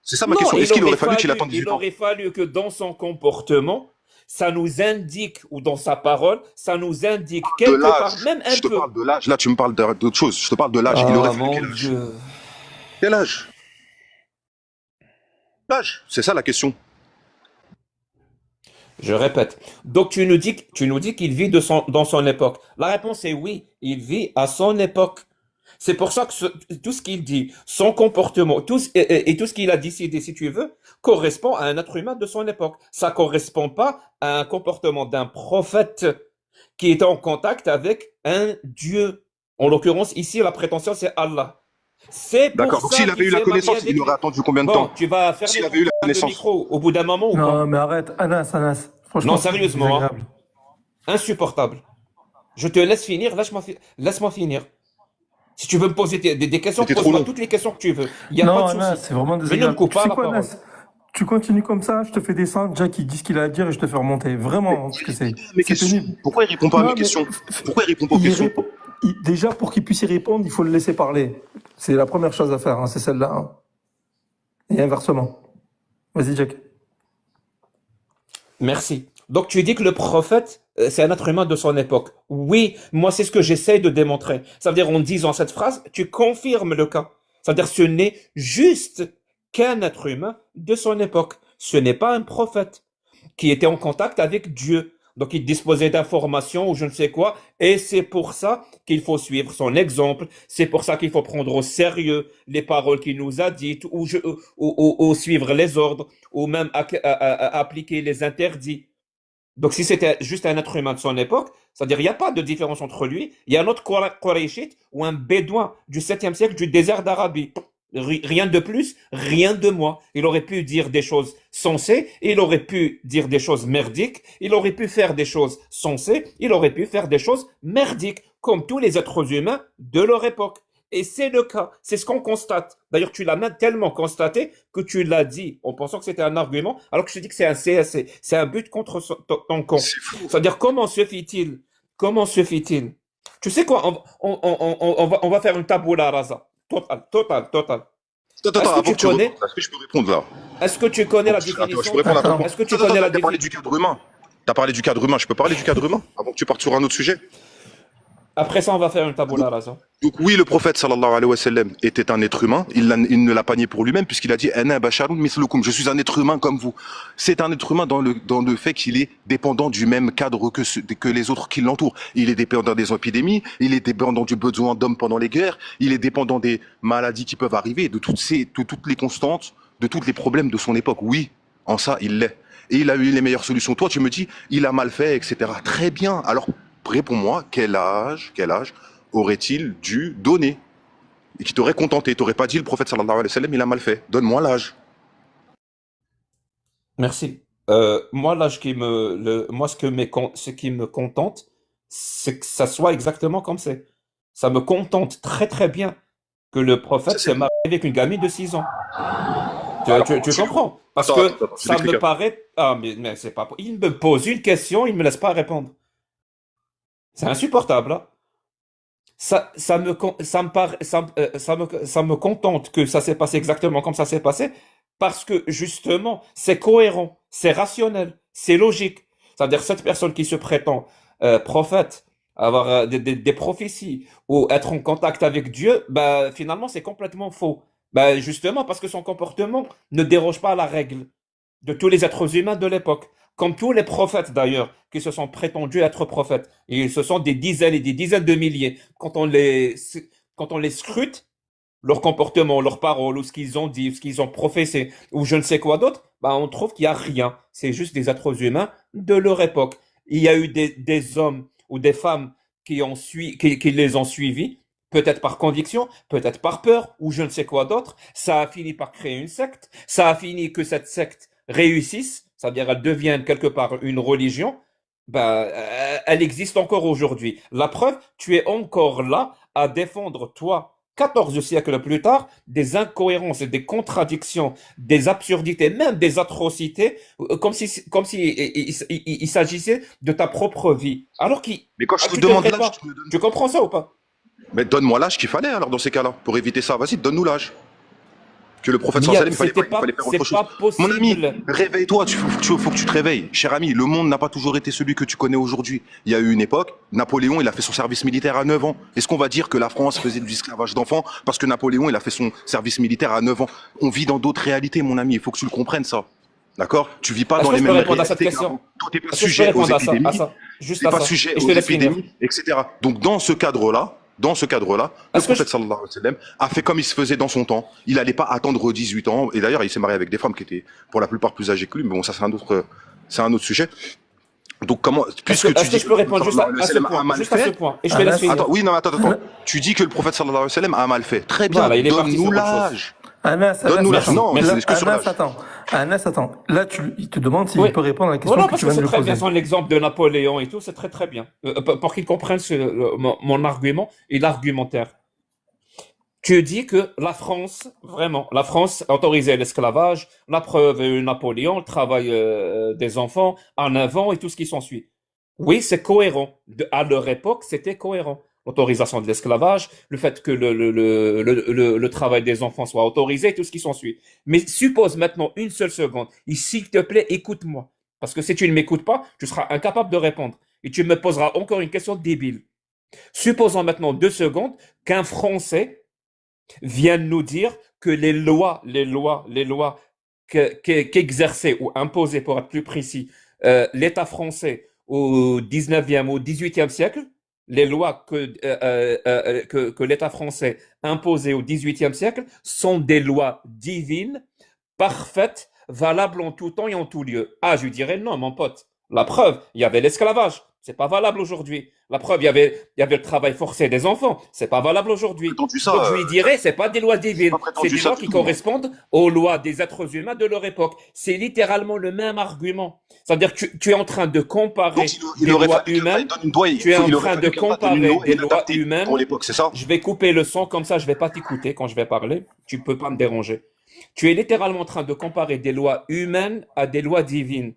C'est ça ma Non, question. Est-ce qu'il aurait fallu qu'il attende il 18 ans? aurait fallu que dans son comportement, ça nous indique, ou dans sa parole, ça nous indique De quelque l'âge. part, même un Je te peu. parle de l'âge. Là, tu me parles d'autre chose. Je te parle de l'âge. Il aurait Ah, fallu mon quel âge? Dieu. Quel âge? L'âge. C'est ça la question. Je répète. Donc, tu nous dis qu'il vit dans son époque. La réponse est oui, il vit à son époque. C'est pour ça que tout ce qu'il dit, son comportement, et tout ce qu'il a décidé, si tu veux, correspond à un être humain de son époque. Ça correspond pas à un comportement d'un prophète qui était en contact avec un Dieu. En l'occurrence, ici, la prétention, c'est Allah. C'est pour D'accord. Donc ça s'il avait qu'il eu la s'est marié connaissance, avec il aurait lui. attendu combien de Bon, temps? tu vas S'il fermer avait eu la ton connaissance. micro au bout d'un moment ou pas? Non, mais arrête, Anas, franchement, Non, c'est sérieusement, hein. désagréable. Insupportable. Je te laisse finir, laisse-moi finir. Si tu veux me poser des questions, C'était trop pose-moi long. toutes les questions que tu veux. Il n'y a Non, pas de Anas, souci. c'est vraiment Mais ne me désagréable. coupe Tu pas sais la quoi, parole. Anas? Tu continues comme ça, je te fais descendre, Jack il dit ce qu'il a à dire et je te fais remonter. Vraiment, parce que Mes c'est questions. pénible. Pourquoi il répond pas à Non, mes mais questions? Pourquoi il répond pas aux il questions? répond, déjà, pour qu'il puisse y répondre, il faut le laisser parler. C'est la première chose à faire, hein, c'est celle-là, hein. Et inversement. Vas-y, Jack. Merci. Donc tu dis que le prophète, c'est un être humain de son époque. Oui, moi c'est ce que j'essaie de démontrer. Ça veut dire en disant cette phrase, tu confirmes le cas. Ça veut dire ce n'est juste qu'un être humain de son époque. Ce n'est pas un prophète qui était en contact avec Dieu. Donc il disposait d'informations ou je ne sais quoi. Et c'est pour ça qu'il faut suivre son exemple. C'est pour ça qu'il faut prendre au sérieux les paroles qu'il nous a dites ou suivre les ordres ou même appliquer les interdits. Donc, si c'était juste un être humain de son époque, c'est-à-dire il n'y a pas de différence entre lui, il y a un autre Qurayshite ou un bédouin du 7e siècle du désert d'Arabie. Rien de plus, rien de moins. Il aurait pu dire des choses sensées, il aurait pu dire des choses merdiques, il aurait pu faire des choses sensées, il aurait pu faire des choses merdiques, comme tous les êtres humains de leur époque. Et c'est le cas, c'est ce qu'on constate. D'ailleurs, tu l'as même tellement constaté que tu l'as dit en pensant que c'était un argument, alors que je te dis que c'est un CSC, c'est un but contre ton camp. C'est fou. C'est-à-dire, comment se fait-il? Tu sais quoi, on va faire une tabula rasa. Total. Attends, Est-ce que avant tu que tu connais, répondes, est-ce que je peux répondre là? est-ce que tu connais la Je peux définition? répondre à ta Attends. Est-ce que tu Attends, connais la t'as parlé définition? du cadre humain. T'as parlé du cadre humain. Je peux parler du cadre humain avant que tu partes sur un autre sujet? Après ça, on va faire une tabula rasa. Donc oui, le prophète sallallahu alayhi wa sallam était un être humain. Il ne l'a pas nié pour lui-même puisqu'il a dit Ana basharun mislukum. Je suis un être humain comme vous. C'est un être humain dans le fait qu'il est dépendant du même cadre que les autres qui l'entourent. Il est dépendant des épidémies, il est dépendant du besoin d'hommes pendant les guerres, il est dépendant des maladies qui peuvent arriver, de toutes les constantes, de tous les problèmes de son époque. Oui, en ça, il l'est. Et il a eu les meilleures solutions. Toi, tu me dis, il a mal fait, etc. Très bien. Alors, réponds-moi, quel âge aurait-il dû donner et qui t'aurait contenté? T'aurais pas dit le prophète sallallahu alayhi wa sallam, il a mal fait. Donne-moi l'âge. Merci. Moi, l'âge moi, ce qui me contente, c'est que ça soit exactement comme c'est. Ça me contente très très bien que le Ça, prophète c'est s'est marié avec une gamine de 6 ans. Tu comprends? Parce Attends, que attends, je ça me t'explique. paraît... Ah, mais c'est pas... Il me pose une question, il me laisse pas répondre. C'est insupportable, hein. Ça me contente que ça s'est passé exactement comme ça s'est passé, parce que justement, c'est cohérent, c'est rationnel, c'est logique. C'est-à-dire cette personne qui se prétend prophète, avoir des prophéties ou être en contact avec Dieu, bah, finalement, c'est complètement faux. Bah, justement, parce que son comportement ne déroge pas à la règle de tous les êtres humains de l'époque. Comme tous les prophètes d'ailleurs, qui se sont prétendus être prophètes. Et ce sont des dizaines et des dizaines de milliers. Quand on les scrute, leur comportement, leurs paroles, ou ce qu'ils ont dit, ou ce qu'ils ont professé, ou je ne sais quoi d'autre, bah, on trouve qu'il n'y a rien. C'est juste des êtres humains de leur époque. Il y a eu des hommes ou des femmes qui les ont suivis, peut-être par conviction, peut-être par peur, ou je ne sais quoi d'autre. Ça a fini par créer une secte. Ça a fini que cette secte réussisse, c'est-à-dire elle devienne quelque part une religion. Ben, elle existe encore aujourd'hui. La preuve, tu es encore là à défendre, toi, 14 siècles plus tard, des incohérences et des contradictions, des absurdités, même des atrocités, comme si il s'agissait de ta propre vie. Alors Mais quand je te tu demande devrais l'âge, pas. tu me donnes. Tu comprends ça ou pas? Mais donne-moi l'âge qu'il fallait alors dans ces cas-là, pour éviter ça. Vas-y, donne-nous l'âge. Que le prophète Mais sallallahu alayhi wa sallam, c'était il fallait pas, faire autre c'est chose. pas Mon ami, possible. réveille-toi, faut que tu te réveilles. Cher ami, le monde n'a pas toujours été celui que tu connais aujourd'hui. Il y a eu une époque, Napoléon, il a fait son service militaire à 9 ans. Est-ce qu'on va dire que la France faisait de l'esclavage d'enfants parce que Napoléon, il a fait son service militaire à 9 ans? On vit dans d'autres réalités, mon ami, il faut que tu le comprennes ça. D'accord? Tu vis pas Est-ce dans que les je peux mêmes répondre à cette réalités question? qu'avant. Toi, t'es pas Est-ce que je peux sujet aux répondre à épidémies, ça, juste t'es à pas ça, sujet et je aux te laisse finir. épidémies, etc. Donc, dans ce cadre-là, le Est-ce que je... prophète sallallahu alayhi wa sallam a fait comme il se faisait dans son temps. Il n'allait pas attendre 18 ans. Et d'ailleurs, il s'est marié avec des femmes qui étaient pour la plupart plus âgées que lui. Mais bon, ça, c'est un autre sujet. Donc, puisque tu est-ce que dis je que peux le prophète répondre juste sallallahu alayhi à wa ce sallam a point, mal juste à ce fait. point, et je te laisse Anas, finir. Attends, oui, non, attends. Tu dis que le prophète sallallahu alayhi wa sallam a mal fait. Très bien. Voilà, il est parti sur Donne-nous autre chose. l'âge. Anas, Donne-nous l'âge. Merci, attends. Non, merci. c'est que sur Anas, l'âge. attends. Anas, attends. Là, il te demande s'il Oui. peut répondre à la question Voilà, que parce tu que viens de c'est lui très bien poser. son exemple de Napoléon et tout, c'est très très bien. Pour qu'il comprenne mon argument et l'argumentaire. Tu dis que la France, vraiment, la France autorisait l'esclavage, la preuve, Napoléon, le travail des enfants en avant et tout ce qui s'ensuit. Oui, c'est cohérent. À leur époque, c'était cohérent. L'autorisation de l'esclavage, le fait que le travail des enfants soit autorisé, tout ce qui s'ensuit. Mais suppose maintenant une seule seconde, et s'il te plaît, écoute-moi. Parce que si tu ne m'écoutes pas, tu seras incapable de répondre. Et tu me poseras encore une question débile. Supposons maintenant 2 secondes qu'un Français viennent nous dire que les lois qu'exerçait ou imposait, pour être plus précis, l'État français au 19e, au 18e siècle, les lois que l'État français imposait au 18e siècle sont des lois divines, parfaites, valables en tout temps et en tout lieu. Ah, je lui dirais non, mon pote. La preuve, il y avait l'esclavage. C'est pas valable aujourd'hui. La preuve, il y avait le travail forcé des enfants. C'est pas valable aujourd'hui. Prétendu ça, Donc je lui dirais, c'est pas des lois c'est divines, pas c'est prétendu des ça lois du qui tout. correspondent aux lois des êtres humains de leur époque. C'est littéralement le même argument. C'est-à-dire que tu es en train de comparer Donc, il des aurait lois fallu qu'Allah humaines, donne une loi, tu es en il aurait train de fallu qu'Allah donne une comparer loi des lois inadaptée pour humaines. l'époque, c'est ça? Je vais couper le son comme ça, je vais pas t'écouter quand je vais parler. Tu peux pas me déranger. Tu es littéralement en train de comparer des lois humaines à des lois divines.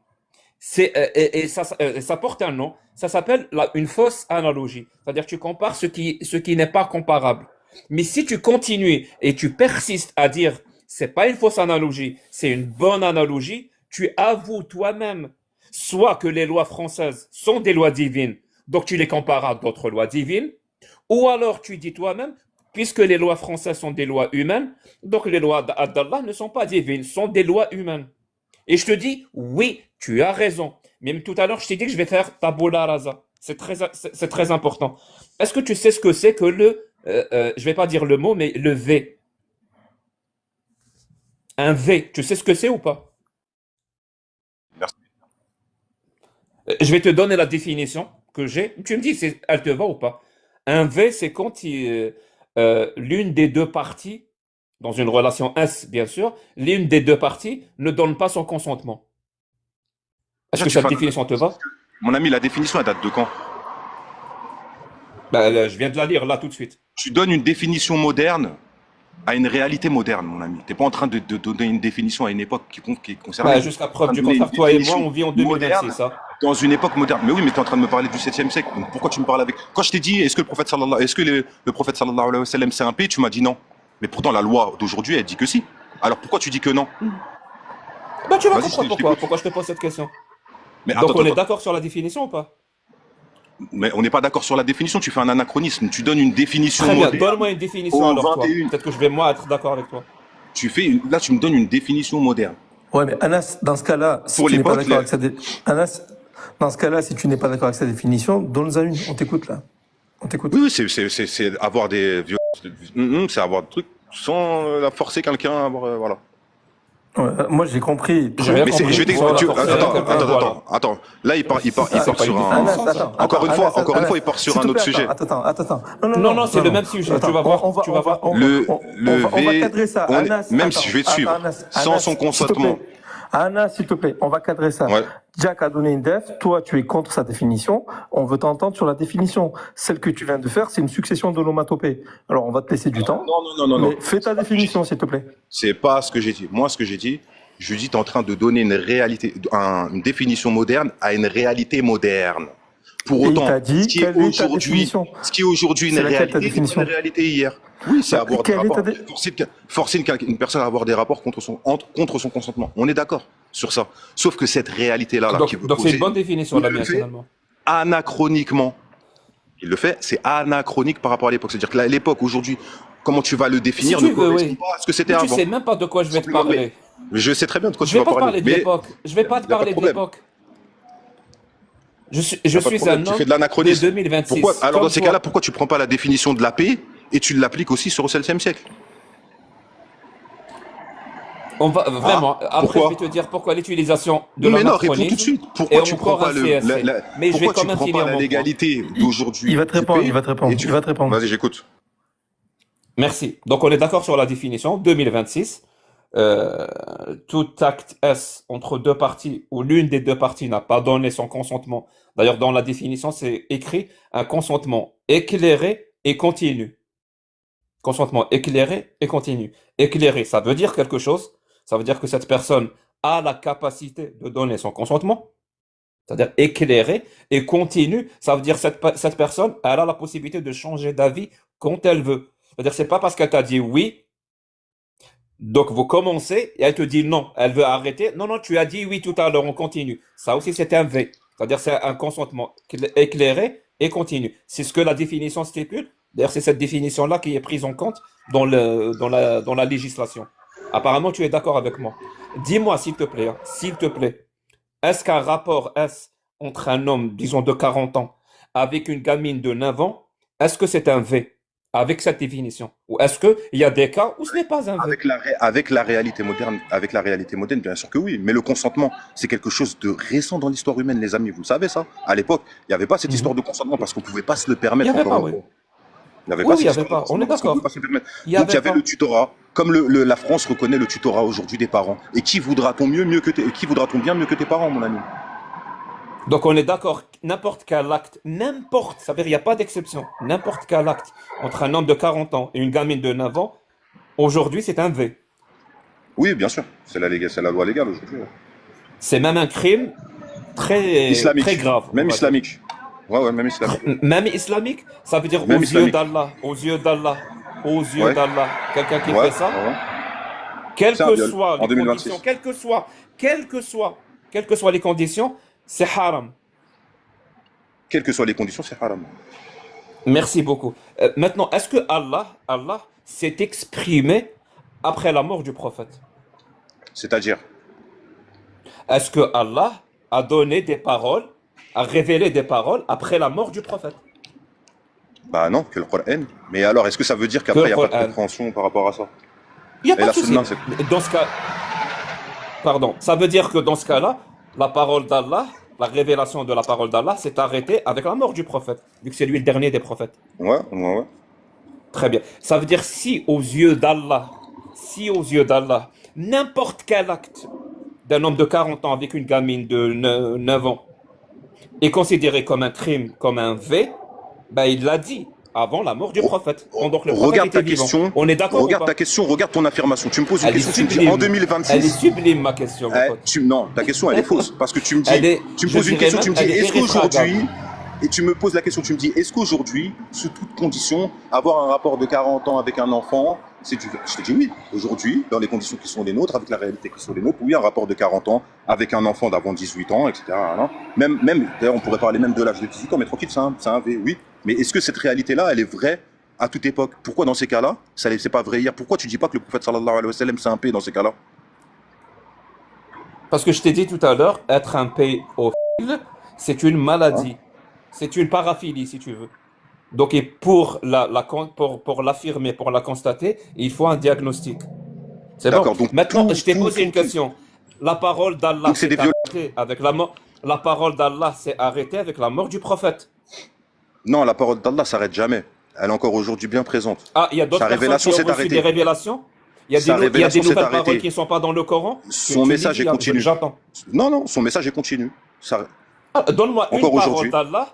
Et ça porte un nom. Ça s'appelle une fausse analogie. C'est-à-dire que tu compares ce qui n'est pas comparable. Mais si tu continues et tu persistes à dire c'est pas une fausse analogie, c'est une bonne analogie, tu avoues toi-même soit que les lois françaises sont des lois divines, donc tu les compares à d'autres lois divines, ou alors tu dis toi-même, puisque les lois françaises sont des lois humaines, donc les lois d'Allah ne sont pas divines, sont des lois humaines. Et je te dis, oui, tu as raison. Même tout à l'heure, je t'ai dit que je vais faire tabula rasa. C'est très important. Est-ce que tu sais ce que c'est que je vais pas dire le mot, mais le V? Un V, tu sais ce que c'est ou pas? Merci. Je vais te donner la définition que j'ai. Tu me dis si elle te va ou pas. Un V, c'est quand l'une des deux parties, dans une relation S, bien sûr, l'une des deux parties ne donne pas son consentement. Est-ce Déjà, que tu cette fais définition te va? Mon ami, la définition, elle date de quand? Ben, je viens de la lire là tout de suite. Tu donnes une définition moderne à une réalité moderne, mon ami. T'es pas en train de donner une définition à une époque qui est concernée. Ben, jusqu'à T'es en preuve train du de donner une contraire, toi et moi, définition on vit en moderne 2026, ça. dans une époque moderne. Mais oui, mais tu es en train de me parler du 7e siècle. Donc pourquoi tu me parles avec... Quand je t'ai dit, est-ce que le prophète sallallahu alayhi wa sallam c'est un pays, tu m'as dit non. Mais pourtant, la loi d'aujourd'hui, elle dit que si. Alors pourquoi tu dis que non? Ben, tu vas Vas-y, comprendre je pourquoi t'écoute. je te pose cette question. Mais Donc, on est attends. d'accord sur la définition ou pas? mais on n'est pas d'accord sur la définition, tu fais un anachronisme, tu donnes une définition Très bien, moderne donne-moi une définition au alors toi. 21. Peut-être que je vais moi être d'accord avec toi. Là, tu me donnes une définition moderne. Ouais, mais Anas, dans ce cas-là, si Pour tu n'es pas l'époque, d'accord avec Anas, dans ce cas-là, si tu n'es pas d'accord avec sa définition, donne-en une. On t'écoute là. On t'écoute. Oui, c'est avoir des violences, c'est avoir des trucs sans forcer quelqu'un à avoir, voilà. Ouais, moi, j'ai compris. J'ai rien Mais compris. je vais Voilà, t'expliquer. forcément, Attends. Là, il part c'est sur pas une un. définition. Encore une fois, il part sur un autre sujet. Attends. Non, c'est le même sujet, tu vas voir. Le on va cadrer ça. Même si je vais te suivre, sans son consentement. Anas, s'il te plaît, on va cadrer ça. Ouais. Jack a donné une def, toi tu es contre sa définition, on veut t'entendre sur la définition. Celle que tu viens de faire, c'est une succession d'onomatopées. Alors on va te laisser du temps. Non. Mais fais ta définition, s'il te plaît. C'est pas ce que j'ai dit. Moi, ce que j'ai dit, je dis, tu es en train de donner une réalité, une définition moderne à une réalité moderne. Pour Et il autant, t'a dit, quelle est ta définition? ce qui est aujourd'hui une C'est laquelle ta réalité, c'est définition? une réalité hier. Oui, c'est avoir des Quelle est ta rapports. Forcer une personne à avoir des rapports contre son consentement. On est d'accord sur ça. Sauf que cette réalité-là, qui veut Donc c'est poser une bonne définition la il le mienne fait finalement. anachroniquement. Il le fait, c'est anachronique par rapport à l'époque. C'est-à-dire que l'époque, aujourd'hui, comment tu vas le définir Si tu ne veux, correspond oui. pas à ce que c'était Mais avant. tu sais même pas de quoi je vais te parler. Mais je sais très bien de quoi Je tu vais vas pas parler. parler de l'époque. Je vais pas te y a pas de parler de problème. l'époque. Je suis Pas de un problème, tu homme fais de de l'anachronisme. 2026. Pourquoi, alors comme dans ces toi. cas-là, pourquoi tu prends pas la définition de la paix et tu l'appliques aussi sur le 16e siècle? On va vraiment. Après, pourquoi je vais te dire pourquoi l'utilisation de Non, mais non, réponds tout de l'anachronisme. suite. Et Pourquoi tu prends encore pas un CSC. Mais je vais pourquoi quand tu même prends finir pas la mon point. légalité d'aujourd'hui? Il va te répondre, il va te répondre. et tu- Il va te répondre. Vas-y, j'écoute. Merci. Donc on est d'accord sur la définition 2026. Tout acte S entre deux parties où l'une des deux parties n'a pas donné son consentement. D'ailleurs, dans la définition, c'est écrit un consentement éclairé et continu. Consentement éclairé et continu. Éclairé, ça veut dire quelque chose. Ça veut dire que cette personne a la capacité de donner son consentement. C'est-à-dire éclairé et continu. Ça veut dire cette personne, elle a la possibilité de changer d'avis quand elle veut. C'est-à-dire c'est pas parce qu'elle t'a dit oui. Donc vous commencez et elle te dit non, elle veut arrêter. Non, tu as dit oui tout à l'heure, on continue. Ça aussi c'est un V. C'est-à-dire c'est un consentement éclairé et continu. C'est ce que la définition stipule. D'ailleurs c'est cette définition-là qui est prise en compte dans la législation. Apparemment tu es d'accord avec moi. Dis-moi s'il te plaît, est-ce qu'un rapport S entre un homme, disons de 40 ans, avec une gamine de 9 ans, est-ce que c'est un V? Avec cette définition? Ou est-ce qu'il y a des cas où ce n'est pas un V? Avec la réalité moderne, bien sûr que oui. Mais le consentement, c'est quelque chose de récent dans l'histoire humaine, les amis. Vous le savez ça? À l'époque, il n'y avait pas cette histoire de consentement parce qu'on ne pouvait pas se le permettre. Il n'y avait pas, oui. Il n'y avait Oui, pas il cette n'y avait histoire de pas. On est consentement parce qu'on d'accord. pouvait pas se le permettre. Il y Donc il y avait avait pas. le tutorat, comme la France reconnaît le tutorat aujourd'hui des parents. Et qui voudra-t-on bien mieux que tes parents, mon ami? Donc on est d'accord, n'importe quel acte, ça veut dire il n'y a pas d'exception, n'importe quel acte entre un homme de 40 ans et une gamine de 9 ans, aujourd'hui c'est un V. Oui, bien sûr. C'est la loi légale aujourd'hui. C'est même un crime très, Islamique. très grave. Même on va dire. islamique. Ouais, même islamique. Même islamique, ça veut dire Même aux islamique. yeux d'Allah, Ouais. quelqu'un qui Ouais, fait ça, ouais. quelles C'est un que viol, soient en les 2026. conditions, quelles que soient les conditions, c'est haram. Quelles que soient les conditions, c'est haram. Merci beaucoup. Maintenant, est-ce que Allah s'est exprimé après la mort du prophète? C'est-à-dire, Est-ce que Allah a donné des paroles, a révélé des paroles après la mort du prophète? bah non, que le Coran. Mais alors, est-ce que ça veut dire qu'après, il n'y a Que le pas de Coran. compréhension par rapport à ça? Il n'y a Et pas de la souci. sunna, c'est... Dans ce cas, pardon, ça veut dire que dans ce cas-là, la parole d'Allah, la révélation de la parole d'Allah s'est arrêtée avec la mort du prophète, vu que c'est lui le dernier des prophètes. Ouais. Très bien. Ça veut dire si aux yeux d'Allah, n'importe quel acte d'un homme de 40 ans avec une gamine de 9 ans est considéré comme un crime, comme un V, ben il l'a dit avant la mort du prophète. Donc le prophète Regarde était ta vivant. question. On est d'accord ou Regarde pas? ta question, regarde ton affirmation. Tu me poses une Elle est question, tu me dis sublime. en 2026. Elle est sublime ma question, mon pote. Non, ta question, elle est fausse. Parce que tu me dis, Elle est- tu me je poses une dirais question, tu me même, dis, elle est est-ce qu'aujourd'hui, irréfragable. et tu me poses la question, tu me dis, est-ce qu'aujourd'hui, sous toutes conditions, avoir un rapport de 40 ans avec un enfant, Je te dis oui. Aujourd'hui, dans les conditions qui sont les nôtres, avec la réalité qui sont les nôtres, oui, un rapport de 40 ans avec un enfant d'avant 18 ans, etc. Hein. D'ailleurs, on pourrait parler même de l'âge de 18 ans, mais tranquille, c'est un V, oui. Mais est-ce que cette réalité-là, elle est vraie à toute époque? Pourquoi dans ces cas-là, c'est pas vrai hier? Pourquoi tu dis pas que le prophète sallallahu alayhi wa sallam, c'est un P dans ces cas-là? Parce que je t'ai dit tout à l'heure, être un pédophile, c'est une Hein. maladie. C'est une paraphilie, si tu veux. Donc, et pour l'affirmer, pour la constater, il faut un diagnostic. C'est bon. D'accord, donc Maintenant, je t'ai posé une tout. question. La parole d'Allah Donc c'est des s'est violations. arrêtée avec la mort. La parole d'Allah s'est arrêtée avec la mort du prophète. Non, la parole d'Allah s'arrête jamais. Elle est encore aujourd'hui bien présente. Ah, il y a d'autres Sa personnes révélation qui ont s'est reçu des arrêtée. révélations? Sa Il y a des révélation s'est nouvelles paroles arrêtée. qui ne sont pas dans le Coran? Son Tu dis message qu'il est y a, continu. j'entends. Non, son message est continu. Ça, Ah, donne-moi une encore parole aujourd'hui. d'Allah,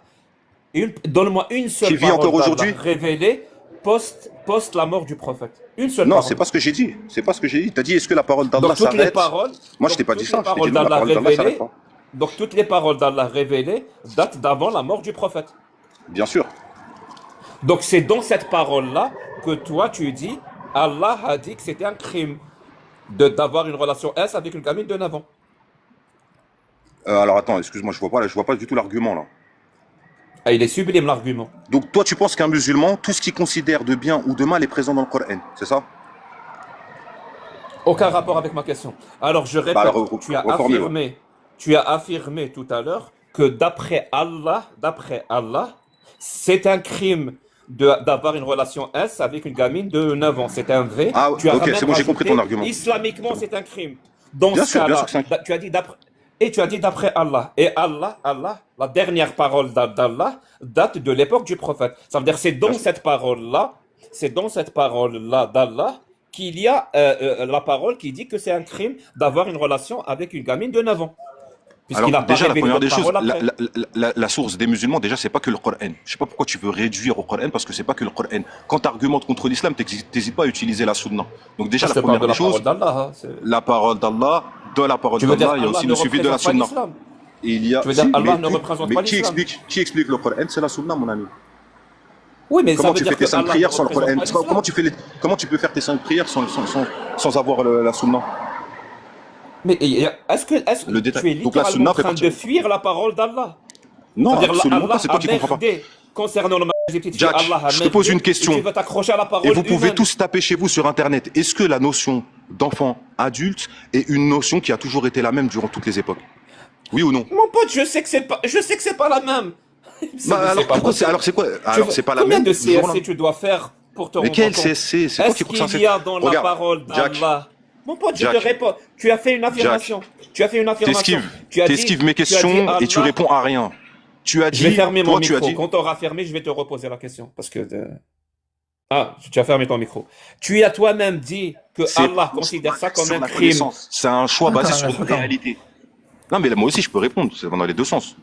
donne-moi une Qui seule vit encore parole d'Allah aujourd'hui? révélée post la mort du prophète. Une seule Non, parole. c'est pas ce que j'ai dit. C'est pas ce que j'ai dit. T'as dit, est-ce que la parole d'Allah Donc toutes les s'arrête? paroles, Moi, je donc t'ai pas dit toutes les ça. Je t'ai paroles dit non, la d'Allah parole d'Allah s'arrête révélées, pas. donc toutes les paroles d'Allah révélées datent d'avant la mort du prophète. Bien sûr. Donc c'est dans cette parole-là que toi tu dis, Allah a dit que c'était un crime d'avoir une relation S avec une gamine de 9 ans. Alors attends, excuse-moi, je vois pas du tout l'argument là. Ah, il est sublime l'argument. Donc toi, tu penses qu'un musulman, tout ce qu'il considère de bien ou de mal est présent dans le Coran, c'est ça? Aucun rapport avec ma question. Alors je répète, Bah alors, reformule. tu as affirmé tout à l'heure que d'après Allah, c'est un crime d'avoir une relation S avec une gamine de 9 ans. C'est un V. Ah, Tu as ok, même c'est bon, j'ai compris ton rajouté, argument. islamiquement, c'est un crime. Dans Bien ce sûr cas-là, que c'est un... tu as dit d'après. Et tu as dit d'après Allah. Et Allah, la dernière parole d'Allah date de l'époque du prophète. Ça veut dire c'est dans cette parole-là, d'Allah qu'il y a la parole qui dit que c'est un crime d'avoir une relation avec une gamine de 9 ans. Puisqu'il n'a Alors pas déjà, la révélé première des d'autres choses, paroles après. la source des musulmans, déjà, c'est pas que le Coran. Je sais pas pourquoi tu veux réduire au Coran, parce que c'est pas que le Coran. Quand tu argumentes contre l'islam, t'hésites pas à utiliser la sunna. Donc déjà, Je la te parle première de des la choses, parole d'Allah. Hein, la parole d'Allah, dans la parole tu veux dire d'Allah, il y a Allah aussi ne le suivi de la représente pas sunna. l'islam? Et il y a... Tu veux dire Si, Allah mais ne représente mais pas l'islam? qui explique le Coran? C'est la sunna, mon ami. Oui, mais ça Comment veut tu dire fais tes que 5 Allah ne prières sans le représente Coran? pas l'islam. Comment tu peux faire tes 5 prières sans avoir la sunna? Mais est-ce que Le détail. tu es Donc la littéralement sunna en fait train partie. de fuir la parole d'Allah? Non, C'est-à-dire absolument pas, Allah c'est toi a qui comprends pas. merdé concernant le mariage des petites filles. Jack, Allah a je te pose merdé une et question. tu veux t'accrocher à la parole Et vous pouvez humaine. tous taper chez vous sur Internet. Est-ce que la notion d'enfant adulte est une notion qui a toujours été la même durant toutes les époques? Oui ou non? Mon pote, je sais que c'est pas la même. Bah, alors, pourquoi c'est, alors c'est quoi? Alors c'est pas la Combien même de du jour au lendemain. CSC tu dois faire pour te Mais rendre quel compte? CSC? C'est toi Est-ce qui écoutes ça? qu'il y a dans la Regarde, parole Jack, d'Allah? Mon pote, je Jack, te réponds. Tu as fait une affirmation. Tu as fait une affirmation. t'esquives mes questions et tu Allah. réponds à rien. Tu as Je vais dit, fermer mon toi tu as micro. dit, Quand tu auras fermé, je vais te reposer la question. Parce que. Ah, tu as fermé ton micro. Tu as toi-même dit que c'est Allah considère ça comme sur un la crime. connaissance. C'est un choix basé sur la Attends. réalité. Non, mais là, moi aussi, je peux répondre. C'est dans les deux sens.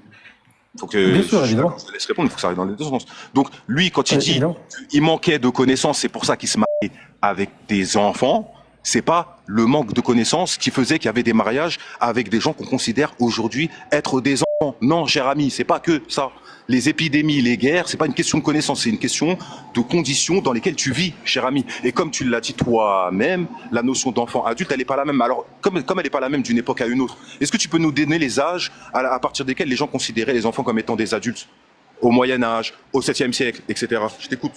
Faut que Bien sûr, je évidemment. te laisse répondre. Il faut que ça aille dans les deux sens. Donc, lui, quand il dit Évidemment. qu'il manquait de connaissances, c'est pour ça qu'il se mariait avec des enfants. C'est pas le manque de connaissances qui faisait qu'il y avait des mariages avec des gens qu'on considère aujourd'hui être des enfants. Non, cher ami, c'est pas que ça. Les épidémies, les guerres, c'est pas une question de connaissance, c'est une question de conditions dans lesquelles tu vis, cher ami. Et comme tu l'as dit toi-même, la notion d'enfant adulte, elle n'est pas la même. Alors, comme elle n'est pas la même d'une époque à une autre, est-ce que tu peux nous donner les âges à partir desquels les gens considéraient les enfants comme étant des adultes? Au Moyen-Âge, au 7e siècle, etc. Je t'écoute.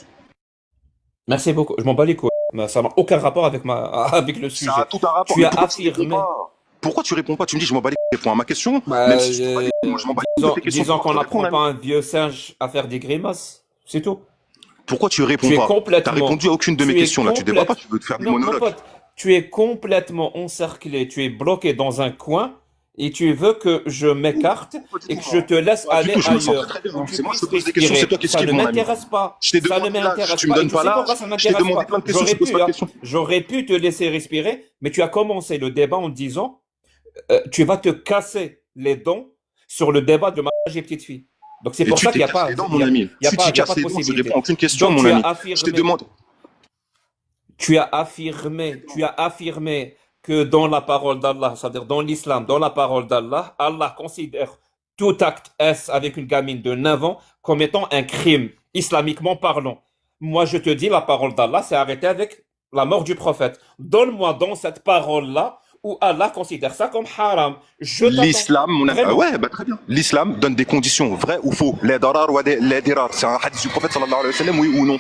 Merci beaucoup. Je m'en bats les couilles. Mais ça n'a aucun rapport avec, avec le sujet. Ça a tout un rapport. Tu Mais as pourquoi tu réponds affirmé. pas? Pourquoi tu réponds pas? Tu me dis, je m'en bats les couilles, réponds à ma question. Bah, Même si je te bats les couilles, moi, je m'en bats les couilles de tes questions. disons qu'on Pourquoi tu n'apprend réponds, pas même un vieux singe à faire des grimaces. C'est tout. Pourquoi tu réponds Tu es pas? T'as complètement. répondu à aucune de Tu mes es questions, là. Tu débats pas, complète. tu veux te faire des Non, mon monologues. pote, tu es complètement encerclé. Tu es bloqué dans un coin et tu veux que je m'écarte et que je te laisse Pas du aller tout, je me sens ailleurs. très bien. Où tu C'est moi qui te puisses pose des questions, c'est toi qui respirer. Ça esquives, ne mon ami. m'intéresse pas. Je t'ai Ça ne demandé l'âge, m'intéresse tu me pas. Et donnes tu pas sais pourquoi l'âge. ça Je t'ai m'intéresse demandé pas? plein de questions, tu poses pas de questions. J'aurais pu te laisser respirer, mais tu as commencé le débat en disant tu vas te casser les dents sur le débat de mariage et petite fille. Donc c'est Et pour tu ça qu'il t'es n'y a pas, cassé les dents, mon ami. il y a Si pas, tu il y a casses pas de les dents, je possibilité. réponds à aucune question, Donc mon tu as ami. Je te affirmé, demande. tu as affirmé que dans la parole d'Allah, c'est-à-dire dans l'islam, dans la parole d'Allah, Allah considère tout acte S avec une gamine de 9 ans comme étant un crime, islamiquement parlant. Moi, je te dis, la parole d'Allah s'est arrêtée avec la mort du prophète. Donne-moi dans cette parole-là où Allah considère ça comme haram. Je t'attends. L'islam, Vraiment. ouais, bah, très bien. L'islam donne des conditions, vraies ou faux. Les darar ou les dirar. C'est un hadith du prophète sallallahu alayhi wa sallam, oui ou non?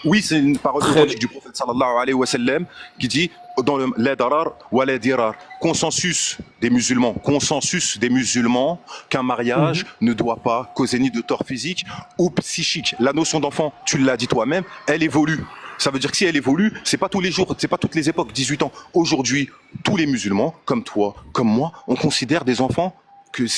Oui, c'est une parole Très authentique du prophète sallallahu alayhi wa sallam qui dit dans le les darar ou les dirar, consensus des musulmans qu'un mariage ne doit pas causer ni de tort physique ou psychique. La notion d'enfant, tu l'as dit toi-même, elle évolue. Ça veut dire que si elle évolue, c'est pas tous les jours, c'est pas toutes les époques. 18 ans. Aujourd'hui, tous les musulmans, comme toi, comme moi, on considère des enfants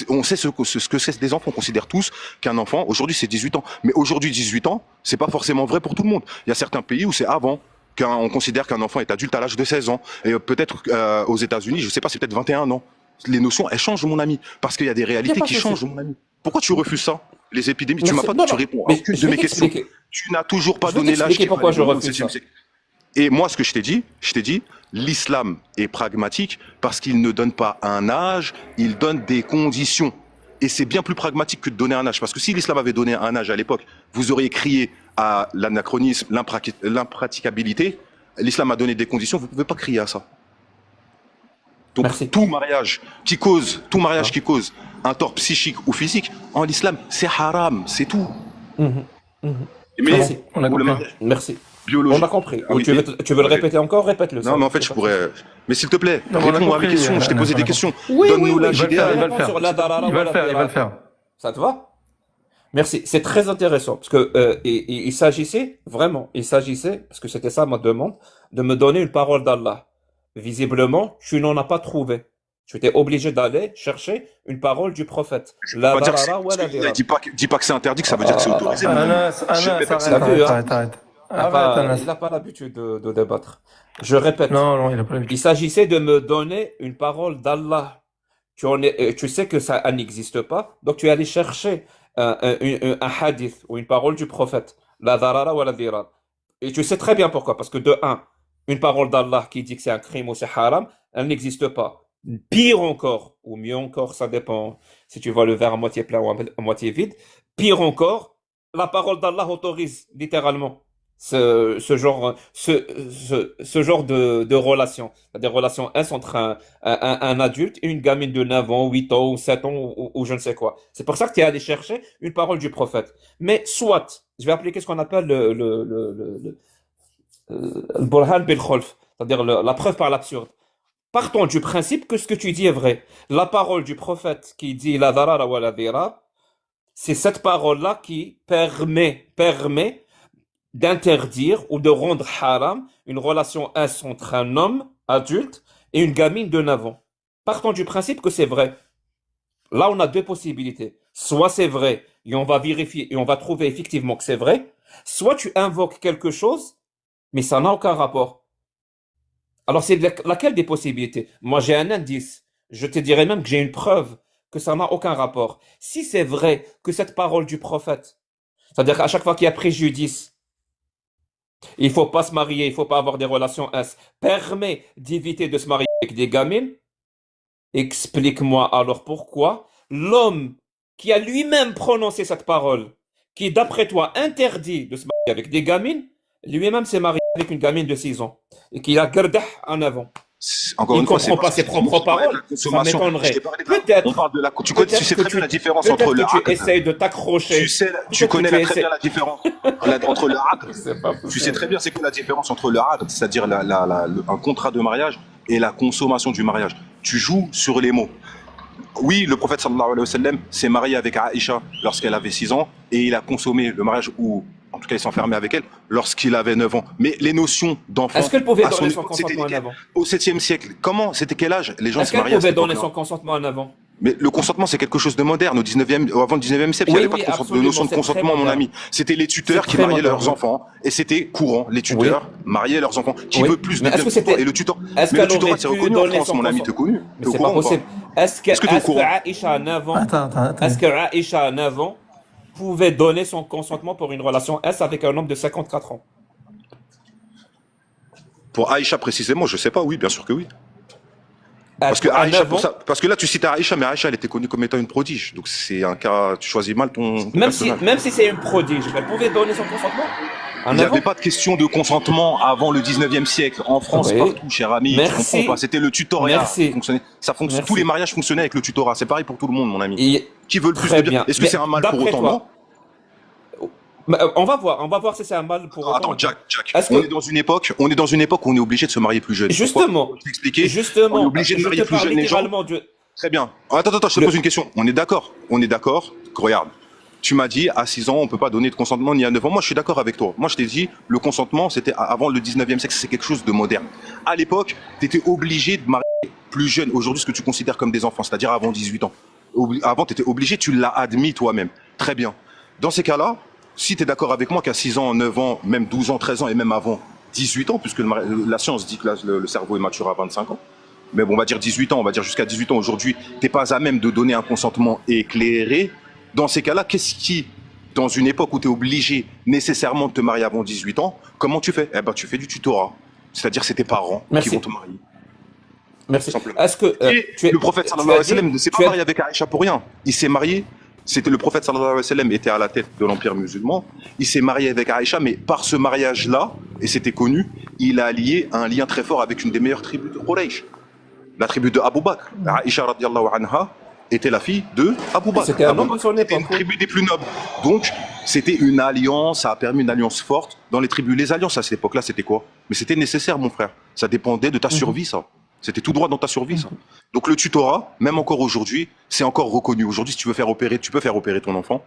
on sait ce que c'est des enfants. On considère tous qu'un enfant, aujourd'hui, c'est 18 ans. Mais aujourd'hui, 18 ans, c'est pas forcément vrai pour tout le monde. Il y a certains pays où c'est avant. On considère qu'un enfant est adulte à l'âge de 16 ans. Et peut-être aux États-Unis, je sais pas, c'est peut-être 21 ans. Les notions, elles changent, mon ami. Parce qu'il y a des réalités qui changent, mon ami. Pourquoi tu refuses ça? Les épidémies, tu m'as pas, tu réponds à aucune de mes questions. Tu n'as toujours pas donné l'âge. Pourquoi je refuse ça. Et moi, ce que je t'ai dit, l'islam est pragmatique parce qu'il ne donne pas un âge, il donne des conditions. Et c'est bien plus pragmatique que de donner un âge. Parce que si l'islam avait donné un âge à l'époque, vous auriez crié à l'anachronisme, l'impraticabilité. L'islam a donné des conditions, vous ne pouvez pas crier à ça. Donc tout mariage qui cause un tort psychique ou physique, en l'islam, c'est haram, c'est tout. Mais on a compris. Merci. Biologique. On a compris. Oui, tu veux le répéter encore? Répète-le. Non, mais en fait, je pourrais. Mais s'il te plaît, réponds à mes questions. Je t'ai posé des questions. Oui, donne-nous l'âge idéal. Il va le faire. Ça te va? Merci. C'est très intéressant parce que il s'agissait vraiment, parce que c'était ça ma demande, de me donner une parole d'Allah. Visiblement, tu n'en as pas trouvé. Tu étais obligé d'aller chercher une parole du prophète. Dis pas que c'est interdit, que ça veut dire que c'est autorisé. Anas, arrête. Il n'a pas l'habitude de débattre. Je répète. Non, il n'a pas l'habitude. Il s'agissait de me donner une parole d'Allah. Tu sais que ça n'existe pas, donc tu es allé chercher un hadith ou une parole du prophète. La darara ou la dirar. Et tu sais très bien pourquoi. Parce que de un, une parole d'Allah qui dit que c'est un crime ou c'est haram, elle n'existe pas. Pire encore, ou mieux encore, ça dépend si tu vois le verre à moitié plein ou à moitié vide. Pire encore, la parole d'Allah autorise littéralement ce genre de relation. Des relations entre un adulte et une gamine de 9 ans, 8 ans, ou 7 ans, ou je ne sais quoi. C'est pour ça que tu es allé chercher une parole du prophète. Mais soit, je vais appliquer ce qu'on appelle le burhan bil kholf, c'est-à-dire la preuve par l'absurde. Partons du principe que ce que tu dis est vrai. La parole du prophète qui dit la darara wa la dira, c'est cette parole-là qui permet d'interdire ou de rendre haram une relation entre un homme adulte et une gamine de 9 ans. Partons du principe que c'est vrai. Là, on a deux possibilités. Soit c'est vrai et on va vérifier et on va trouver effectivement que c'est vrai, soit tu invoques quelque chose, mais ça n'a aucun rapport. Alors, c'est laquelle des possibilités? Moi, j'ai un indice. Je te dirais même que j'ai une preuve que ça n'a aucun rapport. Si c'est vrai que cette parole du prophète, c'est-à-dire qu'à chaque fois qu'il y a préjudice, il faut pas se marier, il faut pas avoir des relations S, permet d'éviter de se marier avec des gamines, explique-moi alors pourquoi l'homme qui a lui-même prononcé cette parole, qui d'après toi interdit de se marier avec des gamines, lui-même s'est marié avec une gamine de 6 ans et qui a gardah en avant. Encore il une ne comprend pas ses propres paroles. Ça m'étonnerait. Peut-être. Tu sais très bien la différence entre le tu essayes de t'accrocher. Tu connais très bien la différence entre le aqd. Tu sais très bien c'est quoi la différence entre le aqd, c'est-à-dire un contrat de mariage, et la consommation du mariage. Tu joues sur les mots. Oui, le prophète sallallahu alayhi wa sallam s'est marié avec Aïcha lorsqu'elle avait 6 ans et il a consommé le mariage, ou en tout cas il s'enfermait avec elle lorsqu'il avait 9 ans. Mais les notions d'enfant... Est-ce qu'elle pouvait donner son consentement en avant? Au 7e siècle. Comment? C'était quel âge les gens se mariaient? Est-ce qu'elle pouvait donner son consentement en avant? Mais le consentement, c'est quelque chose de moderne. Au 19e, avant le 19e siècle, il n'y avait pas de notion de consentement, mon ami. C'était les tuteurs qui mariaient leurs enfants. Et c'était courant. Les tuteurs mariaient leurs enfants. Qui veut plus de bien? Et le tuteur, mais le tutorat, c'est reconnu en France, mon ami, t'es connu. Mais c'est pas possible. Est-ce que Aïcha à 9 ans, Attends. est-ce que Aïcha à 9 ans pouvait donner son consentement pour une relation S avec un homme de 54 ans? Pour Aïcha précisément, je sais pas, oui, bien sûr que oui. Parce que Aïcha, parce que là tu cites Aïcha, mais Aïcha elle était connue comme étant une prodige, donc c'est un cas, tu choisis mal ton même si c'est une prodige, elle pouvait donner son consentement. En Il n'y avait avant? pas de question de consentement avant le 19e siècle. En France, Oui. partout, cher ami, tu comprends Merci. pas. C'était le tutorat qui Merci. fonctionnait. Tous les Merci. mariages fonctionnaient avec le tutorat. C'est pareil pour tout le monde, mon ami. Et Qui veut le plus très le dire? bien. Est-ce que Mais c'est un mal pour d'après autant? Non. toi, on va voir si c'est un mal pour autant Attends, ou pas. Jack. Est-ce On que est dans une époque où on est obligé de se marier plus jeune. Pourquoi? justement, Je vais t'expliquer. On est justement, obligé de je marier te plus parle jeune les gens. littéralement de Très bien. Attends, je te le. pose une question. On est d'accord. Regarde. Tu m'as dit, à 6 ans, on peut pas donner de consentement ni à 9 ans. Moi, je suis d'accord avec toi. Moi, je t'ai dit, le consentement, c'était avant le 19e siècle, c'est quelque chose de moderne. À l'époque, tu étais obligé de marier plus jeune. Aujourd'hui, ce que tu considères comme des enfants, c'est-à-dire avant 18 ans. Avant, tu étais obligé, tu l'as admis toi-même. Très bien. Dans ces cas-là, si tu es d'accord avec moi qu'à 6 ans, 9 ans, même 12 ans, 13 ans et même avant 18 ans, puisque la science dit que le cerveau est mature à 25 ans, mais bon, on va dire 18 ans, on va dire jusqu'à 18 ans aujourd'hui, t'es pas à même de donner un consentement éclairé. Dans ces cas-là, qu'est-ce qui, dans une époque où tu es obligé nécessairement de te marier avant 18 ans, comment tu fais? Eh ben, tu fais du tutorat. C'est-à-dire, c'est tes parents qui Merci. vont te marier, Merci. simplement. Est-ce que Et le prophète tu sallallahu as alayhi wa sallam ne s'est tu pas as marié avec Aïcha pour rien. Il s'est marié, c'était le prophète sallallahu alayhi wa sallam était à la tête de l'empire musulman. Il s'est marié avec Aïcha, mais par ce mariage-là, et c'était connu, il a lié un lien très fort avec une des meilleures tribus de Quraysh. La tribu de Abu Bakr. Aïcha radiallahu anha était la fille de Abu Bakr. c'était un Abu homme de Bakr son était une époque, oui. tribu des plus nobles. Donc, c'était une alliance, ça a permis une alliance forte dans les tribus. Les alliances à cette époque-là, c'était quoi? Mais c'était nécessaire, mon frère. Ça dépendait de ta survie, ça. C'était tout droit dans ta survie, ça. Donc, le tutorat, même encore aujourd'hui, c'est encore reconnu. Aujourd'hui, si tu veux faire opérer, tu peux faire opérer ton enfant.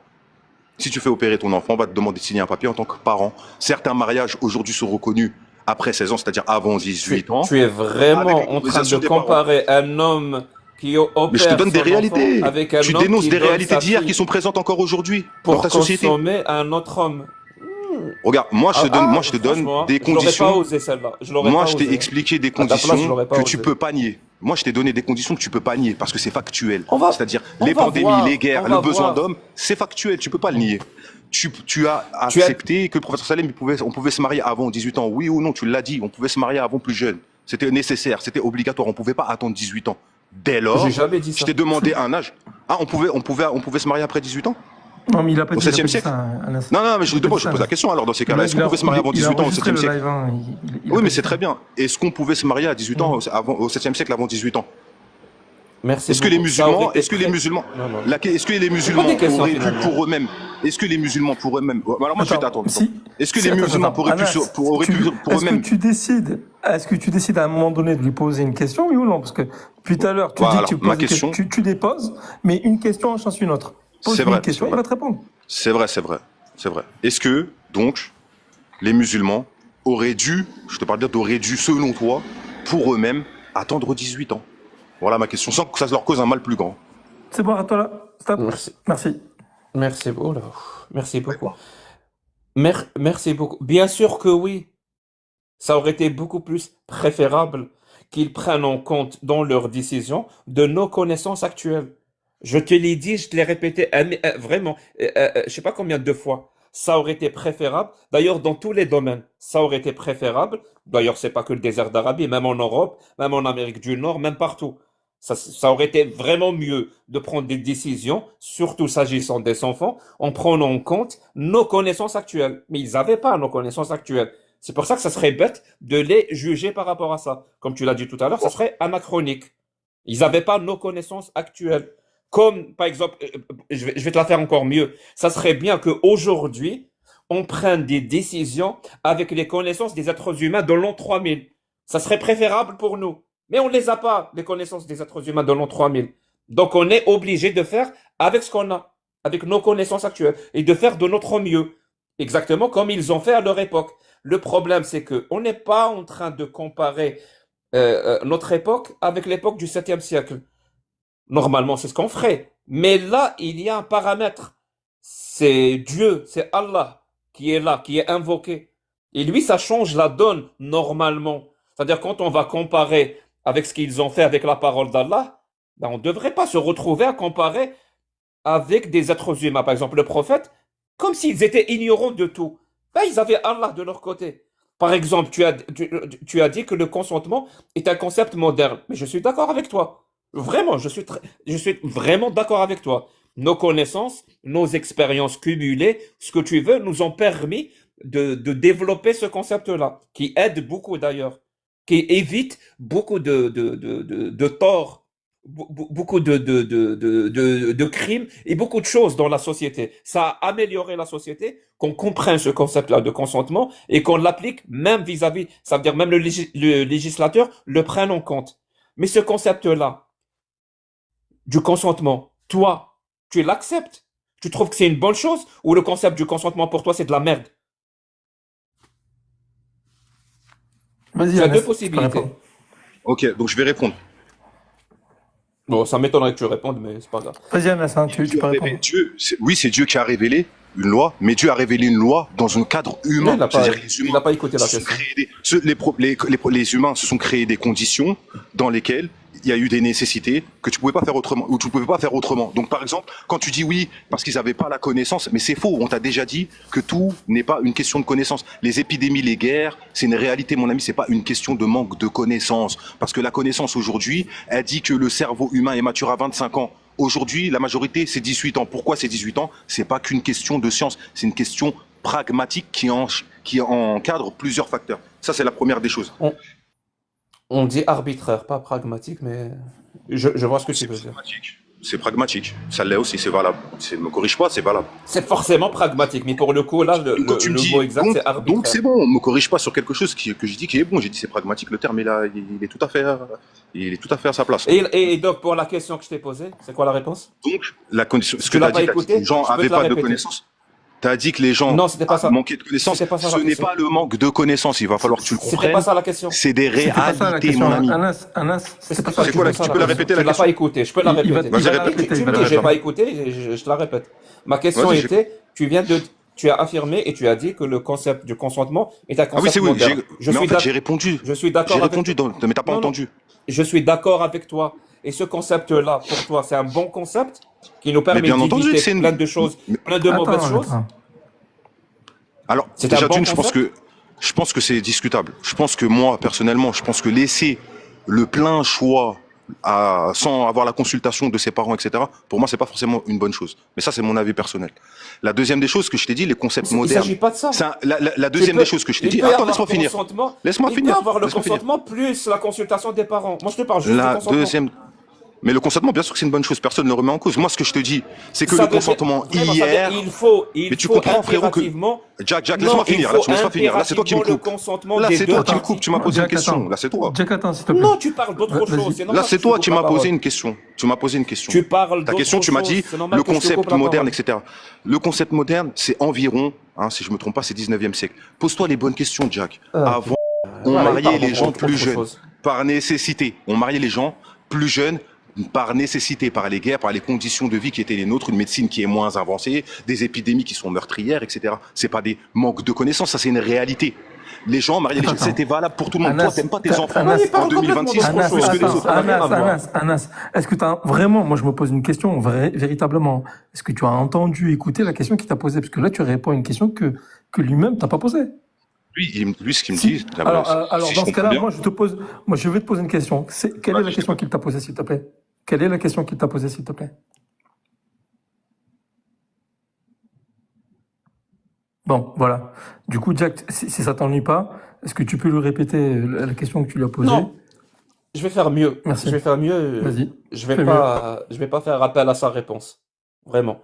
Si tu fais opérer ton enfant, on va te demander de signer un papier en tant que parent. Certains mariages aujourd'hui sont reconnus après 16 ans, c'est-à-dire avant 18 ans. Tu es Avec vraiment en train l'autorisation de des parents. comparer un homme qui Mais je te opère donne des son enfant réalités. avec un Tu homme dénonces qui des donne réalités sa d'hier qui fille sont présentes encore aujourd'hui dans pour ta société. consommer un autre homme. Regarde, moi je te donne Franchement, des je l'aurais pas conditions. osé celle-là. Je l'aurais Moi pas je t'ai osé. expliqué des À ta place, je conditions l'aurais pas que tu osé. peux pas nier. Moi je t'ai donné des conditions que tu peux pas nier parce que c'est factuel. On va, C'est-à-dire on les va pandémies, voir, les guerres, on le va besoin voir. d'hommes, c'est factuel, tu peux pas le nier. Tu as Tu as, accepté que le professeur Salem, on pouvait se marier avant 18 ans. Oui ou non, tu l'as dit, on pouvait se marier avant plus jeune. C'était nécessaire, c'était obligatoire, on pouvait pas attendre 18 ans. Dès j'ai lors, jamais dit je ça. t'ai demandé un âge. Ah, on pouvait se marier après 18 ans? Non, mais il a pas Au dit, il a pas 7e dit siècle? ça, Anas. Non, mais je Il a pas dit je ça, pose la Anas. question alors dans ces cas-là. Est-ce Il qu'on a, pouvait se marier avant il a 18 ans au enregistré 7e le siècle? live, hein. Il a Oui, pas mais dit c'est ça. très bien. Est-ce qu'on pouvait se marier à 18 ans au 7e siècle avant 18 ans? Merci Est-ce que les beaucoup. Ça aurait musulmans, été est-ce que les très... musulmans, Non, non. est-ce que les C'est pas musulmans des questions auraient pu finalement. pour eux-mêmes, est-ce que les musulmans pour eux-mêmes, alors moi je vais Attends, t'attendre. si, Est-ce que si, les attends, musulmans attends. auraient pu, Anas, auraient pu pour est-ce que eux-mêmes? est-ce que tu décides à un moment donné de lui poser une question, oui ou non? Parce que depuis tout à l'heure, tu dis Voilà, que tu ma poses des question, questions, tu déposes, mais une question en chasse une autre. c'est Pose-lui vrai, une question, il va te répondre. c'est vrai, c'est vrai, c'est vrai. Est-ce que, donc, les musulmans auraient dû, je te parle bien d'auraient dû, selon toi, pour eux-mêmes, attendre 18 ans? Voilà ma question, sans que ça leur cause un mal plus grand. C'est bon, à toi là. Stop. Merci. Merci. Merci. Oh là. Merci beaucoup. Merci beaucoup. Bien sûr que oui. Ça aurait été beaucoup plus préférable qu'ils prennent en compte dans leurs décisions de nos connaissances actuelles. Je te l'ai dit, je te l'ai répété vraiment, je sais pas combien de fois. Ça aurait été préférable. D'ailleurs, dans tous les domaines, ça aurait été préférable. D'ailleurs, c'est pas que le désert d'Arabie, même en Europe, même en Amérique du Nord, même partout. Ça aurait été vraiment mieux de prendre des décisions, surtout s'agissant des enfants, en prenant en compte nos connaissances actuelles. Mais ils n'avaient pas nos connaissances actuelles. C'est pour ça que ça serait bête de les juger par rapport à ça. Comme tu l'as dit tout à l'heure, ça serait anachronique. Ils n'avaient pas nos connaissances actuelles. Comme, par exemple, je vais te la faire encore mieux. Ça serait bien qu'aujourd'hui, on prenne des décisions avec les connaissances des êtres humains de l'an 3000. Ça serait préférable pour nous. Mais on ne les a pas, les connaissances des êtres humains de l'an 3000. Donc on est obligé de faire avec ce qu'on a, avec nos connaissances actuelles, et de faire de notre mieux. Exactement comme ils ont fait à leur époque. Le problème, c'est qu'on n'est pas en train de comparer notre époque avec l'époque du 7e siècle. Normalement, c'est ce qu'on ferait. Mais là, il y a un paramètre. C'est Dieu, c'est Allah qui est là, qui est invoqué. Et lui, ça change la donne normalement. C'est-à-dire quand on va comparer avec ce qu'ils ont fait avec la parole d'Allah, ben on ne devrait pas se retrouver à comparer avec des êtres humains. Par exemple, le prophète, comme s'ils étaient ignorants de tout. Ben, ils avaient Allah de leur côté. Par exemple, tu as dit que le consentement est un concept moderne. Mais je suis d'accord avec toi. Vraiment, je suis vraiment d'accord avec toi. Nos connaissances, nos expériences cumulées, ce que tu veux, nous ont permis de développer ce concept-là, qui aide beaucoup d'ailleurs, qui évite beaucoup de torts, beaucoup de crimes et beaucoup de choses dans la société. Ça a amélioré la société, qu'on comprenne ce concept-là de consentement et qu'on l'applique même vis-à-vis, ça veut dire même le législateur le prenne en compte. Mais ce concept-là du consentement, toi, tu l'acceptes? Tu trouves que c'est une bonne chose ou le concept du consentement pour toi c'est de la merde? Vas-y, Tu as deux Anas, tu peux possibilités. répondre. Ok, donc je vais répondre. Bon, ça m'étonnerait que tu répondes, mais c'est pas grave. Vas-y, Anas, hein, tu Dieu peux a répondre. révélé- oui, c'est Dieu qui a révélé une loi, mais Dieu a révélé une loi dans un cadre Non, humain. C'est-à-dire que les il humains n'a pas écouté la se sont question. créés les humains se sont créés des conditions dans lesquelles il y a eu des nécessités que tu pouvais pas faire autrement, ou tu pouvais pas faire autrement. Donc, par exemple, quand tu dis oui, parce qu'ils n'avaient pas la connaissance, mais c'est faux. On t'a déjà dit que tout n'est pas une question de connaissance. Les épidémies, les guerres, c'est une réalité, mon ami. C'est pas une question de manque de connaissance. Parce que la connaissance aujourd'hui, elle dit que le cerveau humain est mature à 25 ans. Aujourd'hui, la majorité, c'est 18 ans. Pourquoi c'est 18 ans? C'est pas qu'une question de science. C'est une question pragmatique qui encadre plusieurs facteurs. Ça, c'est la première des choses. On dit arbitraire, pas pragmatique, mais je vois ce que tu C'est veux dire. pragmatique. C'est pragmatique. Ça l'est aussi, c'est valable. Me corrige pas, c'est valable. C'est forcément pragmatique, mais pour le coup, là, Donc, quand tu me le dis, mot exact, c'est donc arbitraire. c'est bon, me corrige pas sur quelque chose que je dis qui est bon. J'ai dit c'est pragmatique. Le terme, il est tout à fait, il est tout à fait à sa place. Et donc, pour la question que je t'ai posée, c'est quoi la réponse? Donc, la condition, ce Tu que tu l'as as pas dit, t'as dit que écouté? les gens Je peux n'avaient te la pas de répéter. connaissances. Tu as dit que les gens Non, c'était pas ça. manquaient de connaissances. C'était pas ça la Ce n'est question. pas le manque de connaissances. Il va falloir que tu le C'était comprennes. pas ça la question. C'est des C'était pas ça la réalités, question. mon ami. Anas, c'était pas ça. C'est quoi la- ça, tu peux la question. répéter, la Tu l'as question pas écouté, je peux la Il va- répéter. il va la Vas-y, répéter, Tu il me va la dis j'ai répéter. pas écouté, je te la répète. Ma question Vas-y, était, tu as affirmé et tu as dit que le concept du consentement est un Ah oui, concept c'est oui. moderne. Mais en fait, j'ai répondu. Je suis J'ai d'accord avec répondu, mais t'as pas Non, non. entendu. Je suis d'accord avec toi. Et ce concept-là, pour toi, c'est un bon concept qui nous permet bien entendu que d'éviter c'est une- plein de choses, plein de mauvaises choses. Alors, C'est déjà un bon d'une, je pense que c'est discutable. Je pense que moi, personnellement, je pense que laisser le plein choix sans avoir la consultation de ses parents, etc., pour moi, c'est pas forcément une bonne chose. Mais ça, c'est mon avis personnel. La deuxième des choses que je t'ai dit, les concepts Il ne modernes. s'agit pas de ça. La deuxième des choses que je t'ai dit. Attends, laisse-moi finir. Laisse-moi Il finir. peut avoir le Laisse-moi finir. consentement plus la consultation des parents. Moi, je te parle juste du La consentement. deuxième. Mais le consentement, bien sûr que c'est une bonne chose. Personne ne le remet en cause. Moi, ce que je te dis, c'est que Ça le devient- consentement vraiment, ça hier. devient- il Mais tu faut comprends, frérot, que- impérativement. Jack, Non, laisse-moi il finir. faut Là, tu me laisses pas finir. Là, c'est toi qui me impérativement coupes. le consentement Là, des c'est deux toi qui me parties. coupes. Tu m'as posé une Jack, question. attends. Là, c'est toi. Jack, attends, s'il te plaît. Non, tu parles d'autre Vas-y. chose. c'est Là, normal c'est que je toi te qui coupe m'as la posé parole. une question. Tu m'as posé une question. Tu parles Ta question, d'autre tu m'as chose, dit c'est normal le que je te coupe concept la moderne, parole. etc. Le concept moderne, c'est environ, si je me trompe pas, c'est 19e siècle. Pose-toi les bonnes questions, Jack. Avant, on Voilà, il mariait parle les d'autre- gens autre plus jeunes chose. par nécessité. On mariait les gens plus jeunes par nécessité, par les guerres, par les conditions de vie qui étaient les nôtres, une médecine qui est moins avancée, des épidémies qui sont meurtrières, etc. C'est pas des manques de connaissances, ça c'est une réalité. Les gens mariaient les jeunes, Attends. c'était valable pour tout le monde. Toi, Anas, t'aimes pas tes t'as- enfants Anas, il parle en 2026 complètement plus d'autre que les chose. autres. Ça n'a rien à voir. Anas, est-ce que tu as vraiment, moi je me pose une question véritablement, est-ce que tu as entendu, écouté la question qu'il t'a posée? Parce que là tu réponds à une question que lui-même t'a pas posée. Lui, ce qu'il me Si. dit, Alors si je dans ce comprends cas-là, bien, moi je vais te poser une question. Quelle est la Vas-y, question qu'il t'a posée, s'il te plaît? Quelle est la question qu'il t'a posée, s'il te plaît? Bon, voilà. Du coup, Jack, si ça t'ennuie pas, est-ce que tu peux lui répéter la question que tu lui as posée? Non. Je vais faire mieux. Merci. Je vais faire mieux. Vas-y. Je Fais vais pas faire appel à sa réponse. Vraiment.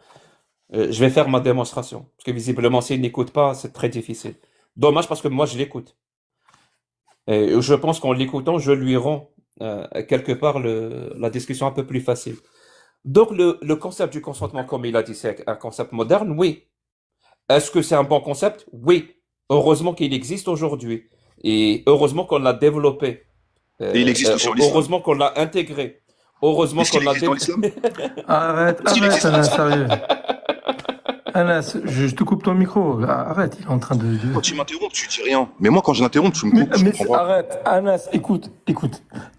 Je vais faire ma démonstration. Parce que visiblement, s'il n'écoute pas, c'est très difficile. Dommage parce que moi, je l'écoute. Et je pense qu'en l'écoutant, je lui rends quelque part la discussion un peu plus facile. Donc, le concept du consentement, comme il a dit, c'est un concept moderne, oui. Est-ce que c'est un bon concept? Oui. Heureusement qu'il existe aujourd'hui. Et heureusement qu'on l'a développé. Et il existe sur l'islam. Heureusement qu'on l'a intégré. Heureusement Est-ce qu'on qu'il l'a existe dans l'islam? Arrête, Est-ce qu'il existe dans Anas, l'islam? sérieux. Anas, je te coupe ton micro. Arrête, il est en train de... Quand tu m'interromps, tu dis rien. Mais moi, quand je l'interromps, tu me coupes, je comprends pas. arrête, Anas, écoute.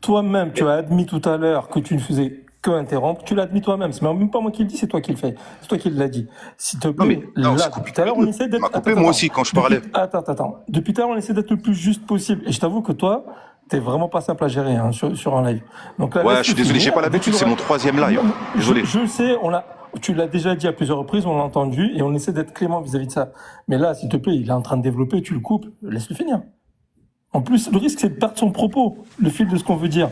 Toi-même, tu as admis tout à l'heure que tu ne faisais que interrompre. Tu l'as admis toi-même. C'est même pas moi qui le dis, c'est toi qui le fais. C'est toi qui l'as dit. S'il te plaît, mais là, on là, s'est coupé depuis tout à l'heure, on essaie Tu d'être... m'as coupé moi aussi quand je parlais. Attends. Depuis tout à l'heure, on essaie d'être le plus juste possible. Et je t'avoue que toi, t'es vraiment pas simple à gérer hein, sur un live. Donc là, Ouais, je laisse-le suis désolé, j'ai finir. pas Dès que l'habitude, tu c'est l'auras... mon troisième live. Je, Désolé. je le sais, tu l'as déjà dit à plusieurs reprises, on l'a entendu, et on essaie d'être clément vis-à-vis de ça. Mais là, s'il te plaît, il est en train de développer, tu le coupes, laisse-le finir. En plus, le risque, c'est de perdre son propos, le fil de ce qu'on veut dire.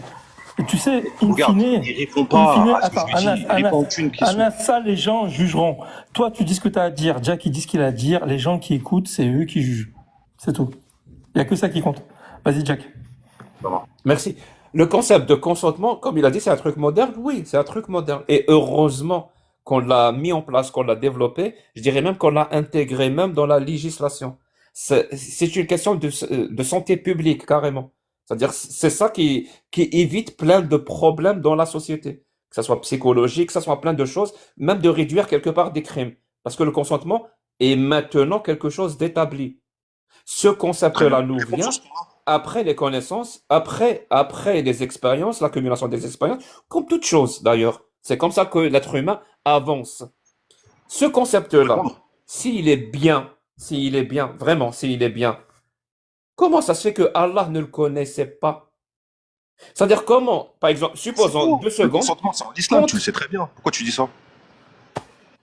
Et tu sais, in Regarde, fine, il répond pas à ce que attends, je lui dis. Il répond à une question. Anas, ça, les gens jugeront. Toi, tu dis ce que tu as à dire, Jack, il dit ce qu'il a à dire, les gens qui écoutent, c'est eux qui jugent. C'est tout. Il n'y a que ça qui compte. Vas-y, Jack. Merci. Le concept de consentement, comme il a dit, c'est un truc moderne. Oui, c'est un truc moderne. Et heureusement qu'on l'a mis en place, qu'on l'a développé. Je dirais même qu'on l'a intégré même dans la législation. C'est une question de santé publique, carrément. C'est-à-dire, c'est ça qui évite plein de problèmes dans la société. Que ça soit psychologique, que ça soit plein de choses, même de réduire quelque part des crimes. Parce que le consentement est maintenant quelque chose d'établi. Ce concept-là nous vient après les connaissances, après les expériences, l'accumulation des expériences, comme toute chose d'ailleurs. C'est comme ça que l'être humain avance. Ce concept-là, s'il est bien, vraiment, s'il est bien, comment ça se fait que Allah ne le connaissait pas? C'est-à-dire comment, par exemple, supposons 2 Le secondes. consentement, c'est en islam, tu le sais très bien. Pourquoi tu dis ça?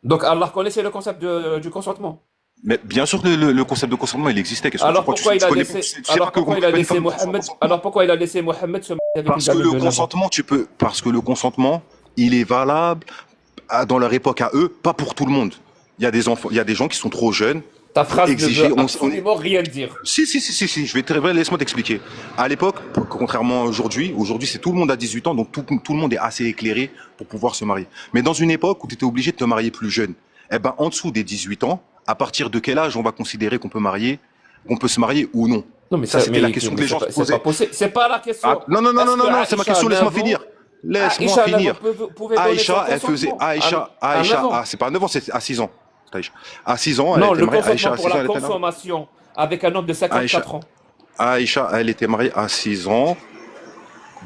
Donc Allah connaissait le concept du consentement. Mais bien sûr que le concept de consentement, il existait. Qu'est-ce que Alors tu crois? pourquoi il a connais- laissé, tu sais alors pas que pourquoi il a une laissé femme Mohammed, consent. alors pourquoi il a laissé Mohammed se marier avec une Parce que gamine le de 9 ans? consentement, parce que le consentement, il est valable dans leur époque à eux, pas pour tout le monde. Il y a des enfants, il y a des gens qui sont trop jeunes. Ta phrase ne exiger, veut on- absolument rien dire. Si, je vais laisse-moi t'expliquer. À l'époque, contrairement à aujourd'hui, c'est tout le monde à 18 ans, donc tout le monde est assez éclairé pour pouvoir se marier. Mais dans une époque où tu étais obligé de te marier plus jeune, eh ben, en dessous des 18 ans, à partir de quel âge on va considérer qu'on peut se marier ou non? Non, mais Ça, c'était la question que les gens se c'est posaient. pas possible. C'est pas la question. Ah, non, Est-ce que c'est ma Aïcha, question, laisse-moi 9 ans, finir. Laisse-moi Aïcha, 9 ans, finir. pouvait donner son Aïcha, elle faisait, consentement à 9 ans. c'est pas à 9 ans, c'est à 6 ans. Aïcha. À 6 ans, elle Non, était le mariée. Aïcha, consentement à 6 pour ans, la elle était là. consommation avec un homme de 54 ans. Aïcha, elle était mariée à 6 ans.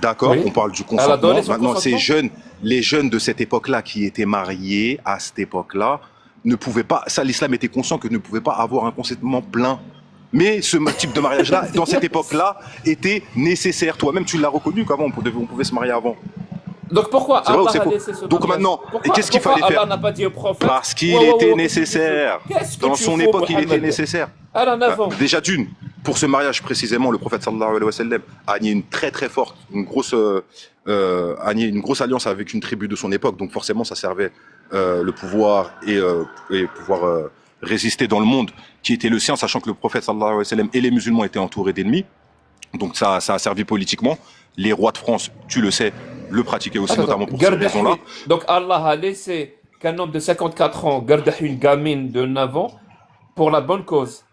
D'accord, Oui. on parle du Elle a donné consentement. son Maintenant, ces consentement. jeunes, les jeunes de cette époque-là qui étaient mariés à cette époque-là, ne pouvaient pas, ça, l'islam était conscient que ne pouvait pas avoir un consentement plein. Mais ce type de mariage-là, dans cette époque-là, était nécessaire. Toi-même, tu l'as reconnu qu'avant, on pouvait se marier avant. Donc pourquoi C'est vrai ou Allah c'est a faux? laissé ce Donc mariage? maintenant, Pourquoi- et qu'est-ce qu'il pourquoi fallait faire? Allah n'a pas dit au prophète? Parce qu'il Ouais, était qu'est-ce nécessaire. que Dans tu son fous, époque, il était Mohammed? nécessaire. Elle a 9 ans. Déjà d'une, pour ce mariage précisément, le prophète sallallahu alayhi wa sallam a nié une très très forte, une grosse alliance avec une tribu de son époque. Donc forcément, ça servait le pouvoir et pouvoir résister dans le monde qui était le sien, sachant que le prophète sallallahu alayhi wa sallam et les musulmans étaient entourés d'ennemis. Donc ça a servi politiquement. Les rois de France, tu le sais, le pratiquaient aussi, Attends, notamment pour ces Gardahi. raisons-là. Donc Allah a laissé qu'un homme de 54 ans garde une gamine de 9 ans pour la bonne cause.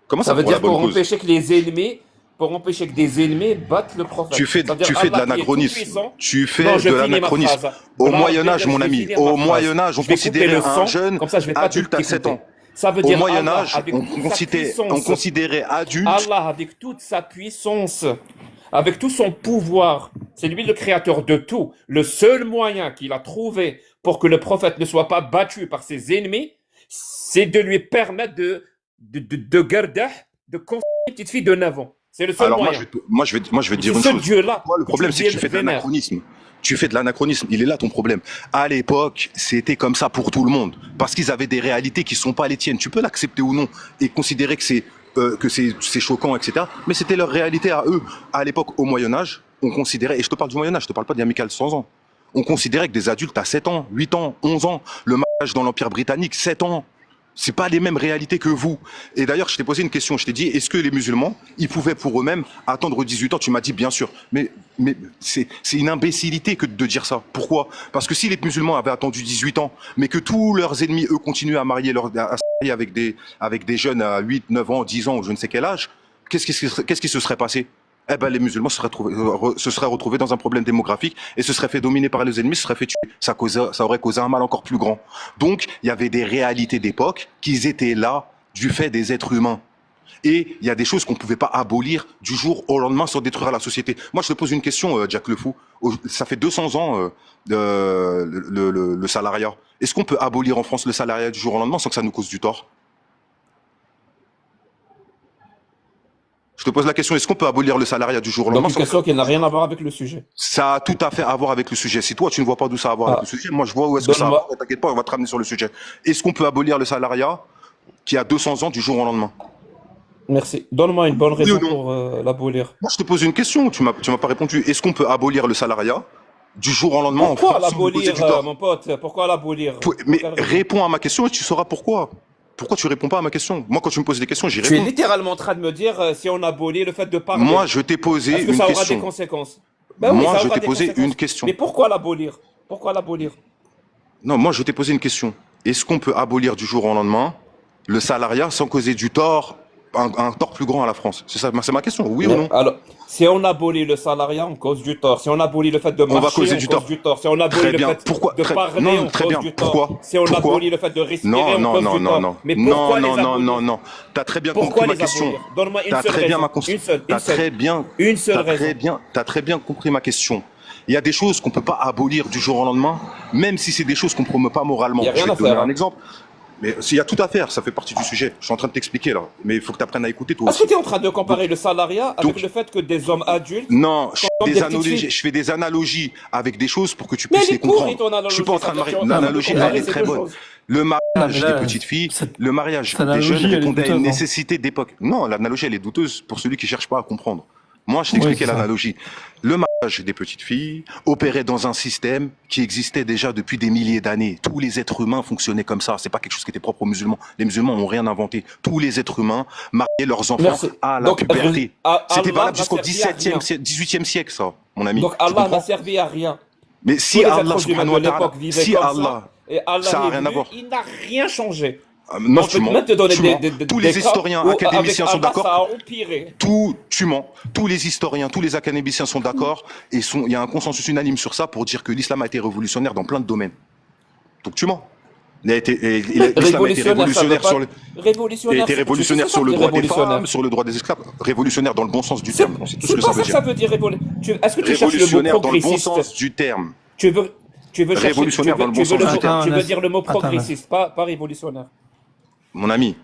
Comment Ça ça veut pour la dire pour bonne cause? empêcher que les ennemis, pour empêcher que des ennemis battent le prophète. Tu fais C'est-à-dire de Allah qui est l'anachronisme. tout-puissant. Tu fais Non, je de finis ma l'anachronisme. phrase. Au Bravo, Moyen-Âge, je mon vais ami, finir ma au phrase. Moyen-Âge, on Je vais couper considérait le son, un jeune comme ça je vais pas adulte à 7 t'écouter. ans. Ça veut Au dire Moyen-Âge, Allah, avec toute sa puissance, on considérait adulte. Allah, avec toute sa puissance, avec tout son pouvoir, c'est lui le créateur de tout. Le seul moyen qu'il a trouvé pour que le prophète ne soit pas battu par ses ennemis, c'est de lui permettre de garder, de construire une petite fille de 9 ans. C'est le seul Alors moyen. moi, je vais te dire C'est une ce chose. Dieu-là. Toi, le problème, c'est que tu fais de vénères. l'anachronisme. Tu fais de l'anachronisme. Il est là ton problème. À l'époque, c'était comme ça pour tout le monde. Parce qu'ils avaient des réalités qui sont pas les tiennes. Tu peux l'accepter ou non et considérer que c'est choquant, etc. Mais c'était leur réalité à eux. À l'époque, au Moyen-Âge, on considérait, et je te parle du Moyen-Âge, je te parle pas d'il y a 1500 ans. On considérait que des adultes à 7 ans, 8 ans, 11 ans, le mariage dans l'Empire britannique, 7 ans. C'est pas les mêmes réalités que vous. Et d'ailleurs, je t'ai posé une question. Je t'ai dit, est-ce que les musulmans, ils pouvaient pour eux-mêmes attendre 18 ans? Tu m'as dit, bien sûr. Mais c'est une imbécilité que de dire ça. Pourquoi? Parce que si les musulmans avaient attendu 18 ans, mais que tous leurs ennemis, eux, continuaient à se marier avec des jeunes à 8, 9 ans, 10 ans ou je ne sais quel âge, qu'est-ce qui se serait passé? Eh ben, les musulmans se seraient retrouvés dans un problème démographique et se seraient fait dominer par les ennemis, se seraient fait tuer. Ça aurait causé un mal encore plus grand. Donc, il y avait des réalités d'époque qui étaient là du fait des êtres humains. Et il y a des choses qu'on ne pouvait pas abolir du jour au lendemain sans détruire la société. Moi, je te pose une question, Jack le Fou. Ça fait 200 ans le salariat. Est-ce qu'on peut abolir en France le salariat du jour au lendemain sans que ça nous cause du tort? Je te pose la question, est-ce qu'on peut abolir le salariat du jour au Donc lendemain une sans- question qui n'a rien à voir avec le sujet. Ça a tout à fait à voir avec le sujet. Si toi, tu ne vois pas d'où ça a à voir Ah, avec le sujet, moi, je vois où est-ce que ça a à donne-moi. voir. T'inquiète pas, on va te ramener sur le sujet. Est-ce qu'on peut abolir le salariat qui a 200 ans du jour au lendemain? Merci. Donne-moi une bonne Oui ou raison non? pour l'abolir. Moi, je te pose une question, tu m'as pas répondu. Est-ce qu'on peut abolir le salariat du jour au lendemain en Pourquoi France sans me poser l'abolir, du tort? mon pote? Pourquoi l'abolir? Mais Pour quelle raison? réponds à ma question et tu sauras pourquoi. Pourquoi tu réponds pas à ma question? Moi, quand tu me poses des questions, j'y Tu es réponds. littéralement en train de me dire si on abolit le fait de parler, Moi, je t'ai posé est-ce que une ça aura des question. conséquences? Ben oui, Moi, ça je aura t'ai des posé conséquences. une question. Mais pourquoi l'abolir? Pourquoi l'abolir? Non, moi, je t'ai posé une question. Est-ce qu'on peut abolir du jour au lendemain le salariat sans causer du tort, un tort plus grand à la France? C'est ça, c'est ma question. Oui ou Mais non? alors, si on abolit le salariat, on cause du tort. Si on abolit le fait de On va marcher, causer on du cause tort. du tort. Si on abolit Très le bien. fait Pourquoi? de parler, Non, on très cause bien. du tort. Pourquoi? Si on Pourquoi? abolit le fait de respirer, Non, on non, cause non, du non, tort. non. Mais Non, pourquoi les non, non, abolir? non, non. T'as très bien Pourquoi compris ma les question. abolir? Donne-moi une T'as seule très bien raison. ma cons- Une seule, T'as très bien, une seule t'as raison. très bien, t'as très bien compris ma question. Il y a des choses qu'on peut pas abolir du jour au lendemain, même si c'est des choses qu'on promeut pas Il moralement. n'y a Je rien vais à te donner faire, un hein. exemple. Mais s'il y a tout à faire, ça fait partie du sujet. Je suis en train de t'expliquer là. Mais il faut que tu apprennes à écouter toi Est-ce que aussi. tu es en train de comparer le salariat avec donc- le fait que des hommes adultes, Non, je comme fais, des petites filles? je fais des analogies avec des choses pour que tu Mais puisses elle les est pourrie comprendre. ton Je suis analogie. pas en train de C'est-à-dire marier. que tu es en train de L'analogie, elle comparer est ces très deux bonne. choses. Le Ah, mais mariage des là, petites filles, cette, le mariage cette des analogie, jeunes elle est répondait à une douteuse, hein. nécessité d'époque. Non, l'analogie, elle est douteuse pour celui qui cherche pas à comprendre. Moi, je Oui, t'expliquais c'est ça. l'analogie. Le mariage des petites filles opérait dans un système qui existait déjà depuis des milliers d'années. Tous les êtres humains fonctionnaient comme ça. C'est pas quelque chose qui était propre aux musulmans. Les musulmans n'ont rien inventé. Tous les êtres humains mariaient leurs enfants Merci. à la Donc, puberté. C'était Allah valable n'a jusqu'au servi à rien. 17e, 18e siècle, ça, mon ami. Donc Tu Allah n'a comprends? servi à rien. Mais Tous si les Allah êtres humains subhanahu de wa ta'ala, l'époque vivaient si comme Allah, ça, et Allah ça a est rien à venu, voir. il n'a rien changé. Non, Donc je tu peux mens. même te donner Tu des, mens. Tous des les cas historiens, où avec académiciens sont Allah, d'accord. ça a empiré. Tu mens. Tous les historiens, tous les académiciens sont d'accord et il y a un consensus unanime sur ça pour dire que l'islam a été révolutionnaire dans plein de domaines. Donc tu mens. L'islam a été révolutionnaire sur le, il a Révolutionnaire, été révolutionnaire c'est sur le ça, droit des révolutionnaire. femmes, sur le droit des esclaves. Révolutionnaire dans le bon sens du C'est terme. C'est tout ce que ça pas veut ça que dire. ça veut dire révolutionnaire. Est-ce que tu cherches le mot Révolutionnaire dans le bon progressiste? sens du terme. Tu veux chercher, Révolutionnaire dans le bon tu veux sens du terme. tu veux dire le mot Attends, progressiste, pas révolutionnaire. Mon ami,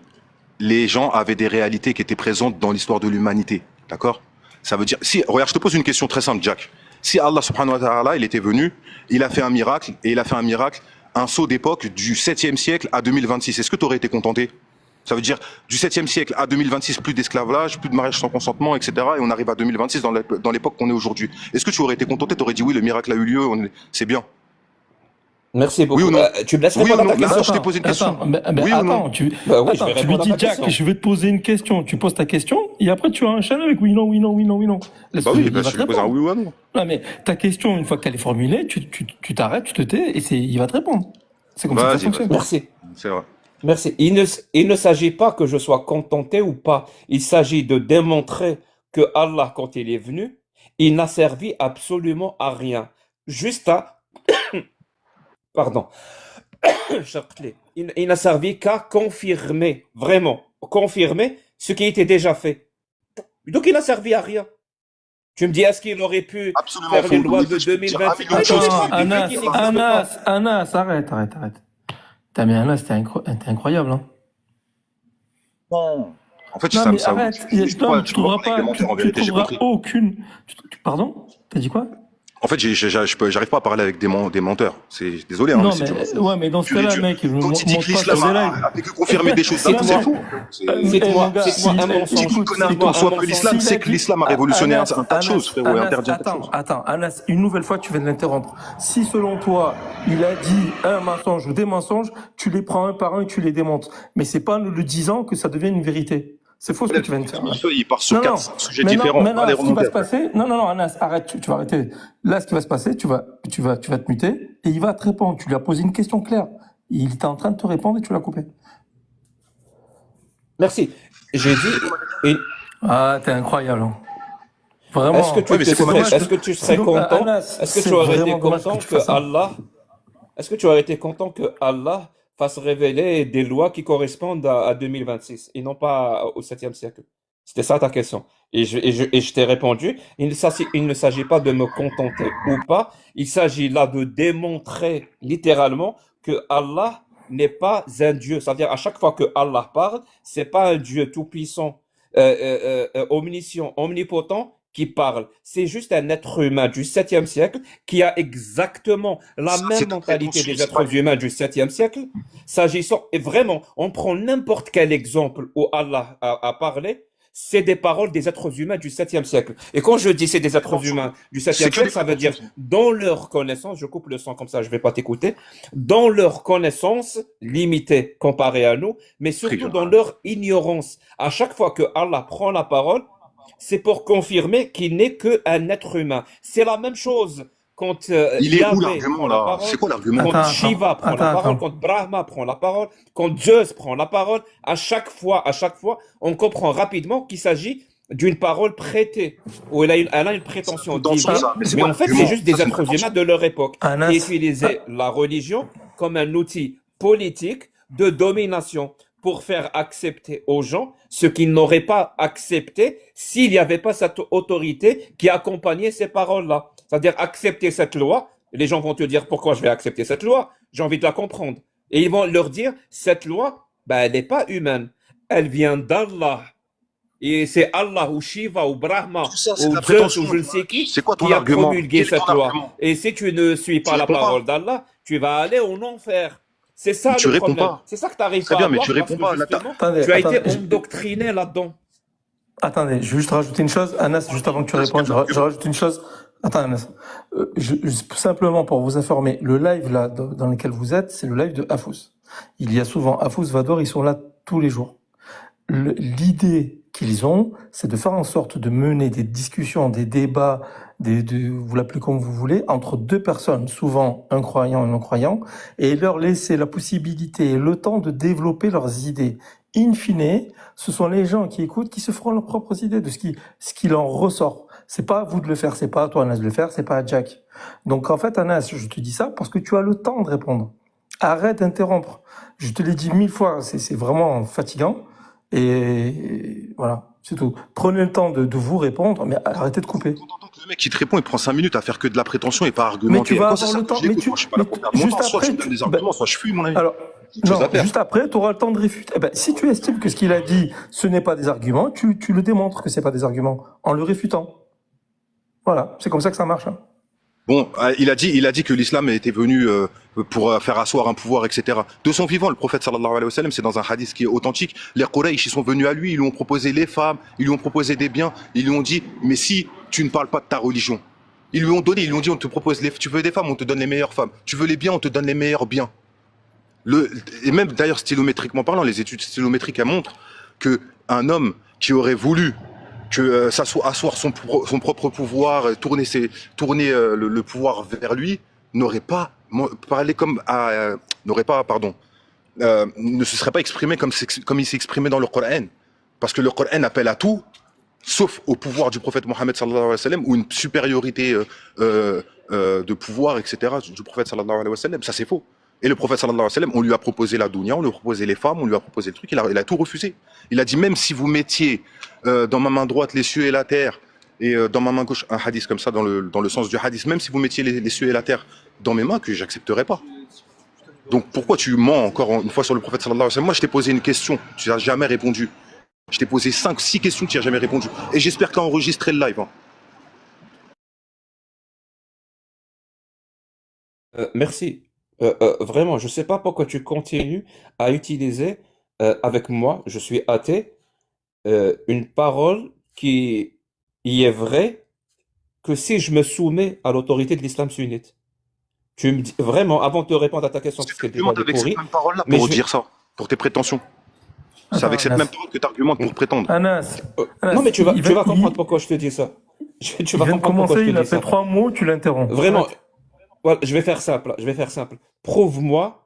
les gens avaient des réalités qui étaient présentes dans l'histoire de l'humanité. D'accord? Ça veut dire, si, regarde, je te pose une question très simple, Jack. Si Allah subhanahu wa ta'ala, il était venu, il a fait un miracle, et il a fait un miracle, un saut d'époque du 7e siècle à 2026, est-ce que tu aurais été contenté? Ça veut dire, du 7e siècle à 2026, plus d'esclavage, plus de mariage sans consentement, etc. Et on arrive à 2026 dans l'époque qu'on est aujourd'hui. Est-ce que tu aurais été contenté? Tu aurais dit oui, le miracle a eu lieu, c'est bien. Merci beaucoup. Oui ou non? Tu me laisses Oui ou répondre à non? ta Là, question? je t'ai posé une question. Attends, mais Oui ou non? attends, tu, Bah oui, je attends, vais tu lui répondre à dis, ta Jack, question. je vais te poser une question. Tu poses ta question et après tu enchaînes avec oui, non, oui, non, oui, non, oui, non. Bah oui, Il bah, va je te vais poser un répondre. oui ou un non. Non, mais ta question, une fois qu'elle est formulée, tu t'arrêtes, tu te tais et il va te répondre. C'est comme ça que ça Vas-y, fonctionne. Merci. C'est vrai. Merci. Il ne s'agit pas que je sois contenté ou pas. Il s'agit de démontrer que Allah, quand il est venu, il n'a servi absolument à rien. Juste à... Pardon. Il n'a servi qu'à confirmer, vraiment, confirmer ce qui était déjà fait. Donc il n'a servi à rien. Tu me dis, est-ce qu'il aurait pu Absolument faire les faux. lois Oui, de je peux te dire un 2026? million de choses. Attends, Des trucs qui n'existent pas. Anas, arrête. Putain, mais Anas, t'es incroyable, hein. Non. En fait, Non, ça mais arrête. Non, tu trouveras pas, en vérité, j'ai compris. aucune. Pardon? T'as dit quoi? En fait, j'arrive pas à parler avec des menteurs. C'est désolé, hein, Non, mais c'est mais, dur. ouais, mais dans ce cas-là, mec, je me Quand montre il dit que pas sur l'islam des lives. a fait que confirmer des choses, C'est c'est moi. faux. Cite-moi un mensonge. Si tu connais un Cite-moi peu soit un peu mensonge. l'islam, c'est que l'islam a révolutionné un tas de choses, frérot, et interdit un tas de choses. Attends, Anas, une nouvelle fois, tu viens de l'interrompre. Si selon toi, il a dit un mensonge ou des mensonges, tu les prends un par un et tu les démontes. Mais c'est pas en le disant que ça devient une vérité. C'est faux ce que tu viens de faire. Il part sur Non, non. 4 sujets Maintenant, différents. maintenant, Allez, ce qui va se remontez. passer, non, Anas, arrête, tu vas arrêter. Là, ce qui va se passer, tu vas te muter et il va te répondre. Tu lui as posé une question claire. Il était en train de te répondre et tu l'as coupé. Merci. J'ai dit... Ah, t'es incroyable. Hein. Vraiment. Est-ce que tu Ouais, mais c'est quoi, est-ce que tu serais C'est donc, content? Anas, Est-ce que c'est tu aurais été vraiment dommage content que tu fasses que ça. Allah, est-ce que tu aurais été content que Allah fasse révéler des lois qui correspondent à 2026 et non pas au 7e siècle? C'était ça ta question. Et je t'ai répondu, il ne s'agit pas de me contenter ou pas, il s'agit là de démontrer littéralement que Allah n'est pas un Dieu. C'est-à-dire à chaque fois que Allah parle, c'est pas un Dieu tout-puissant omniscient, omnipotent qui parle. C'est juste un être humain du 7e siècle qui a exactement la Ça, même c'est ta mentalité prétention, des c'est pas êtres humains du 7e siècle, s'agissant, et vraiment, on prend n'importe quel exemple où Allah a parlé, c'est des paroles des êtres humains du 7e siècle. Et quand je dis c'est des êtres prétention. humains du C'est 7e que des siècle, ça veut dire prétentions. dans leur connaissance, je coupe le son comme ça, je vais pas t'écouter, dans leur connaissance limitée comparée à nous, mais surtout Frère. dans leur ignorance. À chaque fois que Allah prend la parole, c'est pour confirmer qu'il n'est qu'un être humain. C'est la même chose quand Il est où Yahvé l'argument prend la là? C'est parole, quoi l'argument? quand Attends, Shiva prend la parole, attends. quand Brahma prend la parole, quand Zeus prend la parole, à chaque fois, on comprend rapidement qu'il s'agit d'une parole prêtée, où elle a une C'est prétention la prétention, divine, ça. Mais c'est mais quoi en fait, c'est l'argument? juste Ça, des c'est une êtres humains prétention. de leur époque qui Anas, utilisaient la religion comme un outil politique de domination pour faire accepter aux gens ce qu'ils n'auraient pas accepté s'il n'y avait pas cette autorité qui accompagnait ces paroles-là. C'est-à-dire accepter cette loi. Les gens vont te dire pourquoi je vais accepter cette loi. J'ai envie de la comprendre. Et ils vont leur dire cette loi, ben, elle n'est pas humaine. Elle vient d'Allah. Et c'est Allah ou Shiva ou Brahma Tout ça, c'est de ou la Zeus prétention. ou je ne sais qui C'est quoi ton qui a argument? promulgué Quel est ton cette loi. argument? Et si tu ne suis Tu pas la réponds parole pas. d'Allah, tu vas aller en enfer. C'est ça Tu le réponds problème. pas. C'est ça que tu n'arrives Très pas à bien, mais voir tu parce réponds que pas. Là, justement, attendez, tu as été attendez, endoctriné là-dedans. attendez, je vais juste rajouter une chose. Anas, juste avant que tu répondes, je rajoute une chose. Attends, Anas. Simplement pour vous informer, le live là dans lequel vous êtes, c'est le live de Afous. Il y a souvent Afous, Vador, ils sont là tous les jours. L'idée qu'ils ont, c'est de faire en sorte de mener des discussions, des débats, vous l'appelez comme vous voulez, entre deux personnes, souvent un croyant et un non-croyant, et leur laisser la possibilité et le temps de développer leurs idées. In fine, ce sont les gens qui écoutent qui se feront leurs propres idées de ce qui leur ressort. C'est pas à vous de le faire, c'est pas à toi Anas de le faire, c'est pas à Jack. Donc en fait Anas, je te dis ça parce que tu as le temps de répondre. Arrête d'interrompre. Je te l'ai dit 1000 fois, c'est vraiment fatigant. Et voilà, c'est tout. Prenez le temps de vous répondre, mais arrêtez de couper. Quand t'entends que le mec qui te répond, il prend 5 minutes à faire que de la prétention et pas Mais argumenter. tu vas Moi, c'est avoir ça le que temps. je l'écoute. Moi, je suis pas là pour perdre mon Juste temps. Soit après, tu me donnes des arguments, soit je fuis, mon ami. alors, Chose non, à faire. juste après, tu auras le temps de réfuter. Eh ben, si tu estimes que ce qu'il a dit, ce n'est pas des arguments, tu le démontres que c'est pas des arguments en le réfutant. Voilà, c'est comme ça que ça marche. Hein. Bon, il a dit que l'islam était venu pour faire asseoir un pouvoir, etc. De son vivant, le prophète sallallahu alayhi wa sallam, c'est dans un hadith qui est authentique. Les Quraysh, ils sont venus à lui, ils lui ont proposé les femmes, ils lui ont proposé des biens, ils lui ont dit, mais si tu ne parles pas de ta religion, ils lui ont donné, ils lui ont dit, on te propose tu veux des femmes, on te donne les meilleures femmes. Tu veux les biens, on te donne les meilleurs biens. Et même d'ailleurs, stylométriquement parlant, les études stylométriques elles montrent que un homme qui aurait voulu asseoir son propre pouvoir, le pouvoir vers lui, n'aurait pas parlé ne se serait pas exprimé comme il s'est exprimé dans le Coran. Parce que le Coran appelle à tout, sauf au pouvoir du prophète Mohammed sallallahu alayhi wa sallam, ou une supériorité de pouvoir, etc. du prophète sallallahu alayhi wa sallam. Ça, c'est faux. Et le prophète sallallahu alayhi wa sallam, on lui a proposé la dunya, on lui a proposé les femmes, on lui a proposé le truc, il a tout refusé. Il a dit, même si vous mettiez dans ma main droite les cieux et la terre, et dans ma main gauche, un hadith comme ça, dans le sens du hadith, même si vous mettiez les cieux et la terre dans mes mains, que j'accepterais pas. Donc pourquoi tu mens encore une fois sur le prophète sallallahu alayhi wa sallam? Moi, je t'ai posé une question, tu n'as jamais répondu. Je t'ai posé 5-6 questions, tu n'as jamais répondu. Et j'espère que tu as enregistré le live. Hein. Merci. Vraiment, je ne sais pas pourquoi tu continues à utiliser avec moi, je suis athée, une parole qui est vraie que si je me soumets à l'autorité de l'islam sunnite. Tu me dis vraiment, avant de te répondre à ta question, parce que le Tu débat argumentes est avec cette pourri, même parole-là mais pour je vais- dire ça, pour tes prétentions. C'est Attends, avec cette Anas. même parole que tu argumentes pour prétendre. Anas, non, mais tu vas il comprendre pourquoi je te dis ça. Tu il vas vient de comprendre pourquoi commencer, je te il a dis fait ça. 3 mots, tu l'interromps. Vraiment, Arrête. voilà, je vais faire simple. Prouve-moi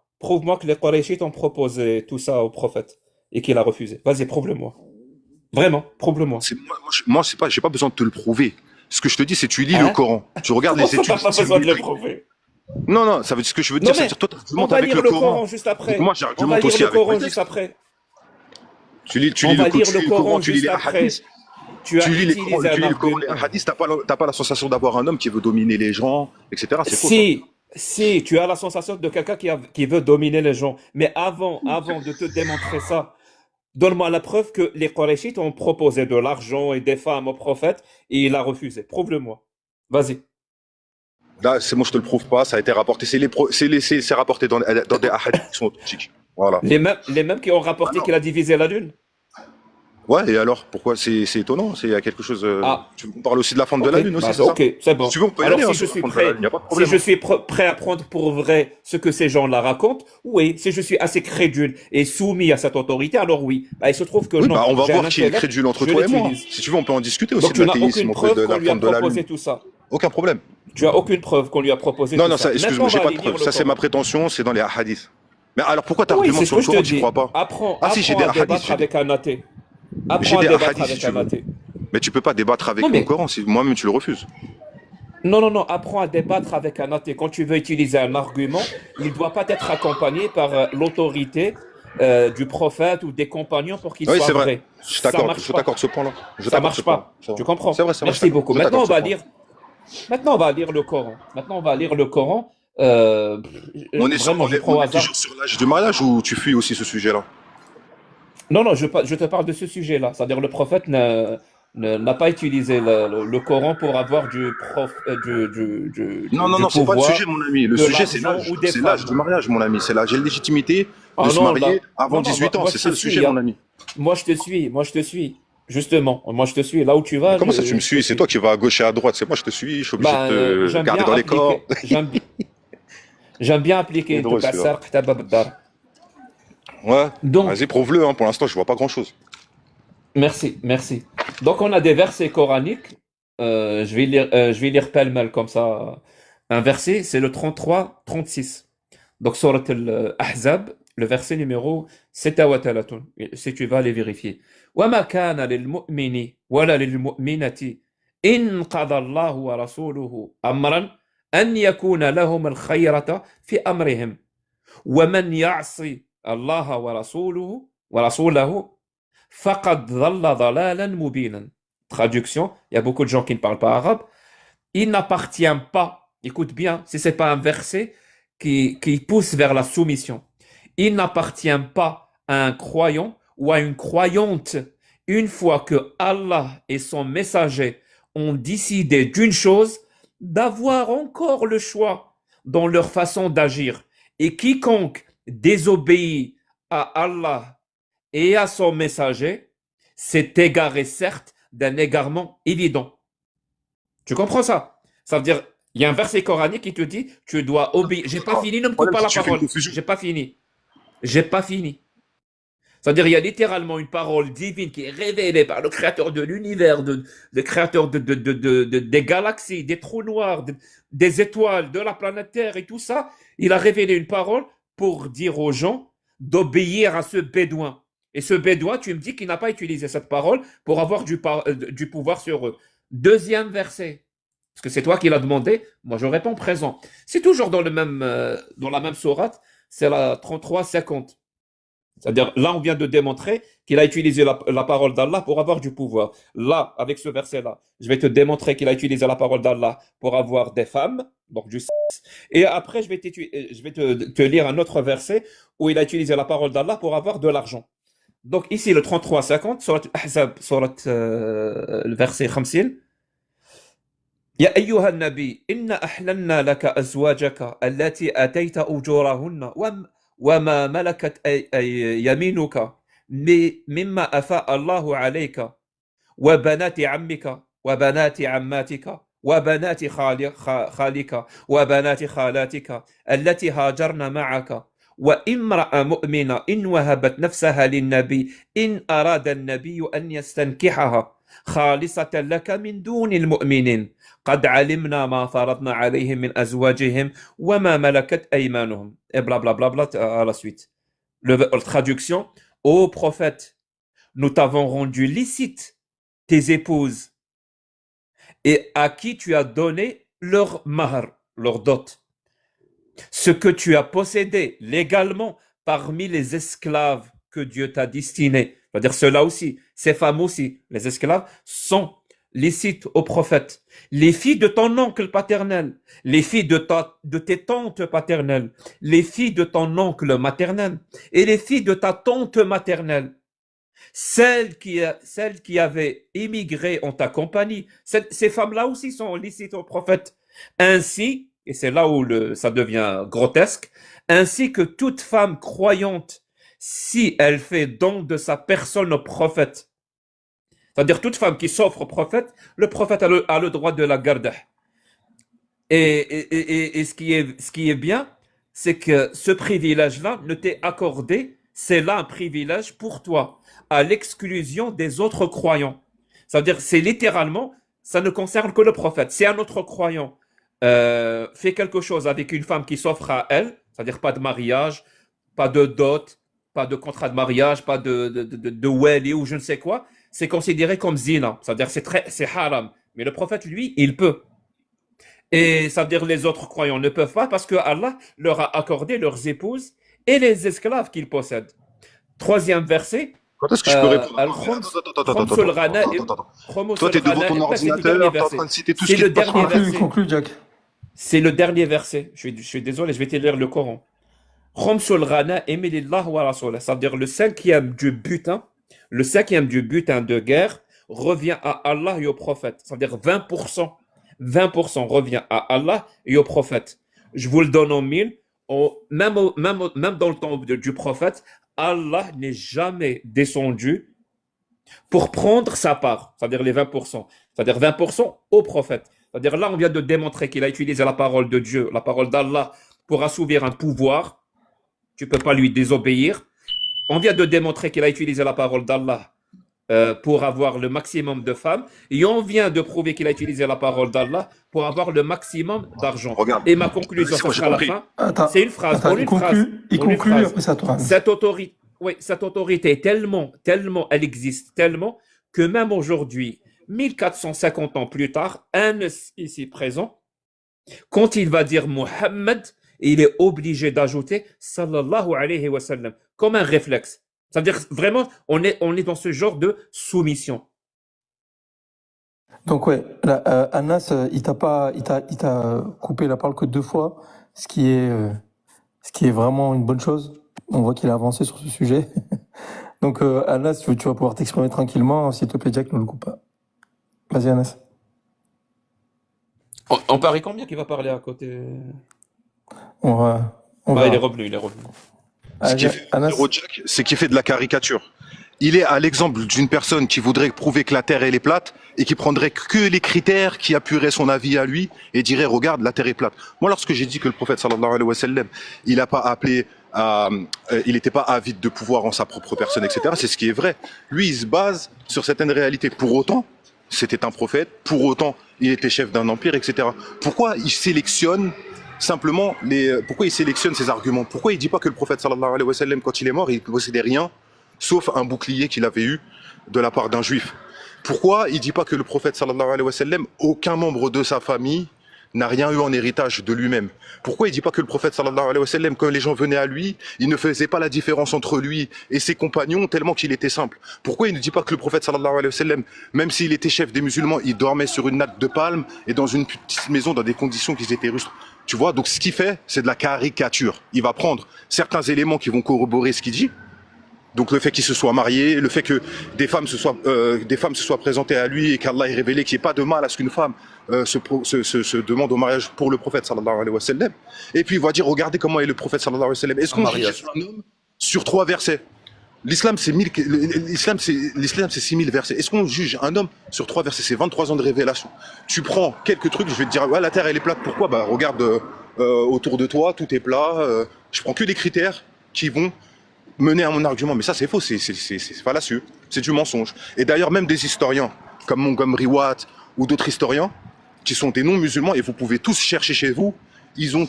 que les Qurayshites ont proposé tout ça au prophète et qu'il a refusé. Vas-y, prouve-le-moi. Vraiment, prouve-le-moi. Moi, c'est pas, j'ai pas besoin de te le prouver. Ce que je te dis, c'est tu lis Hein? le Coran. Tu regardes les Comment ça, études. t'as pas besoin de le prouver? Non, ça veut dire ce que je veux Non, dire, ça veut mais dire toi, tu on argumentes va avec lire le le Coran Coran. juste après. Donc moi, On va j'argumente lire aussi le avec mes Coran juste textes. après. Tu lis On va lire tu le lis le Coran Coran, tu lis juste les après. hadiths. Tu as Tu lis utilisé un le Coran, les argument. hadiths, t'as pas la sensation d'avoir un homme qui veut dominer les gens, etc. C'est faux, ça. Si, tu as la sensation de quelqu'un qui veut dominer les gens. Mais avant de te démontrer ça, Donne-moi la preuve que les Qurayshites ont proposé de l'argent et des femmes au prophète et il a refusé. Prouve-le-moi. Vas-y. Là, c'est moi, je te le prouve pas. Ça a été rapporté. C'est rapporté dans des hadiths qui sont authentiques. Voilà. Les mêmes qui ont Ah rapporté non. qu'il a divisé la lune. Ouais, et alors, pourquoi c'est étonnant? Il y a quelque chose. Ah, On parle aussi de la fente de ok, la lune aussi, bah, c'est ça? ok, c'est bon. Si tu veux, on peut y Alors aller hein, si je sur la suis fente de la prêt, lune, il n'y a pas de si problème. je suis prêt à prendre pour vrai ce que ces gens-là racontent, oui. Si je suis assez crédule et soumis à cette autorité, alors oui. Bah, il se trouve que Oui, non, bah on va j'ai un voir qui est intellect, crédule entre je toi et moi. l'utilise. Si tu veux, on peut en discuter aussi Donc de tu n'as l'athéisme, aucune on peut de preuve qu'on la lui a fente de la proposé lune. tout ça. Aucun problème. Tu as aucune preuve qu'on lui a proposé Non, tout non, ça. ça, Maintenant, excuse-moi, on j'ai va pas aller de lire preuve. le Ça, c'est ma Coran. prétention, c'est dans les hadiths. Mais alors, pourquoi tu Oui, argumentes c'est ce sur que le je te Coran, tu dis. crois pas? Ah si, j'ai Apprends des à hadiths. débattre avec un athée. J'ai Apprends à des débattre hadiths si avec tu un veux. athée. Mais tu peux pas débattre avec Non mon mais Coran si moi-même tu le refuses. non, non, non, apprends à débattre avec un athée. Quand tu veux utiliser un argument, il ne doit pas être accompagné par l'autorité du prophète ou des compagnons pour qu'il Oui, soit c'est vrai. vrai. Ça marche Je pas. t'accorde ce point-là. Je Ça t'accorde ce marche point. pas. Tu comprends? C'est vrai, Merci beaucoup. je t'accorde ce point. Maintenant, on va lire le Coran. Maintenant, on va lire le Coran. Vraiment, je prends au On est hasard. toujours sur l'âge du mariage ou tu fuis aussi ce sujet-là? Non, non, je te parle de ce sujet-là. C'est-à-dire, le prophète n'a pas utilisé le Coran pour avoir Non, non, du non, c'est pas le sujet, pouvoir, mon ami. Le de sujet, l'argent ou des c'est l'âge femmes. du mariage, mon ami. C'est la légitimité de Ah se non, là, marier avant non, non, 18 ans. moi C'est je ça te le sujet, suis, mon hein. ami. Moi je te suis, justement. Moi je te suis. Là où tu Mais vas, comment ça, tu me je te suis? C'est suis. toi qui vas à gauche et à droite. C'est moi, je te suis. Je suis obligé de te J'aime garder bien dans les corps. appliquer, j'aime bien C'est appliquer drôle, celui-là. Tukasar, Ktab Abdar. Ouais. Donc, Vas-y, prouve-le. Hein. Pour l'instant, je vois pas grand-chose. merci, merci. Donc, on a des versets coraniques. Je vais lire pêle-mêle comme ça. Un verset, c'est le 33, 36. Donc, Surat al-Ahzab, le verset numéro 37, si tu vas aller vérifier. وَمَا كَانَ لِلْمُؤْمِنِ وَلَا لِلْمُؤْمِنَةِ إِنْ قَضَى اللَّهُ وَرَسُولُهُ أَمْرًا أَنْ يَكُونَ لَهُمُ الْخَيْرَةَ في أمرهم ومن يعص الله ورسوله فقد ضل ضلالا مبينا. Traduction, il y a beaucoup de gens qui ne parlent pas arabe. Il n'appartient pas, écoute bien, si ce n'est pas un verset qui pousse vers la soumission, il n'appartient pas à un croyant ou à une croyante, une fois que Allah et son messager ont décidé d'une chose, d'avoir encore le choix dans leur façon d'agir. Et quiconque désobéit à Allah et à son messager s'est égaré, certes, d'un égarement évident. Tu comprends ça? Ça veut dire, il y a un verset coranique qui te dit, tu dois obéir. J'ai pas fini, ne me Le coupe problème, pas c'est la que tu fais une parole. confusion. J'ai pas fini. J'ai pas fini. C'est-à-dire, il y a littéralement une parole divine qui est révélée par le créateur de l'univers, le créateur des galaxies, des trous noirs, des étoiles, de la planète Terre et tout ça. Il a révélé une parole pour dire aux gens d'obéir à ce bédouin. Et ce bédouin, tu me dis qu'il n'a pas utilisé cette parole pour avoir du pouvoir sur eux. Deuxième verset. Parce que c'est toi qui l'as demandé, moi je réponds présent. C'est toujours dans la même sourate, c'est la 33-50. C'est-à-dire, là, on vient de démontrer qu'il a utilisé la parole d'Allah pour avoir du pouvoir. Là, avec ce verset-là, je vais te démontrer qu'il a utilisé la parole d'Allah pour avoir des femmes, donc du sexe. Et après, je vais te lire un autre verset où il a utilisé la parole d'Allah pour avoir de l'argent. Donc ici, le 33-50, sur le verset 50. يا أيها النبي إن أحللنا لك أزواجك التي آتيت أجورهن وما ملكت يمينك مما أفاء الله عليك وبنات عمك وبنات عماتك وبنات خالك وبنات خالاتك التي هاجرن معك وامرأة مؤمنة إن وهبت نفسها للنبي إن أراد النبي أن يستنكحها خالصة لك من دون المؤمنين قد علمنا ما فرضنا عليهم من أزواجهم وما ملكت أيمانهم et blablabla à la suite. La traduction: Ô prophète, nous t'avons rendu licite tes épouses et à qui tu as donné leur mahr, leur dot. Ce que tu as possédé légalement parmi les esclaves que Dieu t'a destinés. C'est-à-dire ceux-là aussi, ces femmes aussi, les esclaves, sont licites au prophète. Les filles de ton oncle paternel, les filles de tes tantes paternelles, les filles de ton oncle maternel et les filles de ta tante maternelle. Celles qui avaient immigré en ta compagnie, ces femmes-là aussi sont licites au prophète. Ainsi, et c'est là où ça devient grotesque, ainsi que toute femme croyante, si elle fait don de sa personne au prophète, c'est-à-dire toute femme qui s'offre au prophète, le prophète a le droit de la garder. Et ce qui est bien, c'est que ce privilège-là ne t'est accordé, c'est là un privilège pour toi, à l'exclusion des autres croyants. C'est-à-dire, c'est littéralement, ça ne concerne que le prophète. Si un autre croyant fait quelque chose avec une femme qui s'offre à elle, c'est-à-dire pas de mariage, pas de dot, pas de contrat de mariage, pas de wali ou je ne sais quoi, c'est considéré comme zina. C'est-à-dire, c'est haram. Mais le prophète, lui, il peut. Et ça veut dire les autres croyants ne peuvent pas parce que Allah leur a accordé leurs épouses et les esclaves qu'ils possèdent. Troisième verset. Quand est-ce que je peux répondre? Toi, t'es devant ton ordinateur, t'es en train de citer tout ce qui est dernier verset. Conclue, Jack. C'est le dernier verset. Je suis désolé, je vais te lire le Coran. C'est-à-dire le cinquième du butin de guerre revient à Allah et au prophète. C'est-à-dire 20%. 20% revient à Allah et au prophète. Je vous le donne en mille. Même dans le temps du prophète, Allah n'est jamais descendu pour prendre sa part, c'est-à-dire les 20%. C'est-à-dire 20% au prophète. C'est-à-dire là, on vient de démontrer qu'il a utilisé la parole de Dieu, la parole d'Allah, pour assouvir un pouvoir. Tu ne peux pas lui désobéir. On vient de démontrer qu'il a utilisé la parole d'Allah pour avoir le maximum de femmes. Et on vient de prouver qu'il a utilisé la parole d'Allah pour avoir le maximum d'argent. Regarde. Et ma conclusion, ça sera à la fin. C'est une phrase. Il conclut après ça, toi. Cette autorité, tellement, elle existe tellement que même aujourd'hui, 1450 ans plus tard, un ici présent, quand il va dire Muhammad, il est obligé d'ajouter sallallahu alayhi wa sallam, comme un réflexe. C'est-à-dire, vraiment, on est dans ce genre de soumission. Donc, ouais, là, Anas, il t'a coupé la parole que 2 fois, ce qui est vraiment une bonne chose. On voit qu'il a avancé sur ce sujet. Donc, Anas, tu vas pouvoir t'exprimer tranquillement. S'il te plaît, Jack, ne le coupe pas. Vas-y, Anas. On parie combien qu'il va parler à côté? On va. Il est revenu. Ce qui fait Jack, c'est qu'il fait de la caricature. Il est à l'exemple d'une personne qui voudrait prouver que la Terre elle est plate et qui prendrait que les critères qui appuieraient son avis à lui et dirait regarde la Terre est plate. Moi lorsque j'ai dit que le prophète sallallahu alayhi wa sallam il n'a pas appelé il n'était pas avide de pouvoir en sa propre personne, etc. C'est ce qui est vrai. Lui il se base sur certaines réalités. Pour autant c'était un prophète. Pour autant il était chef d'un empire, etc. Pourquoi il sélectionne simplement pourquoi il sélectionne ses arguments? Pourquoi il dit pas que le prophète sallallahu alayhi wa sallam quand il est mort il ne possédait rien sauf un bouclier qu'il avait eu de la part d'un juif? Pourquoi il dit pas que le prophète sallallahu alayhi wa sallam, aucun membre de sa famille n'a rien eu en héritage de lui-même? Pourquoi il dit pas que le prophète sallallahu alayhi wa sallam, quand les gens venaient à lui, il ne faisait pas la différence entre lui et ses compagnons tellement qu'il était simple? Pourquoi il ne dit pas que le prophète sallallahu alayhi wa sallam, même s'il était chef des musulmans, il dormait sur une natte de palme et dans une petite maison dans des conditions qui étaient rustres? Tu vois, donc ce qu'il fait, c'est de la caricature. Il va prendre certains éléments qui vont corroborer ce qu'il dit. Donc le fait qu'il se soit marié, le fait que des femmes se soient présentées à lui et qu'Allah ait révélé qu'il n'y ait pas de mal à ce qu'une femme se demande au mariage pour le prophète sallallahu alayhi wa sallam. Et puis il va dire regardez comment est le prophète sallallahu alayhi wa sallam. Est-ce qu'on juge un homme sur 3 versets? L'islam c'est 6000 versets. Est-ce qu'on juge un homme sur 3 versets? C'est 23 ans de révélation. Tu prends quelques trucs, je vais te dire ouais la terre elle est plate. Pourquoi? Bah regarde autour de toi, tout est plat. Je prends que des critères qui vont mener à mon argument, mais ça c'est faux, c'est fallacieux, c'est du mensonge. Et d'ailleurs même des historiens comme Montgomery Watt ou d'autres historiens qui sont des non-musulmans, et vous pouvez tous chercher chez vous, ils ont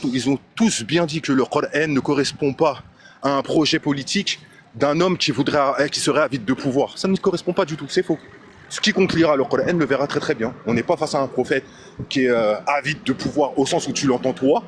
tous bien dit que le Coran ne correspond pas à un projet politique d'un homme qui serait avide de pouvoir. Ça ne correspond pas du tout, c'est faux. Quiconque lira le Coran le verra très très bien. On n'est pas face à un prophète qui est avide de pouvoir au sens où tu l'entends toi,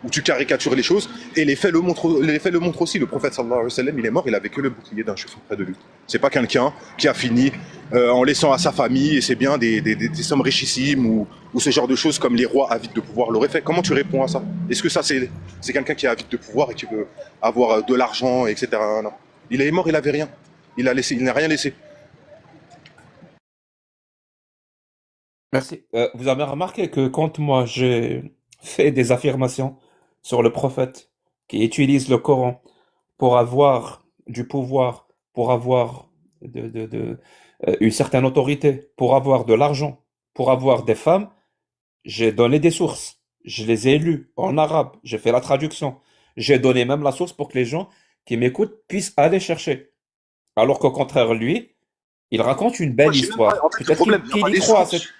où tu caricatures les choses, et les faits le montrent aussi. Le prophète sallallahu alayhi wa sallam, il est mort, il avait que le bouclier d'un chef près de lui. C'est pas quelqu'un qui a fini en laissant à sa famille, et c'est bien des sommes richissimes, ou ce genre de choses comme les rois avides de pouvoir l'auraient fait. Comment tu réponds à ça? Est-ce que ça c'est quelqu'un qui est avide de pouvoir et qui veut avoir de l'argent, etc. Non. Il est mort, il avait rien. il n'a rien laissé. Merci. Vous avez remarqué que quand moi j'ai fait des affirmations sur le prophète qui utilise le Coran pour avoir du pouvoir, pour avoir une certaine autorité, pour avoir de l'argent, pour avoir des femmes, j'ai donné des sources. Je les ai lues en arabe. J'ai fait la traduction. J'ai donné même la source pour que les gens qui m'écoutent puissent aller chercher. Alors qu'au contraire, lui, il raconte une Moi, belle j'ai même pas. histoire. En fait, le Peut-être problème vient qu'il pas y des croit à sources. cette...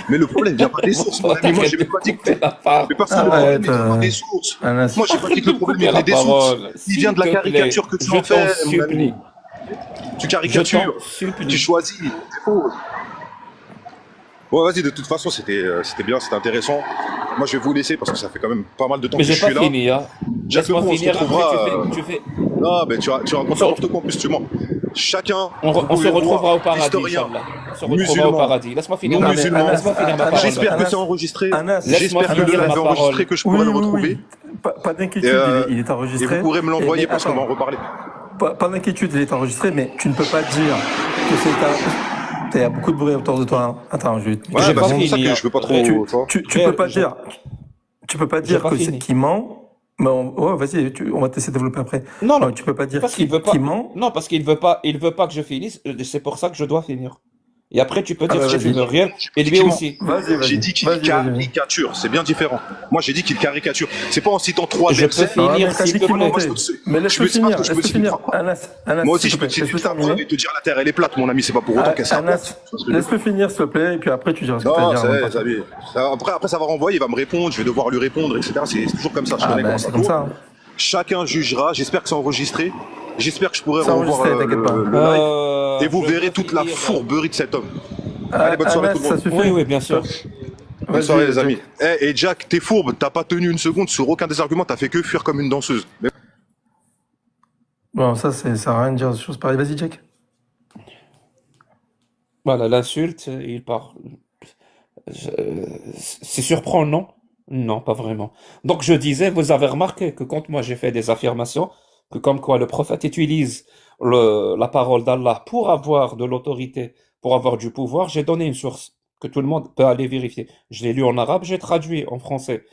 Mais le problème vient pas des sources, mon ami. Moi, j'ai même pas dit que. la parole. Mais parce que le Arrête, problème, il vient pas des sources. Anas. Moi, j'ai pas dit que le problème, il Couper venait la des sources. parole. Il vient de la S'il te plaît, caricature que tu je en t'en fais, mon ami. supplie. Tu Je caricatures. t'en Tu supplie. choisis. C'est faux. Ouais, vas-y, de toute façon, c'était bien, c'était intéressant. Moi, je vais vous laisser parce que ça fait quand même pas mal de temps Mais que je j'ai suis pas là. fini, hein. Jacques Laisse-moi Leroux, on se finir, après retrouvera. tu fais... Non, mais tu racontes On se, n'importe quoi en plus, tu mens. Chacun, on vous se pouvez retrouvera voir, au paradis, historien, Inch'Allah. On se retrouvera au musulman, paradis. Laisse-moi finir non ma, Non, mais musulman. laisse-moi finir ma Anas, parole. J'espère que c'est enregistré. Anas, Laisse-moi J'espère que le finir live ma est enregistré, parole. que je pourrai oui, le oui, retrouver. oui. Pas Et, d'inquiétude, il est et enregistré. vous pourrez me l'envoyer parce qu'on va en Attends, reparler. pas d'inquiétude, il est enregistré, mais tu ne peux pas dire que c'est un... Il y a beaucoup de bruit autour de toi. Hein. Attends, je vais te... Ouais, J'ai bah pas c'est pour ça fini, que hein. je veux pas trop. Ré- Tu vois. Tu peux pas j'ai dire... Tu peux pas j'ai dire pas que c'est fini. qu'il ment. Mais ouais, vas-y, on va t'essayer de développer après. Non, Non, non. tu peux pas dire Parce qu'il veut qu'il pas. ment. Non, parce qu'il veut pas que je finisse. C'est pour ça que je dois finir. Et après, tu peux Ah dire bah ce que tu vas-y. veux, rien. Et lui Effectivement. aussi. Vas-y, J'ai vas-y. dit qu'il Vas-y, vas-y, vas-y. caricature, c'est bien différent. Moi, j'ai dit qu'il caricature. C'est pas en citant trois Je peux versets. Non, mais finir, t'as s'il dit te qu'il plaît. Moi, je mentait. peux te- Mais je laisse-le peux te finir, je peux laisse-le te citer finir. trois preuves. Anas, Moi aussi, s'il je te peux plaît, te citer laisse-le trois preuves terminer. et te dire la terre, elle est plate, mon ami. C'est pas pour autant qu'elle sert plate. Anas, Tu vois ce que je veux dire? laisse-le finir, s'il te plaît, et puis après, tu diras ce que tu as à Non, dire avant de c'est, partir. après, ça va renvoyer, il va me répondre, je vais devoir lui répondre, etc. C'est toujours comme ça, je Ah, connais bah, comment c'est ça comme tourne. ça. Hein. Chacun jugera, j'espère que c'est enregistré, j'espère que je pourrai C'est revoir enregistré, t'inquiète pas. le live, et vous Je verrez veux toute la finir. fourberie de cet homme. Allez, bonne soirée Anas, tout le ça monde. suffit. Oui, oui, bien sûr. Bonne soirée Vas-y, les amis. Jack. Et Jack, t'es fourbe, t'as pas tenu une seconde sur aucun des arguments, t'as fait que fuir comme une danseuse. Mais Bon, ça sert à rien de dire des choses pareilles. Vas-y, Jack. Voilà, l'insulte, il part. C'est surprenant? Non, pas vraiment. Donc je disais, vous avez remarqué que quand moi j'ai fait des affirmations, que comme quoi le prophète utilise la parole d'Allah pour avoir de l'autorité, pour avoir du pouvoir, j'ai donné une source que tout le monde peut aller vérifier. Je l'ai lu en arabe, j'ai traduit en français.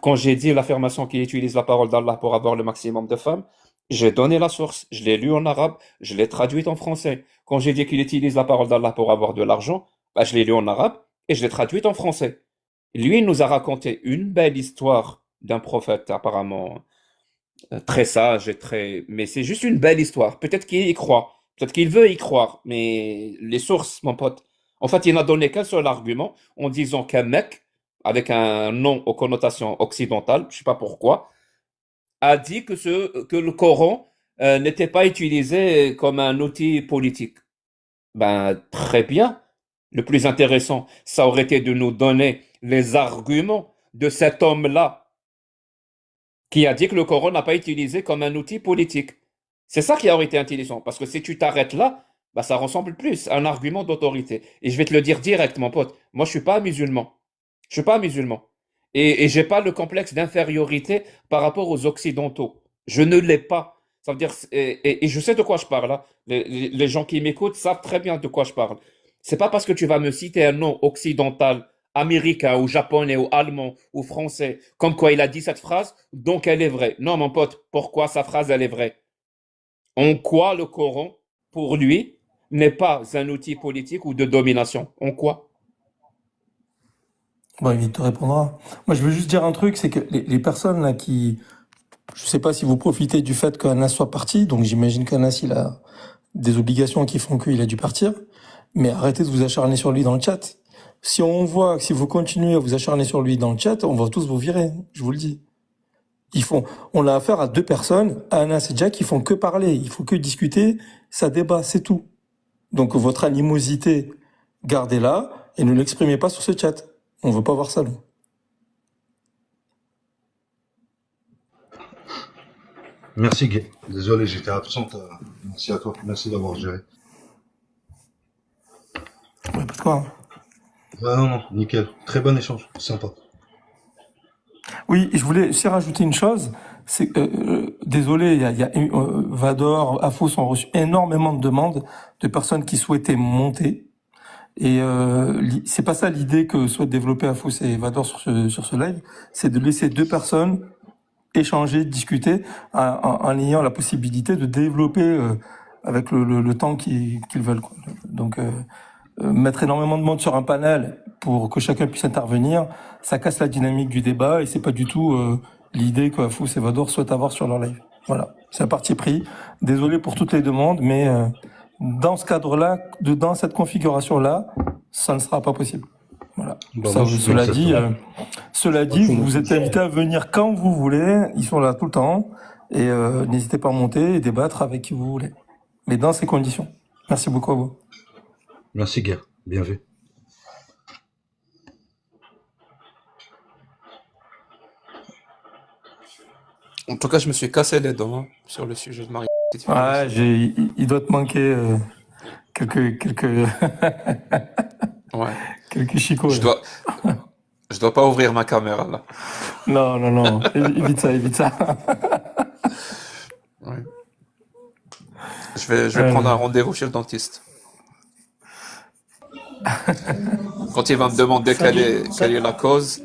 Quand j'ai dit l'affirmation qu'il utilise la parole d'Allah pour avoir le maximum de femmes, j'ai donné la source. Je l'ai lu en arabe, je l'ai traduite en français. Quand j'ai dit qu'il utilise la parole d'Allah pour avoir de l'argent, bah, je l'ai lu en arabe et je l'ai traduite en français. Lui, il nous a raconté une belle histoire d'un prophète apparemment très sage et très... Mais c'est juste une belle histoire. Peut-être qu'il y croit, peut-être qu'il veut y croire, mais les sources, mon pote. En fait, il n'a donné qu'un seul argument en disant qu'un mec, avec un nom aux connotations occidentales, je sais pas pourquoi, a dit que le Coran n'était pas utilisé comme un outil politique. Ben, très bien. Le plus intéressant, ça aurait été de nous donner les arguments de cet homme-là qui a dit que le Coran n'a pas été utilisé comme un outil politique. C'est ça qui aurait été intelligent, parce que si tu t'arrêtes là, bah, ça ressemble plus à un argument d'autorité. Et je vais te le dire direct, mon pote. Moi, je suis pas musulman. Je suis pas musulman. Et j'ai pas le complexe d'infériorité par rapport aux Occidentaux. Je ne l'ai pas. Ça veut dire, et je sais de quoi je parle, hein. Les gens qui m'écoutent savent très bien de quoi je parle. C'est pas parce que tu vas me citer un nom occidental, américain ou japonais ou allemand ou français, comme quoi il a dit cette phrase, donc elle est vraie. Non, mon pote, pourquoi sa phrase, elle est vraie? En quoi le Coran, pour lui, n'est pas un outil politique ou de domination? En quoi? Bon, il te répondra. Moi, je veux juste dire un truc, c'est que les personnes là qui... Je sais pas si vous profitez du fait qu'Anas soit parti, donc j'imagine qu'Anas, il a des obligations qui font qu'il a dû partir, mais arrêtez de vous acharner sur lui dans le chat. Si on voit que si vous continuez à vous acharner sur lui dans le chat, on va tous vous virer, je vous le dis. On a affaire à deux personnes, Anas et Jack, qui font que parler, il faut que discuter, ça débat, c'est tout. Donc votre animosité, gardez-la et ne l'exprimez pas sur ce chat. On veut pas voir ça, nous. Merci Guy. Désolé, j'étais absente. Merci à toi. Merci d'avoir géré. Ouais, pas de quoi. Hein. Non, non, nickel. Très bon échange. Sympa. Oui, je voulais aussi rajouter une chose, Désolé, Vador, Afos ont reçu énormément de demandes de personnes qui souhaitaient monter. Et c'est pas ça l'idée que souhaitent développer Afos et Vador sur ce live, c'est de laisser deux personnes échanger, discuter, en ayant la possibilité de développer avec le temps qu'ils veulent, quoi. Donc mettre énormément de monde sur un panel pour que chacun puisse intervenir, ça casse la dynamique du débat et c'est pas du tout l'idée que Afos et Vador souhaitent avoir sur leur live. Voilà, c'est un parti pris. Désolé pour toutes les demandes, mais dans ce cadre-là, dans cette configuration-là, ça ne sera pas possible. Voilà. Bah, Ça, moi, je suis cela dans dit, cette- vous êtes invités à venir quand vous voulez. Ils sont là tout le temps. Et n'hésitez pas à monter et débattre avec qui vous voulez. Mais dans ces conditions. Merci beaucoup à vous. Merci, Guy. Bien vu. En tout cas, je me suis cassé les dents hein, sur le sujet de Marie. Ouais, il doit te manquer quelques Ouais. quelques chicots. Je Là. dois pas ouvrir ma caméra là. Non. Évite ça. Ouais. Je vais prendre un rendez-vous chez le dentiste. Quand il va me demander quelle est la cause,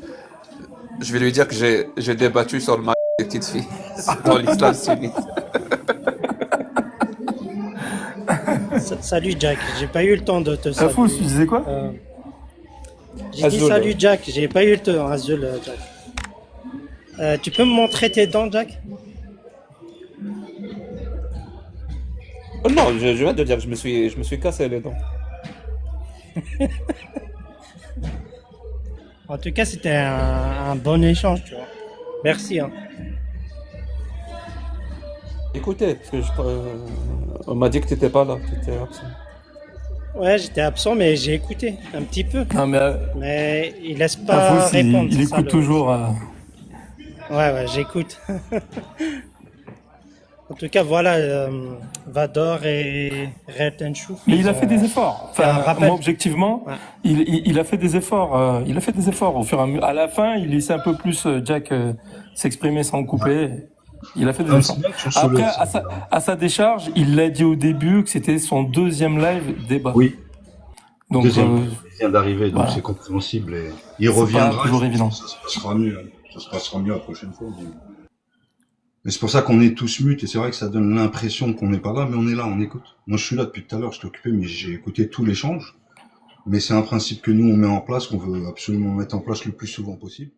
je vais lui dire que j'ai débattu sur le mariage des petites filles dans l'islam sunnite. Salut Jack, j'ai pas eu le temps de te saluer. Afos, tu disais quoi? J'ai dit Azul. salut Jack, j'ai pas eu le temps, Azul Jack. Tu peux me montrer tes dents Jack? Oh non, je viens de dire que je me suis cassé les dents. En tout cas, c'était un bon échange, tu vois. Merci. Hein. Écoutez, parce que on m'a dit que t'étais pas là, t'étais absent. Ouais, j'étais absent, mais j'ai écouté un petit peu. Non, mais Mais il laisse pas Afos, répondre. il c'est ça, écoute le- toujours. Ouais, j'écoute. En tout cas, voilà, Vador et Red Chouf. Mais il a fait des efforts. fait un Enfin, rappel. moi, objectivement, Ouais. il a fait des efforts. Il a fait des efforts au fur et à mesure. À la fin, il laissait un peu plus Jack s'exprimer sans couper. Il a fait des Ah, efforts. c'est bien que tu le Après, soulèves, ça. à sa décharge, il l'a dit au début que c'était son deuxième live débat. Oui, Donc, deuxième. Il vient d'arriver, donc voilà. c'est compréhensible. Et il C'est pas reviendra. toujours et évident. Ça se passera mieux. Ça se passera mieux la prochaine fois. Mais c'est pour ça qu'on est tous muts. Et c'est vrai que ça donne l'impression qu'on n'est pas là, mais on est là, on écoute. Moi, je suis là depuis tout à l'heure. Je t'ai occupé, mais j'ai écouté tout l'échange. Mais c'est un principe que nous, on met en place, qu'on veut absolument mettre en place le plus souvent possible.